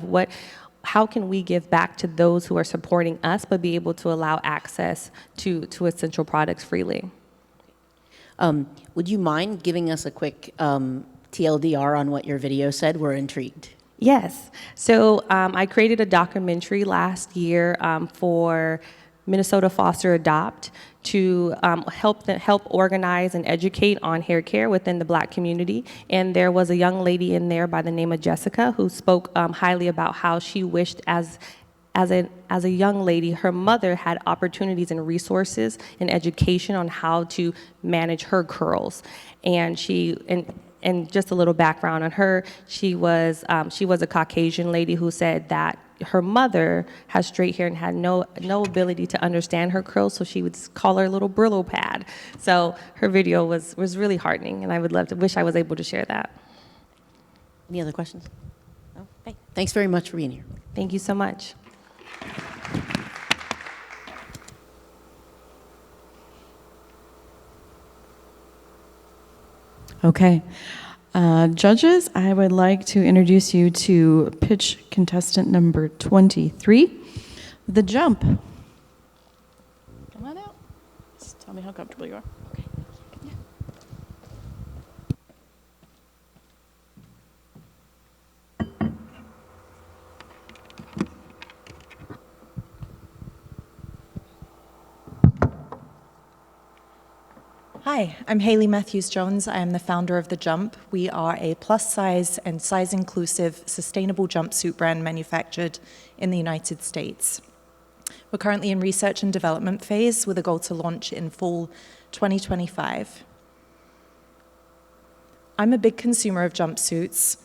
how can we give back to those who are supporting us, but be able to allow access to essential products freely? Would you mind giving us a quick TLDR on what your video said? We're intrigued. Yes. So I created a documentary last year for Minnesota Foster Adopt to help organize and educate on hair care within the Black community. And there was a young lady in there by the name of Jessica who spoke highly about how she wished as a young lady, her mother had opportunities and resources and education on how to manage her curls. And just a little background on her, she was a Caucasian lady who said that her mother has straight hair and had no ability to understand her curls, so she would call her a little Brillo pad. So her video was really heartening, and I wish I was able to share that. Any other questions? No? Okay. Thanks very much for being here. Thank you so much. Okay. Judges, I would like to introduce you to pitch contestant number 23, The Jump. Come on out. Just tell me how comfortable you are. Okay. Hi, I'm Haley Matthews-Jones. I am the founder of The Jump. We are a plus-size and size-inclusive sustainable jumpsuit brand manufactured in the United States. We're currently in research and development phase with a goal to launch in fall 2025. I'm a big consumer of jumpsuits,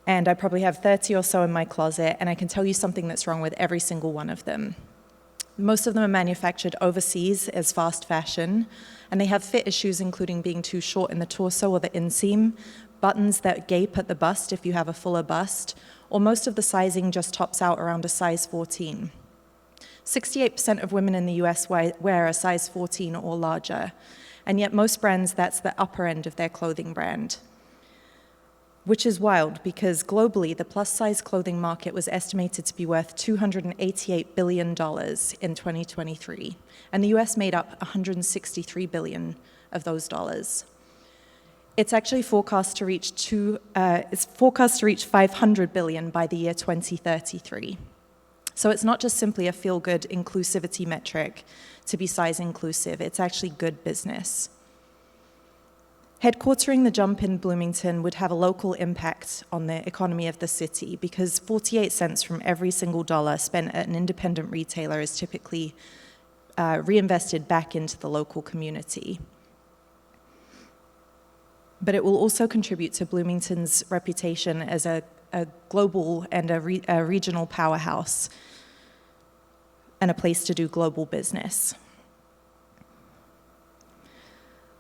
and I probably have 30 or so in my closet, and I can tell you something that's wrong with every single one of them. Most of them are manufactured overseas as fast fashion, and they have fit issues including being too short in the torso or the inseam, buttons that gape at the bust if you have a fuller bust, or most of the sizing just tops out around a size 14. 68% of women in the US wear a size 14 or larger, and yet most brands, that's the upper end of their clothing brand. Which is wild because globally, the plus-size clothing market was estimated to be worth $288 billion in 2023, and the US made up $163 billion of those dollars. It's actually forecast to reach $500 billion by the year 2033. So it's not just simply a feel-good inclusivity metric to be size inclusive, it's actually good business. Headquartering The Jump in Bloomington would have a local impact on the economy of the city because 48 cents from every single dollar spent at an independent retailer is typically reinvested back into the local community. But it will also contribute to Bloomington's reputation as a global and a regional powerhouse and a place to do global business.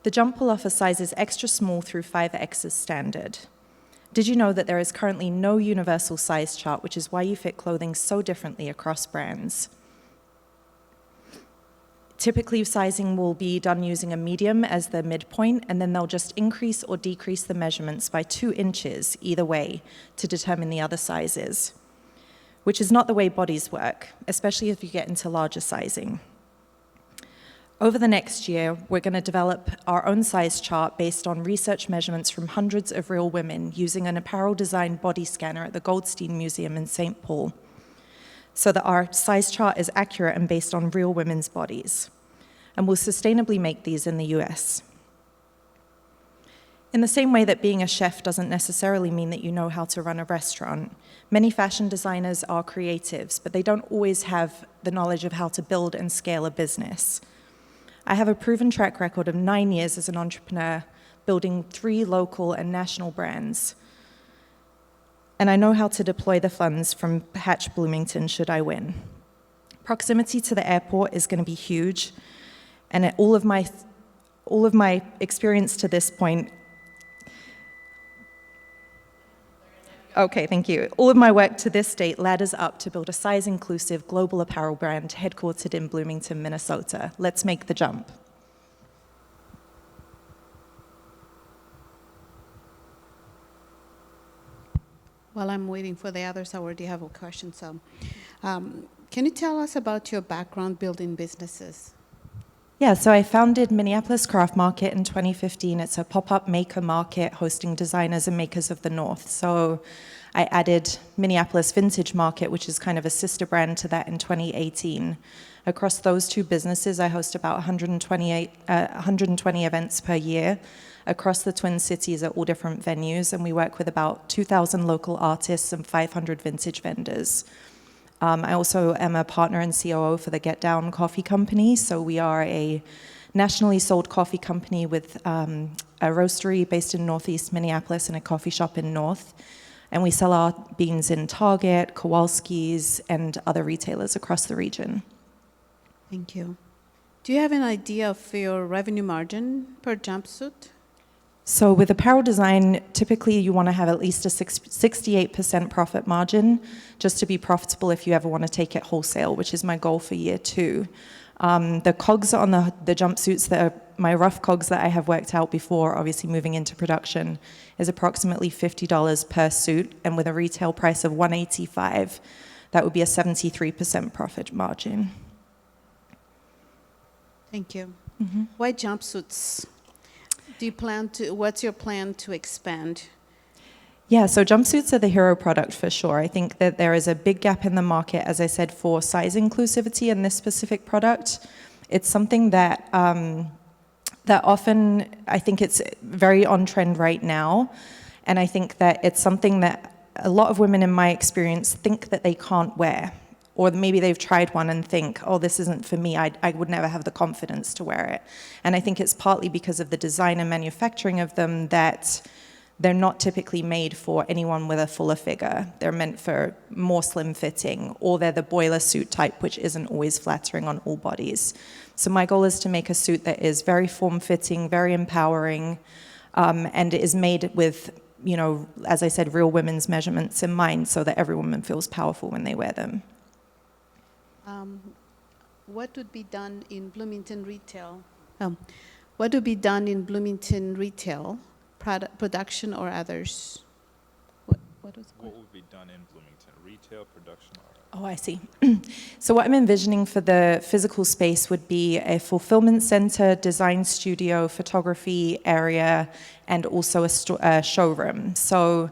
The Jump will offer sizes extra small through 5X as standard. Did you know that there is currently no universal size chart, which is why you fit clothing so differently across brands? Typically, sizing will be done using a medium as the midpoint, and then they'll just increase or decrease the measurements by 2 inches either way to determine the other sizes, which is not the way bodies work, especially if you get into larger sizing. Over the next year, we're going to develop our own size chart based on research measurements from hundreds of real women using an apparel design body scanner at the Goldstein Museum in St. Paul, so that our size chart is accurate and based on real women's bodies. And we'll sustainably make these in the US. In the same way that being a chef doesn't necessarily mean that you know how to run a restaurant, many fashion designers are creatives, but they don't always have the knowledge of how to build and scale a business. I have a proven track record of 9 years as an entrepreneur, building 3 local and national brands. And I know how to deploy the funds from Hatch Bloomington should I win. Proximity to the airport is going to be huge, and all of my experience to this point. Okay, thank you. All of my work to this date ladders up to build a size-inclusive global apparel brand headquartered in Bloomington, Minnesota. Let's make the jump. While I'm waiting for the others, I already have a question. So, can you tell us about your background building businesses? Yeah, so I founded Minneapolis Craft Market in 2015. It's a pop-up maker market hosting designers and makers of the North. So I added Minneapolis Vintage Market, which is kind of a sister brand to that, in 2018. Across those 2 businesses, I host about 120 events per year across the Twin Cities at all different venues, and we work with about 2,000 local artists and 500 vintage vendors. I also am a partner and COO for the Get Down Coffee Company, so we are a nationally sold coffee company with a roastery based in Northeast Minneapolis and a coffee shop in North, and we sell our beans in Target, Kowalski's, and other retailers across the region. Thank you. Do you have an idea of your revenue margin per jumpsuit? So with apparel design, typically you want to have at least a 68% profit margin just to be profitable if you ever want to take it wholesale, which is my goal for year 2. The COGS on the jumpsuits, that are my rough COGS that I have worked out before, obviously moving into production, is approximately $50 per suit, and with a retail price of $185, that would be a 73% profit margin. Thank you. Mm-hmm. Why jumpsuits? What's your plan to expand? Yeah, so jumpsuits are the hero product for sure. I think that there is a big gap in the market, as I said, for size inclusivity in this specific product. It's something that that often, I think it's very on trend right now, and I think that it's something that a lot of women in my experience think that they can't wear, or maybe they've tried one and think, oh, this isn't for me, I would never have the confidence to wear it. And I think it's partly because of the design and manufacturing of them that they're not typically made for anyone with a fuller figure. They're meant for more slim fitting, or they're the boiler suit type, which isn't always flattering on all bodies. So my goal is to make a suit that is very form-fitting, very empowering, and is made with, you know, as I said, real women's measurements in mind, so that every woman feels powerful when they wear them. What would be done in Bloomington retail? What would be done in Bloomington retail, production or others? What was the What would be done in Bloomington? Retail, production, or Oh, I see. So what I'm envisioning for the physical space would be a fulfillment center, design studio, photography area, and also a showroom. So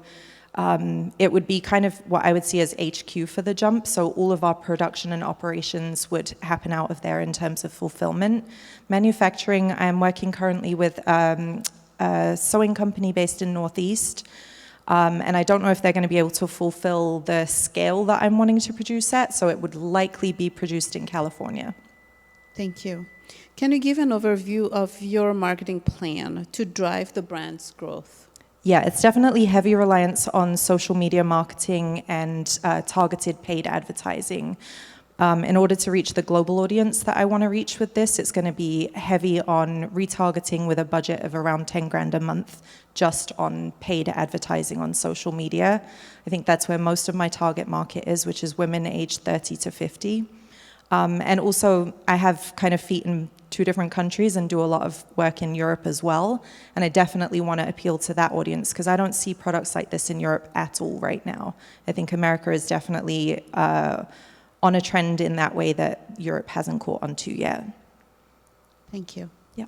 it would be kind of what I would see as HQ for the jump. So all of our production and operations would happen out of there in terms of fulfillment. Manufacturing, I'm working currently with a sewing company based in Northeast. And I don't know if they're going to be able to fulfill the scale that I'm wanting to produce at, so it would likely be produced in California. Thank you. Can you give an overview of your marketing plan to drive the brand's growth? Yeah, it's definitely heavy reliance on social media marketing and targeted paid advertising. In order to reach the global audience that I want to reach with this, it's going to be heavy on retargeting with a budget of around 10 grand a month just on paid advertising on social media. I think that's where most of my target market is, which is women aged 30 to 50. And also, I have kind of feet in 2 different countries and do a lot of work in Europe as well. And I definitely want to appeal to that audience because I don't see products like this in Europe at all right now. I think America is definitely on a trend in that way that Europe hasn't caught on to yet. Thank you. Yeah.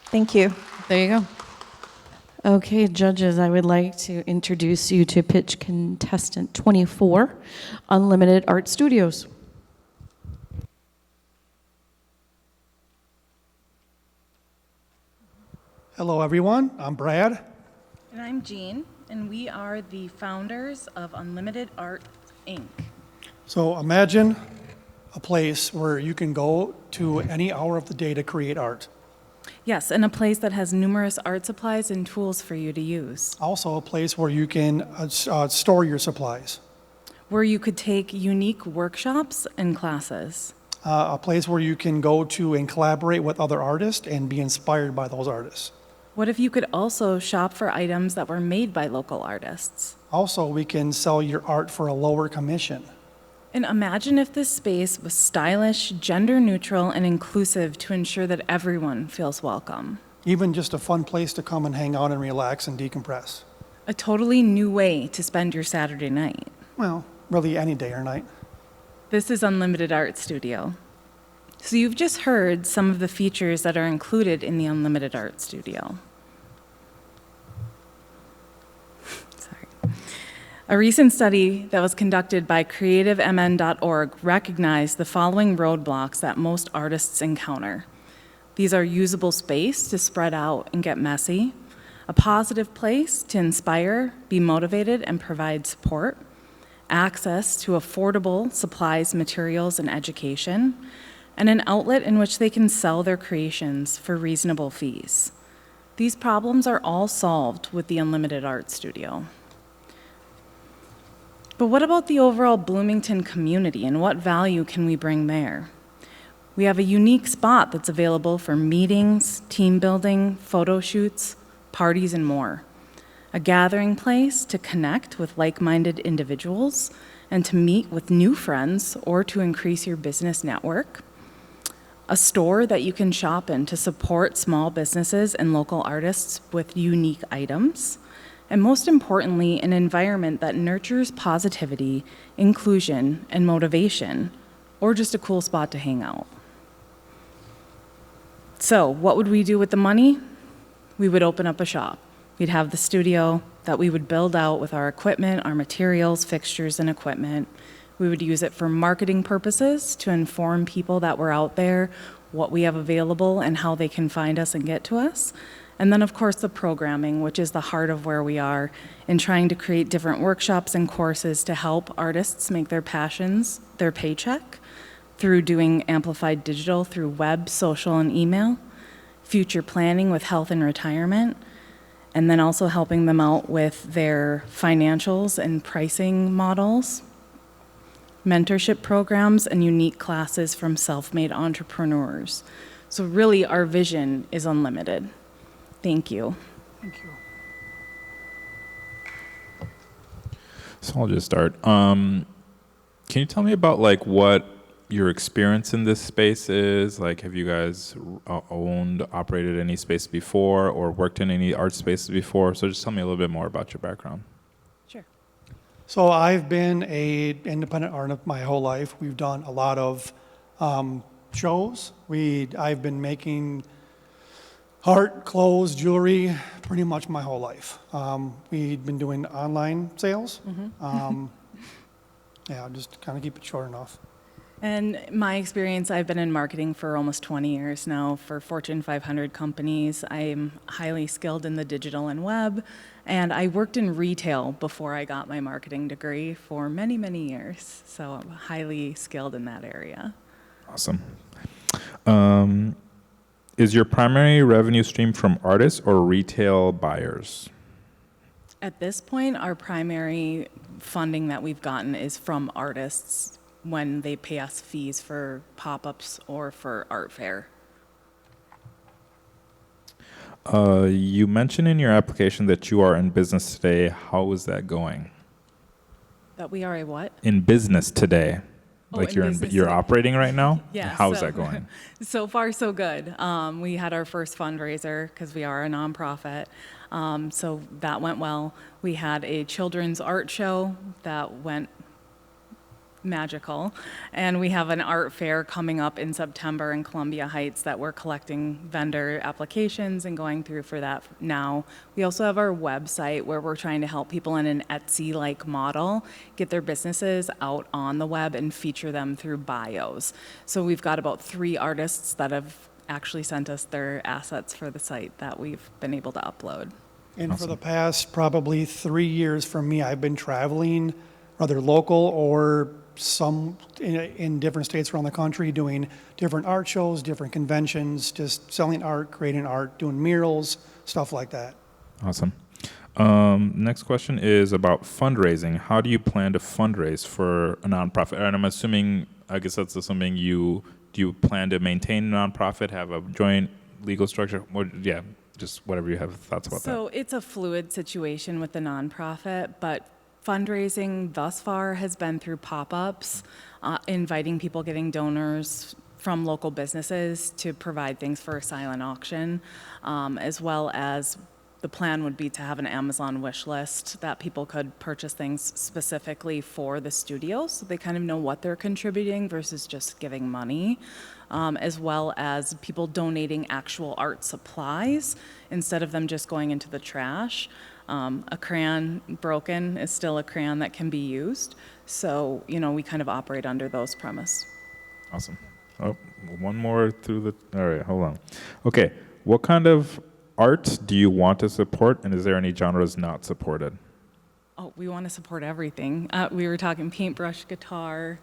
Thank you. There you go. Okay, judges, I would like to introduce you to pitch contestant 24, Unlimited Art Studios. Hello, everyone. I'm Brad. And I'm Jean, and we are the founders of Unlimited Art, Inc. So imagine a place where you can go to any hour of the day to create art. Yes, and a place that has numerous art supplies and tools for you to use. Also a place where you can store your supplies. Where you could take unique workshops and classes. A place where you can go to and collaborate with other artists and be inspired by those artists. What if you could also shop for items that were made by local artists? Also, we can sell your art for a lower commission. And imagine if this space was stylish, gender neutral, and inclusive to ensure that everyone feels welcome. Even just a fun place to come and hang out and relax and decompress. A totally new way to spend your Saturday night. Well, really any day or night. This is Unlimited Art Studio. So you've just heard some of the features that are included in the Unlimited Art Studio. A recent study that was conducted by creativemn.org recognized the following roadblocks that most artists encounter. These are usable space to spread out and get messy, a positive place to inspire, be motivated, and provide support, access to affordable supplies, materials, and education, and an outlet in which they can sell their creations for reasonable fees. These problems are all solved with the Unlimited Art Studio. But what about the overall Bloomington community, and what value can we bring there? We have a unique spot that's available for meetings, team building, photo shoots, parties, and more. A gathering place to connect with like-minded individuals and to meet with new friends or to increase your business network. A store that you can shop in to support small businesses and local artists with unique items. And most importantly, an environment that nurtures positivity, inclusion, and motivation, or just a cool spot to hang out. So, what would we do with the money? We would open up a shop. We'd have the studio that we would build out with our equipment, our materials, fixtures, and equipment. We would use it for marketing purposes to inform people that we're out there, what we have available, and how they can find us and get to us. And then, of course, the programming, which is the heart of where we are, in trying to create different workshops and courses to help artists make their passions their paycheck through doing amplified digital through web, social, and email, future planning with health and retirement, and then also helping them out with their financials and pricing models, mentorship programs, and unique classes from self-made entrepreneurs. So really, our vision is unlimited. Thank you. Thank you. So I'll just start. Can you tell me about like what your experience in this space is? Like, have you guys owned, operated any space before, or worked in any art spaces before? So just tell me a little bit more about your background. Sure. So I've been an independent artist my whole life. We've done a lot of shows. I've been making art, clothes, jewelry, pretty much my whole life. We've been doing online sales. Yeah, just kind of keep it short enough. And my experience, I've been in marketing for almost 20 years now for Fortune 500 companies. I'm highly skilled in the digital and web, and I worked in retail before I got my marketing degree for many, many years. So I'm highly skilled in that area. Awesome. Is your primary revenue stream from artists or retail buyers? At this point, our primary funding that we've gotten is from artists when they pay us fees for pop-ups or for art fair. You mentioned in your application that you are in business today. How is that going? That we are a what? In business today. Oh, Like in you're business you're today. operating right now? Yeah. How is that going? So far, so good. We had our first fundraiser because we are a nonprofit. So that went well. We had a children's art show that went magical. And we have an art fair coming up in September in Columbia Heights that we're collecting vendor applications and going through for that now. We also have our website where we're trying to help people in an Etsy-like model get their businesses out on the web and feature them through bios. So we've got about 3 artists that have actually sent us their assets for the site that we've been able to upload. And for the past probably 3 years for me, I've been traveling, whether local or some in different states around the country, doing different art shows, different conventions, just selling art, creating art, doing murals, stuff like that. Awesome. Next question is about fundraising. How do you plan to fundraise for a nonprofit? And I'm assuming, I guess that's assuming do you plan to maintain a nonprofit, have a joint legal structure? Yeah, just whatever you have thoughts about that. So it's a fluid situation with the nonprofit, but fundraising thus far has been through pop-ups, inviting people, getting donors from local businesses to provide things for a silent auction, as well as the plan would be to have an Amazon wish list that people could purchase things specifically for the studio so they kind of know what they're contributing versus just giving money, as well as people donating actual art supplies instead of them just going into the trash. A crayon broken is still a crayon that can be used. So, we kind of operate under those premise. Awesome. Oh, one more through the, all right, hold on. Okay, what kind of art do you want to support, and is there any genres not supported? Oh, we want to support everything. We were talking paintbrush, guitar,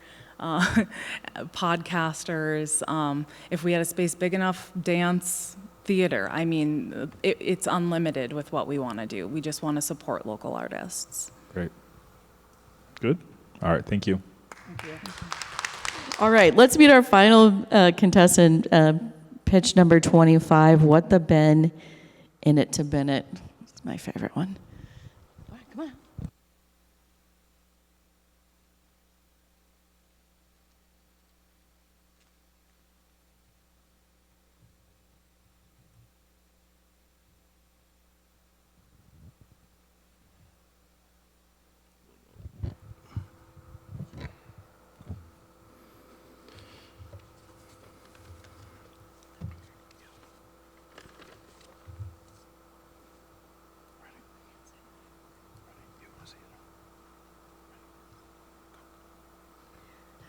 podcasters. If we had a space big enough, dance, theater. I mean, it's unlimited with what we want to do. We just want to support local artists. Great. Good. All right, thank you. Thank you. All right, let's meet our final contestant, pitch number 25, What the Ben in It to Bennett. It's my favorite one. Come on.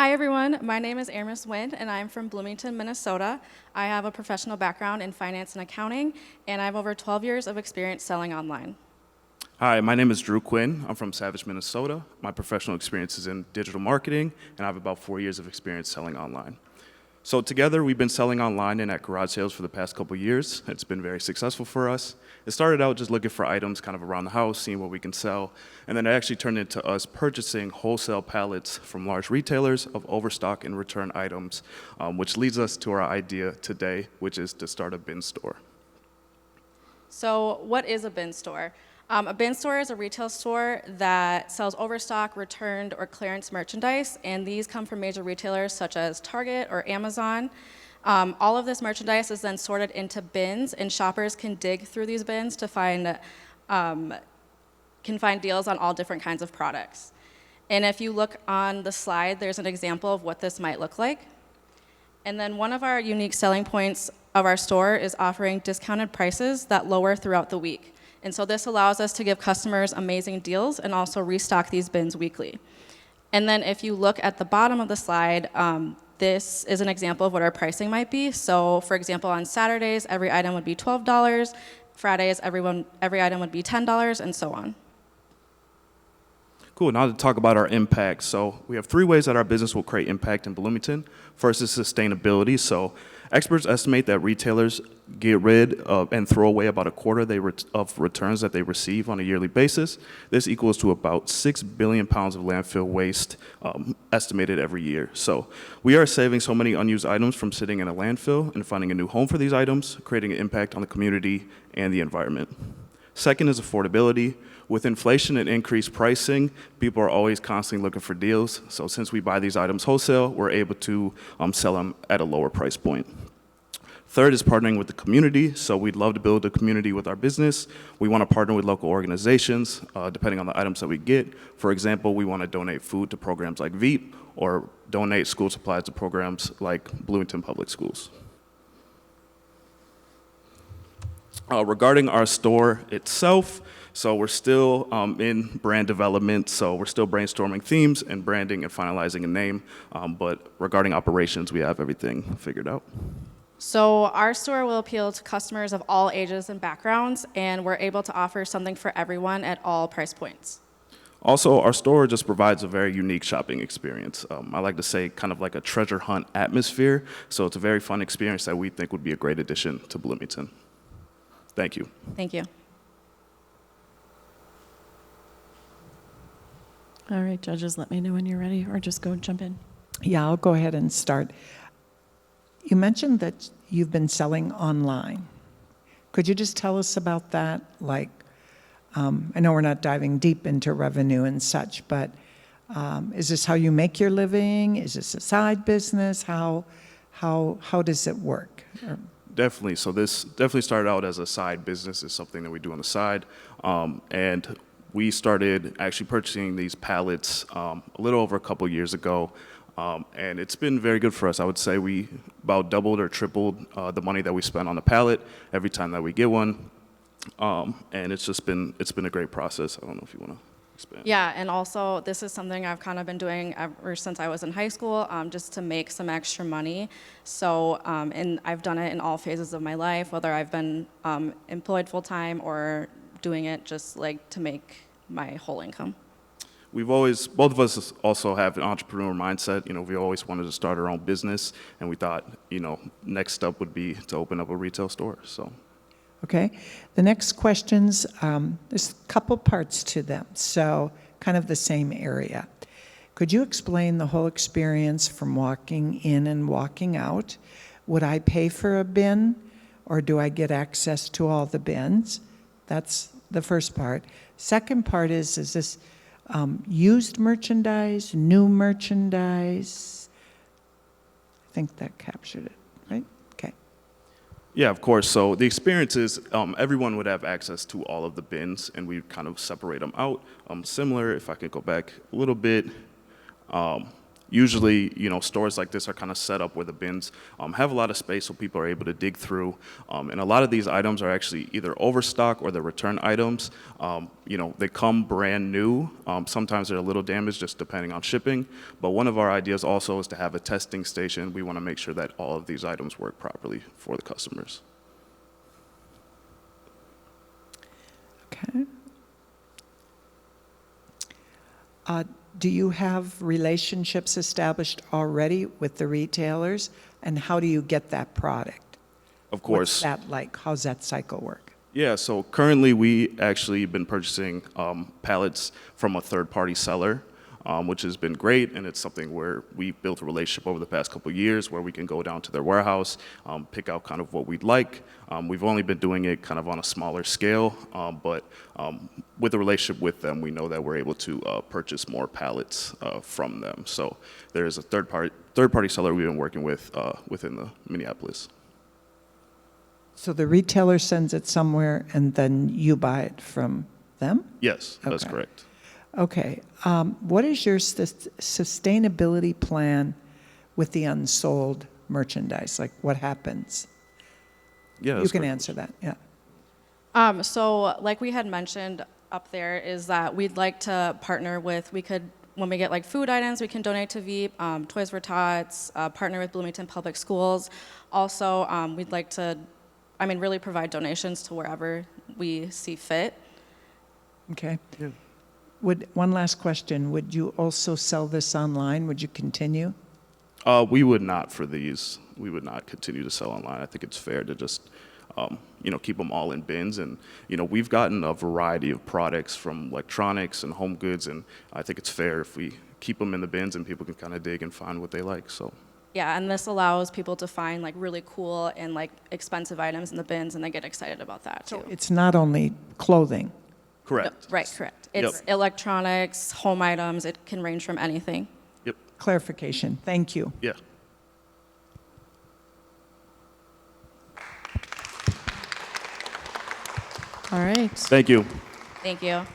Hi everyone, my name is Aramis Wind and I'm from Bloomington, Minnesota. I have a professional background in finance and accounting and I have over 12 years of experience selling online. Hi, my name is Drew Quinn. I'm from Savage, Minnesota. My professional experience is in digital marketing and I have about 4 years of experience selling online. So together, we've been selling online and at garage sales for the past couple years. It's been very successful for us. It started out just looking for items kind of around the house, seeing what we can sell, and then it actually turned into us purchasing wholesale pallets from large retailers of overstock and return items, which leads us to our idea today, which is to start a bin store. So what is a bin store? A bin store is a retail store that sells overstock, returned, or clearance merchandise, and these come from major retailers such as Target or Amazon. All of this merchandise is then sorted into bins, and shoppers can dig through these bins to find deals on all different kinds of products. And if you look on the slide, there's an example of what this might look like. And then one of our unique selling points of our store is offering discounted prices that lower throughout the week. And so this allows us to give customers amazing deals and also restock these bins weekly. And then if you look at the bottom of the slide, this is an example of what our pricing might be. So for example, on Saturdays, every item would be $12. Fridays, every item would be $10, and so on. Cool, now to talk about our impact. So we have 3 ways that our business will create impact in Bloomington. First is sustainability. So experts estimate that retailers get rid of and throw away about a quarter of returns that they receive on a yearly basis. This equals to about 6 billion pounds of landfill waste estimated every year. So we are saving so many unused items from sitting in a landfill and finding a new home for these items, creating an impact on the community and the environment. Second is affordability. With inflation and increased pricing, people are always constantly looking for deals. So since we buy these items wholesale, we're able to sell them at a lower price point. Third is partnering with the community. So we'd love to build a community with our business. We want to partner with local organizations, depending on the items that we get. For example, we want to donate food to programs like VEEP or donate school supplies to programs like Bloomington Public Schools. Regarding our store itself, so we're still in brand development, so we're still brainstorming themes and branding and finalizing a name, but regarding operations, we have everything figured out. So our store will appeal to customers of all ages and backgrounds, and we're able to offer something for everyone at all price points. Also, our store just provides a very unique shopping experience. I like to say kind of like a treasure hunt atmosphere, so it's a very fun experience that we think would be a great addition to Bloomington. Thank you. Thank you. All right, judges, let me know when you're ready, or just go jump in. Yeah, I'll go ahead and start. You mentioned that you've been selling online. Could you just tell us about that? Like, I know we're not diving deep into revenue and such, but is this how you make your living? Is this a side business? How does it work? Definitely. So this definitely started out as a side business. It's something that we do on the side. And we started actually purchasing these pallets a little over a couple years ago. And it's been very good for us. I would say we about doubled or tripled the money that we spend on the pallet every time that we get one. And it's been a great process. I don't know if you want to expand. Yeah, and also this is something I've kind of been doing ever since I was in high school, just to make some extra money. So, and I've done it in all phases of my life, whether I've been employed full-time or doing it just like to make my whole income. Both of us also have an entrepreneur mindset. You know, we always wanted to start our own business, and we thought, you know, next step would be to open up a retail store, so. Okay, the next questions, there's a couple parts to them, so kind of the same area. Could you explain the whole experience from walking in and walking out? Would I pay for a bin, or do I get access to all the bins? That's the first part. Second part is this used merchandise, new merchandise? I think that captured it, right? Okay. Yeah, of course. So the experience is everyone would have access to all of the bins, and we kind of separate them out. Similar, if I could go back a little bit, Usually, stores like this are kind of set up where the bins have a lot of space so people are able to dig through. And a lot of these items are actually either overstock or they're return items. They come brand new. Sometimes they're a little damaged just depending on shipping. But one of our ideas also is to have a testing station. We want to make sure that all of these items work properly for the customers. Okay. Do you have relationships established already with the retailers? And how do you get that product? Of course. What's that like? How's that cycle work? Yeah, so currently we actually been purchasing pallets from a third-party seller, which has been great, and it's something where we built a relationship over the past couple of years where we can go down to their warehouse, pick out kind of what we'd like. We've only been doing it kind of on a smaller scale, but with the relationship with them, we know that we're able to purchase more pallets from them. So there is a third-party seller we've been working with within the Minneapolis. So the retailer sends it somewhere and then you buy it from them? Yes, that's Okay. correct. Okay. What is your sustainability plan with the unsold merchandise? Like what happens? Yeah, you can answer that. Yeah. So like we had mentioned up there is that we'd like to partner with, when we get like food items, we can donate to Veep, Toys for Tots, partner with Bloomington Public Schools. Also, we'd like to, really provide donations to wherever we see fit. Okay. Yeah. One last question. Would you also sell this online? Would you continue? We would not for these. We would not continue to sell online. I think it's fair to just, keep them all in bins. And, we've gotten a variety of products from electronics and home goods, and I think it's fair if we keep them in the bins and people can kind of dig and find what they like, so. Yeah, and this allows people to find like really cool and like expensive items in the bins, and they get excited about that too. It's not only clothing. Correct. No, right, correct. It's electronics, home items. It can range from anything. Yep. Clarification. Thank you. Yeah. All right. Thank you. Thank you.